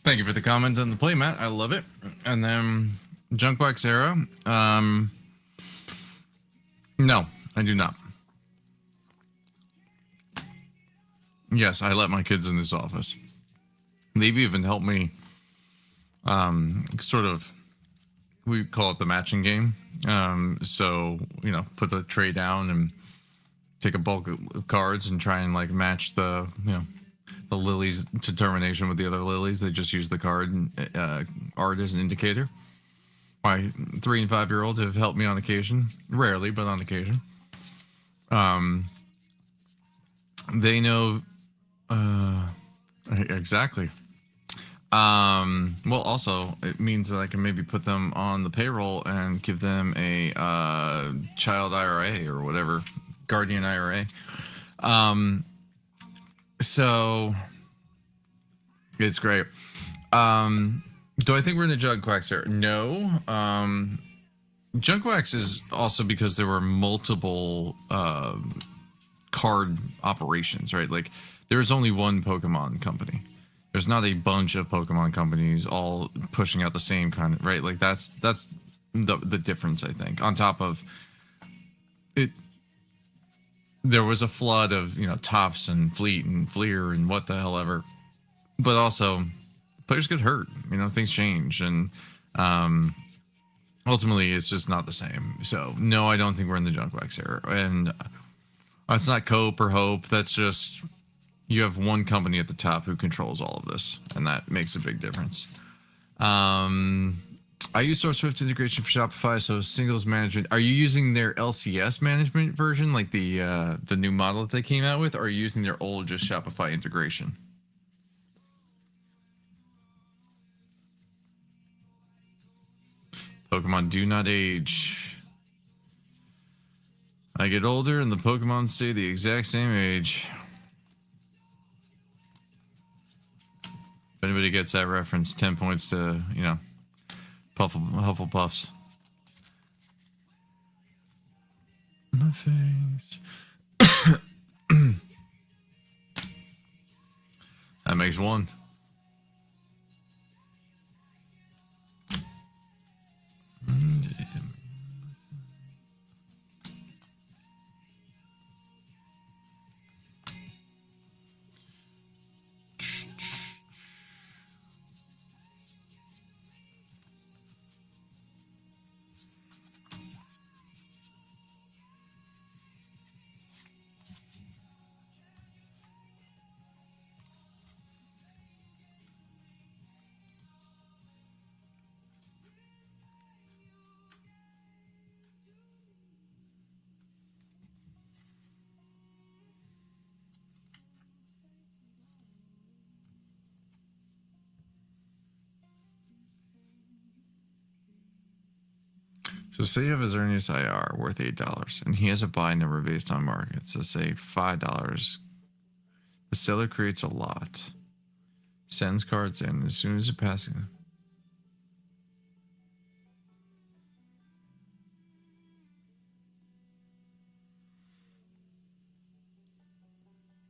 Thank you for the comment on the playmat. I love it. And then Junkwax Era. No, I do not. Yes, I let my kids in this office. They've even helped me sort of, we call it the matching game. So, put the tray down and take a bulk of cards and try and like match the, the Lily's determination with the other Lilies. They just use the card art as an indicator. My 3 and 5-year-old have helped me on occasion, rarely, but on occasion. They know exactly. Well, also it means that I can maybe put them on the payroll and give them a child IRA or whatever, guardian IRA. So it's great. Do I think we're in a Junkwax era? No. Junkwax is also because there were multiple card operations, right? Like there is only one Pokemon company. There's not a bunch of Pokemon companies all pushing out the same kind of, right? Like that's the difference, I think. On top of it, there was a flood of, Tops and Fleet and Fleer and what the hell ever. But also, players get hurt. Things change. And ultimately, it's just not the same. So, no, I don't think we're in the Junkwax era. And it's not Cope or Hope. That's just, you have one company at the top who controls all of this. And that makes a big difference. I use SourceSwift integration for Shopify, so singles management. Are you using their LCS management version, like the new model that they came out with, or are you using their old just Shopify integration? Pokemon do not age. I get older and the Pokemon stay the exact same age. If anybody gets that reference, 10 points to, Hufflepuffs. My face. That makes 1. So say you have a Xerneas IR worth $8, and he has a buy number based on market. So say $5. The seller creates a lot, sends cards in as soon as it passes.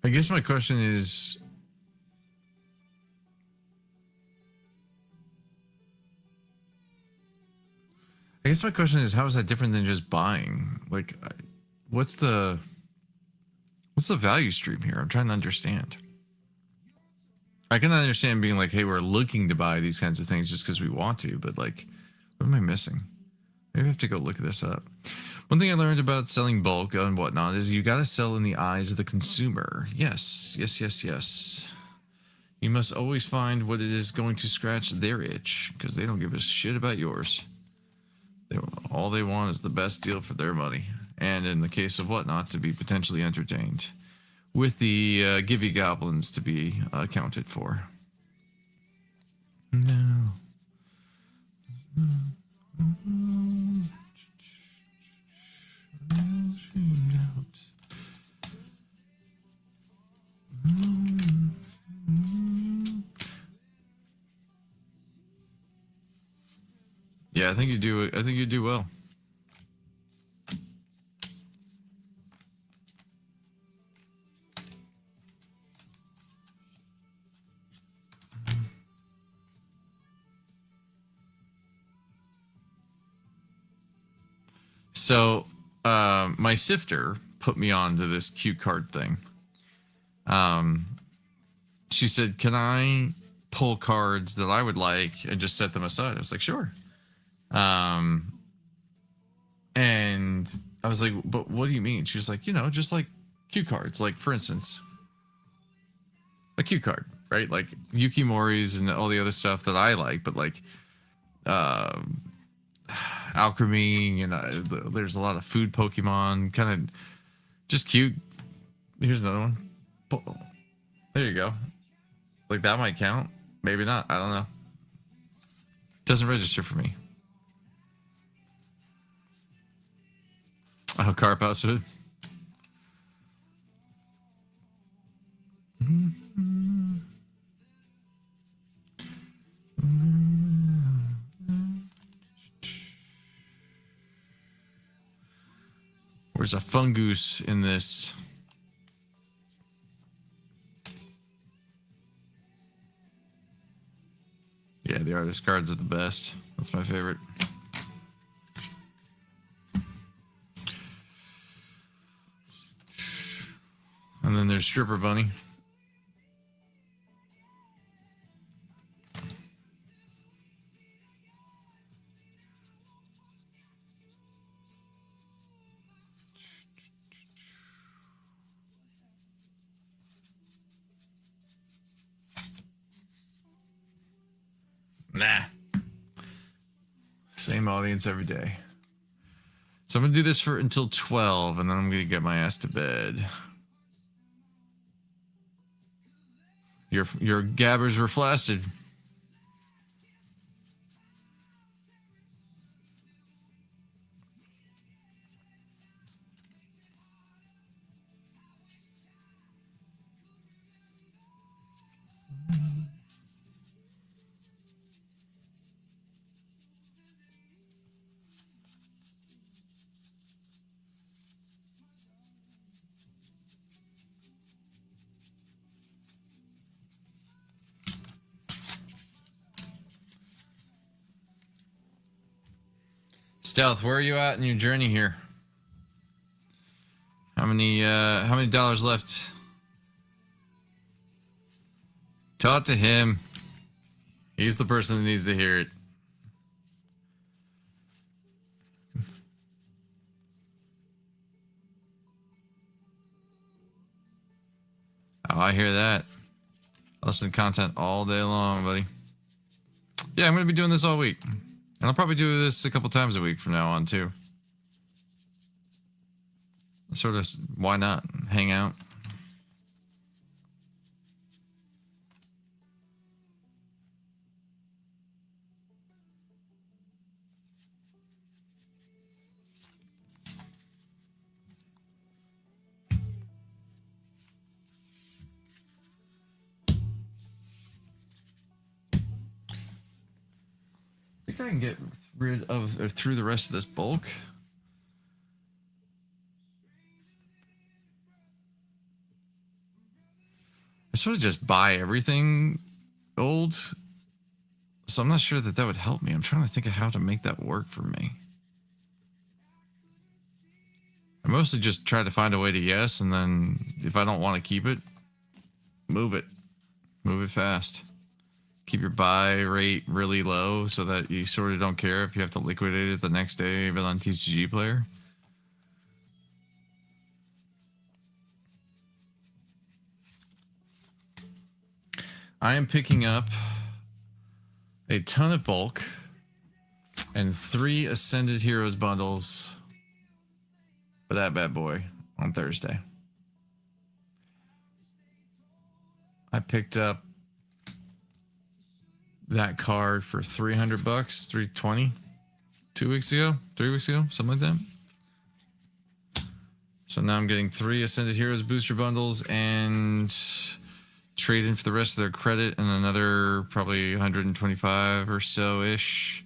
I guess my question is, how is that different than just buying? Like, what's the value stream here? I'm trying to understand. I can understand being like, hey, we're looking to buy these kinds of things just because we want to, but like, what am I missing? Maybe I have to go look this up. One thing I learned about selling bulk and whatnot is you got to sell in the eyes of the consumer. Yes. You must always find what it is going to scratch their itch because they don't give a shit about yours. All they want is the best deal for their money. And in the case of whatnot, to be potentially entertained with the Givey Goblins to be accounted for. No. Yeah, I think you do. I think you do well. So, my sifter put me on to this cue card thing. She said, "Can I pull cards that I would like and just set them aside?" I was like, "Sure." And I was like, "But what do you mean?" She was like, just like cue cards. Like, for instance, a cue card, right? Like Yukimori's and all the other stuff that I like, but like alchemy, there's a lot of food Pokemon, kind of just cute. Here's another one. There you go. Like, that might count. Maybe not. I don't know. Doesn't register for me. Oh, Carp House would. Where's a fungoose in this? Yeah, the artist cards are the best. That's my favorite. And then there's Stripper Bunny. Nah. Same audience every day. So I'm going to do this for until 12, and then I'm going to get my ass to bed. Your gabbers were flaccid. Stealth, where are you at in your journey here? How many dollars left? Talk to him. He's the person that needs to hear it. Oh, I hear that. I listen to content all day long, buddy. Yeah, I'm going to be doing this all week. And I'll probably do this a couple times a week from now on, too. Sort of, why not? Hang out. I think I can get rid of or through the rest of this bulk. I sort of just buy everything old. So I'm not sure that would help me. I'm trying to think of how to make that work for me. I mostly just try to find a way to yes, and then if I don't want to keep it, move it. Move it fast. Keep your buy rate really low so that you sort of don't care if you have to liquidate it the next day, even on TCG Player. I am picking up a ton of bulk and 3 Ascended Heroes bundles for that bad boy on Thursday. I picked up that card for $300, $320, 2 weeks ago, 3 weeks ago, something like that. So now I'm getting 3 Ascended Heroes booster bundles and trade in for the rest of their credit and another probably 125 or so ish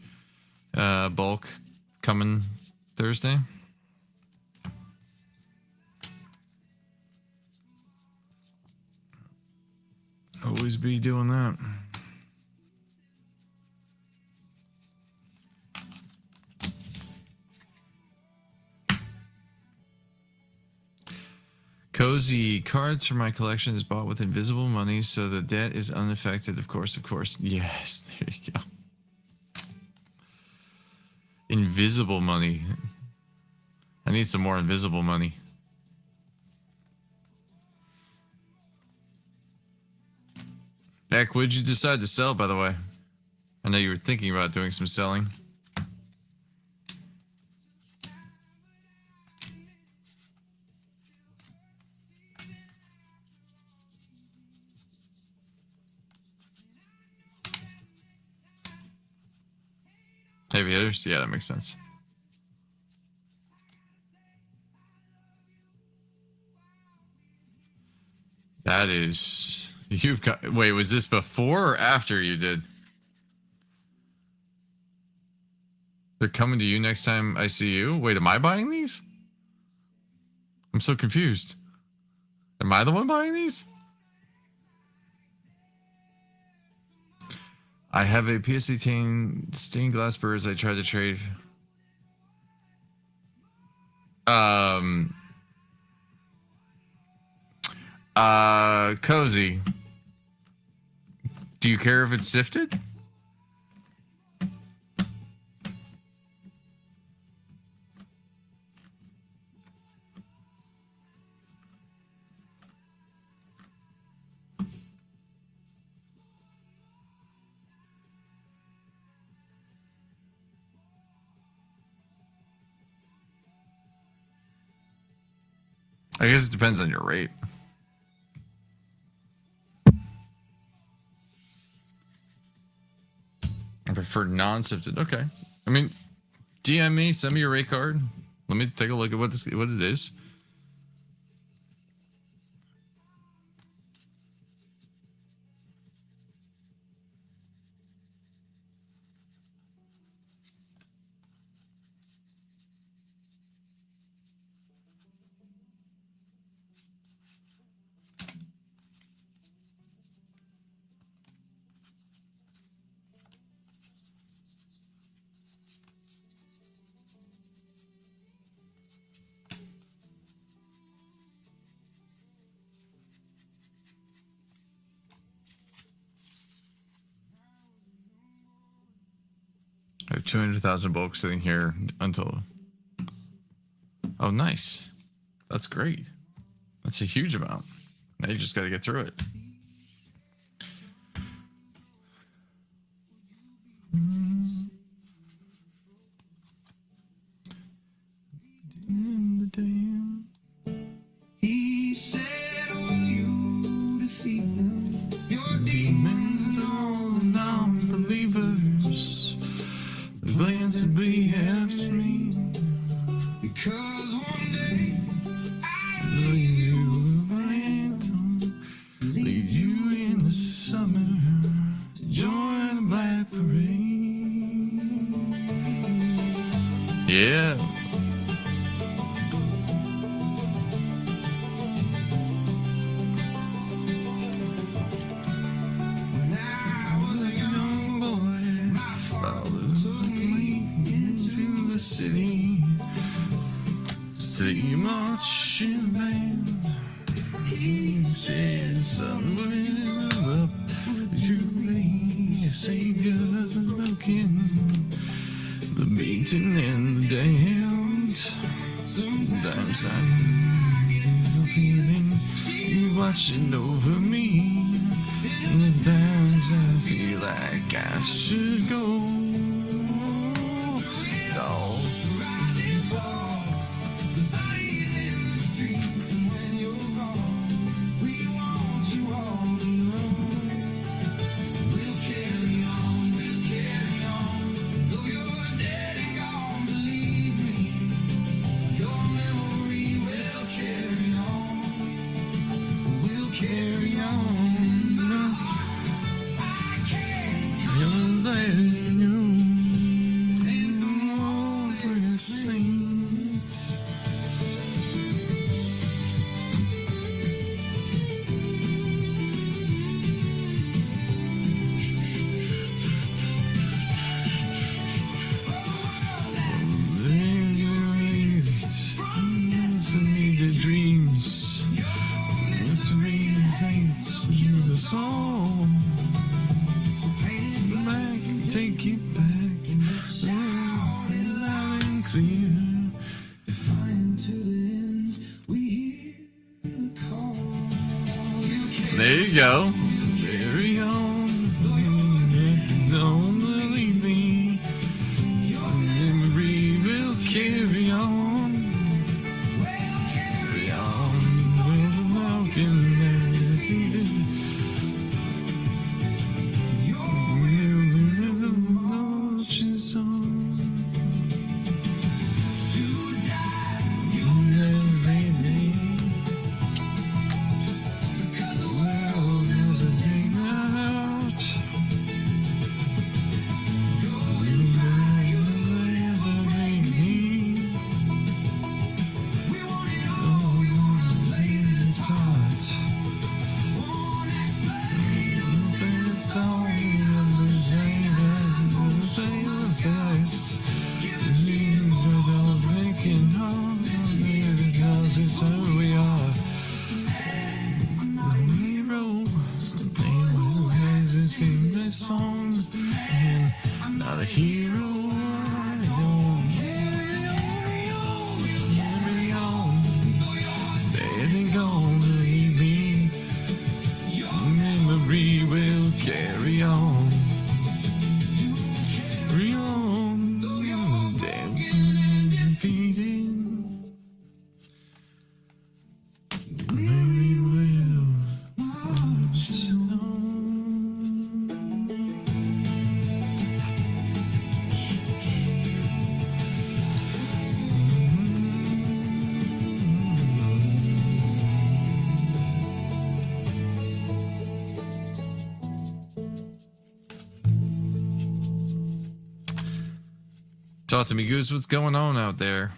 bulk coming Thursday. Always be doing that. Cozy cards for my collection is bought with invisible money, so the debt is unaffected. Of course. Yes, there you go. Invisible money. I need some more invisible money. Heck, what did you decide to sell, by the way? I know you were thinking about doing some selling. Heavy hitters? Yeah, that makes sense. That is... You've got... Wait, was this before or after you did? They're coming to you next time I see you? Wait, am I buying these? I'm so confused. Am I the one buying these? I have a PS18 stained glass birds I tried to trade. Cozy. Do you care if it's sifted? I guess it depends on your rate. I prefer non-sifted. Okay. I mean, DM me, send me your rate card. Let me take a look at what it is. I have 200,000 bulk sitting here until... Oh, nice. That's great. That's a huge amount. Now you just got to get through it. He said, will you defeat them? Your demons are all the non-believers. The plans to be after me. Because one day I'll lead you random, lead you in the summer to join the Black Parade. Yeah. Sometimes I feel a feeling you watching over me. And times I feel like I should go. No. Carry on. Till then you always saints. The dreams. It's saints in the song. Back, take it back. Loud and clear. There you go. Carry on. Don't believe me. Memory will carry on. Carry on. With the mountain. Song and I'm not a hero. I don't carry on. They ain't gonna leave me. Memory will carry on. Carry on. Damn and defeated. Memory will march on. Talk to me, Goose. What's going on out there?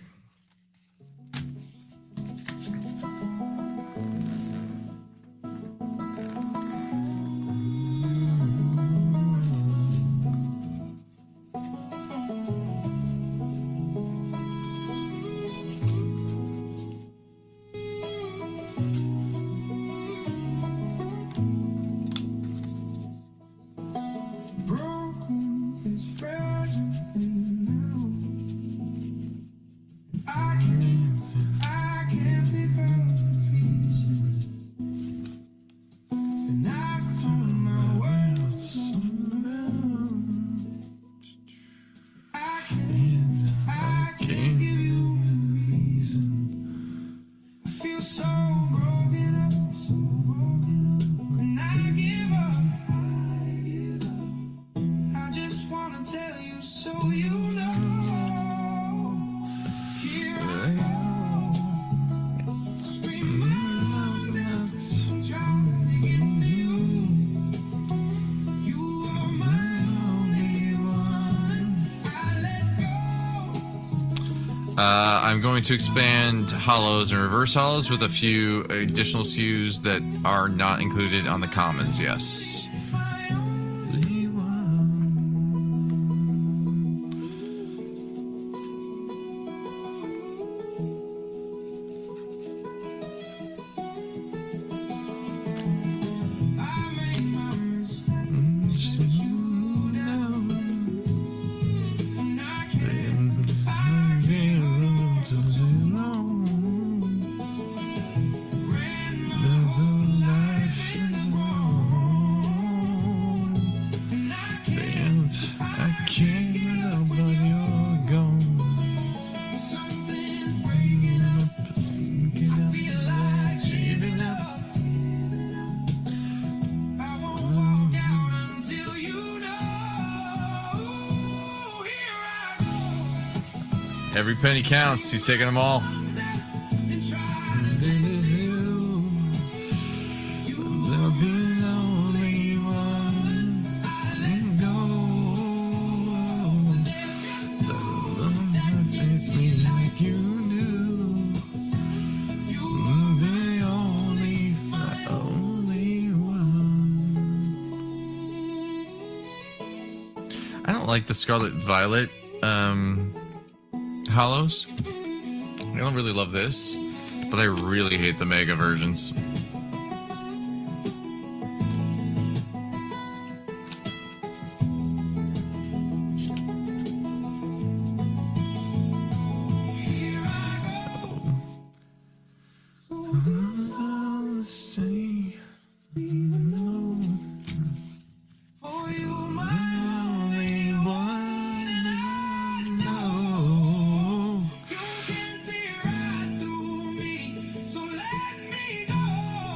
I'm going to expand hollows and reverse hollows with a few additional SKUs that are not included on the commons, yes. Every penny counts. He's taking them all. I don't like the Scarlet Violet hollows. I don't really love this, but I really hate the Mega versions.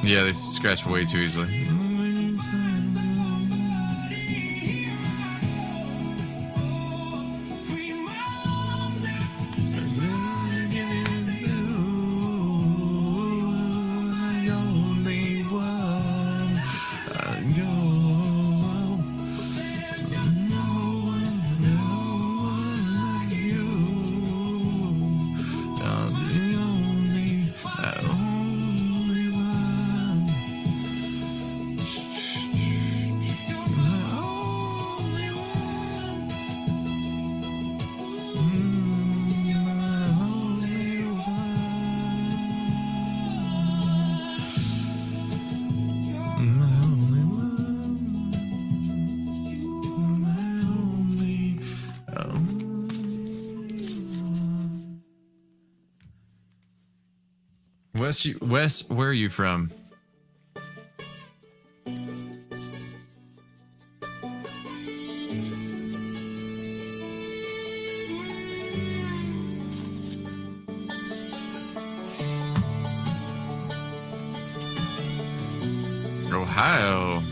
Yeah, they scratch way too easily. Wes, where are you from? Ohio.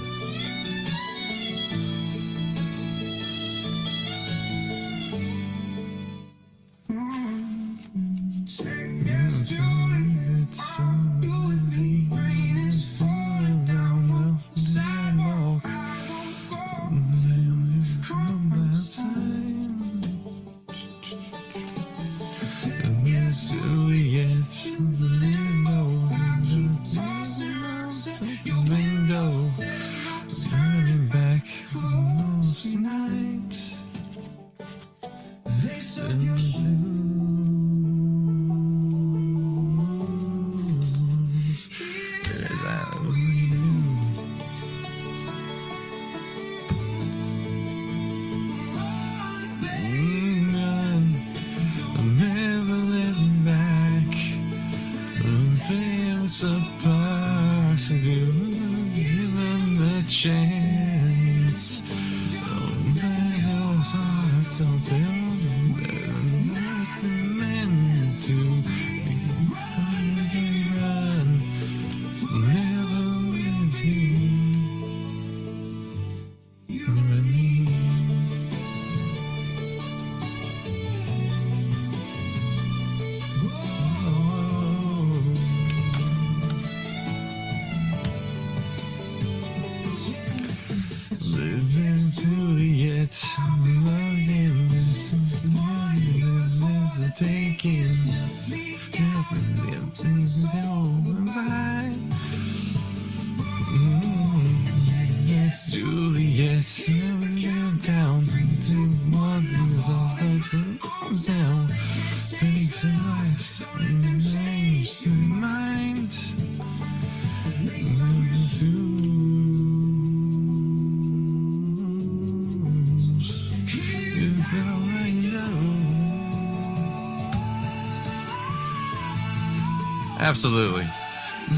Absolutely.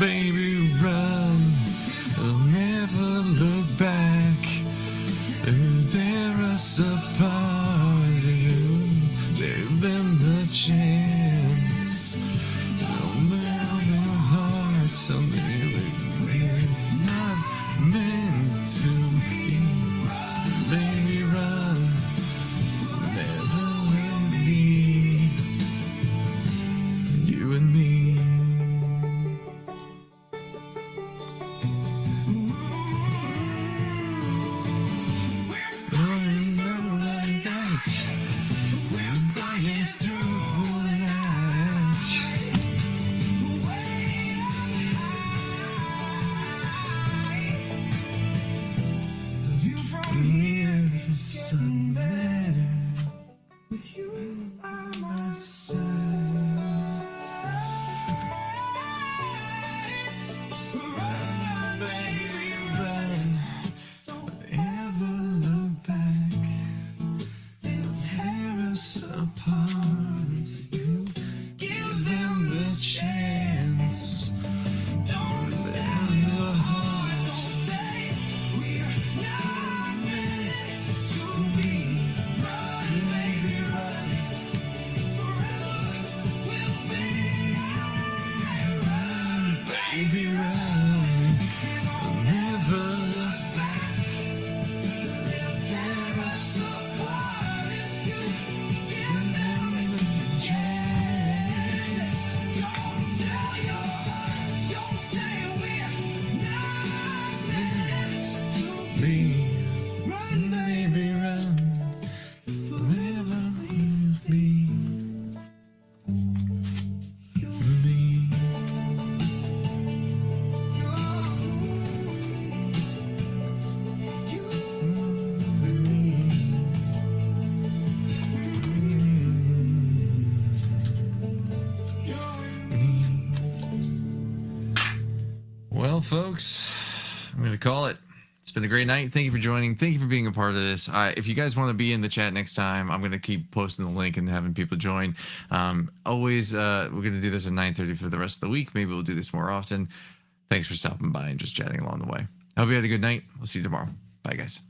Baby, run. I'll never look back. Is there a surprise? Give them the chance. Don't melt their hearts. Something they're not meant to be. Baby, run. Never let me. folks, I'm going to call it. It's been a great night. Thank you for joining. Thank you for being a part of this. If you guys want to be in the chat next time, I'm going to keep posting the link and having people join. Always, we're going to do this at 9:30 for the rest of the week. Maybe we'll do this more often. Thanks for stopping by and just chatting along the way. I hope you had a good night. We'll see you tomorrow. Bye, guys.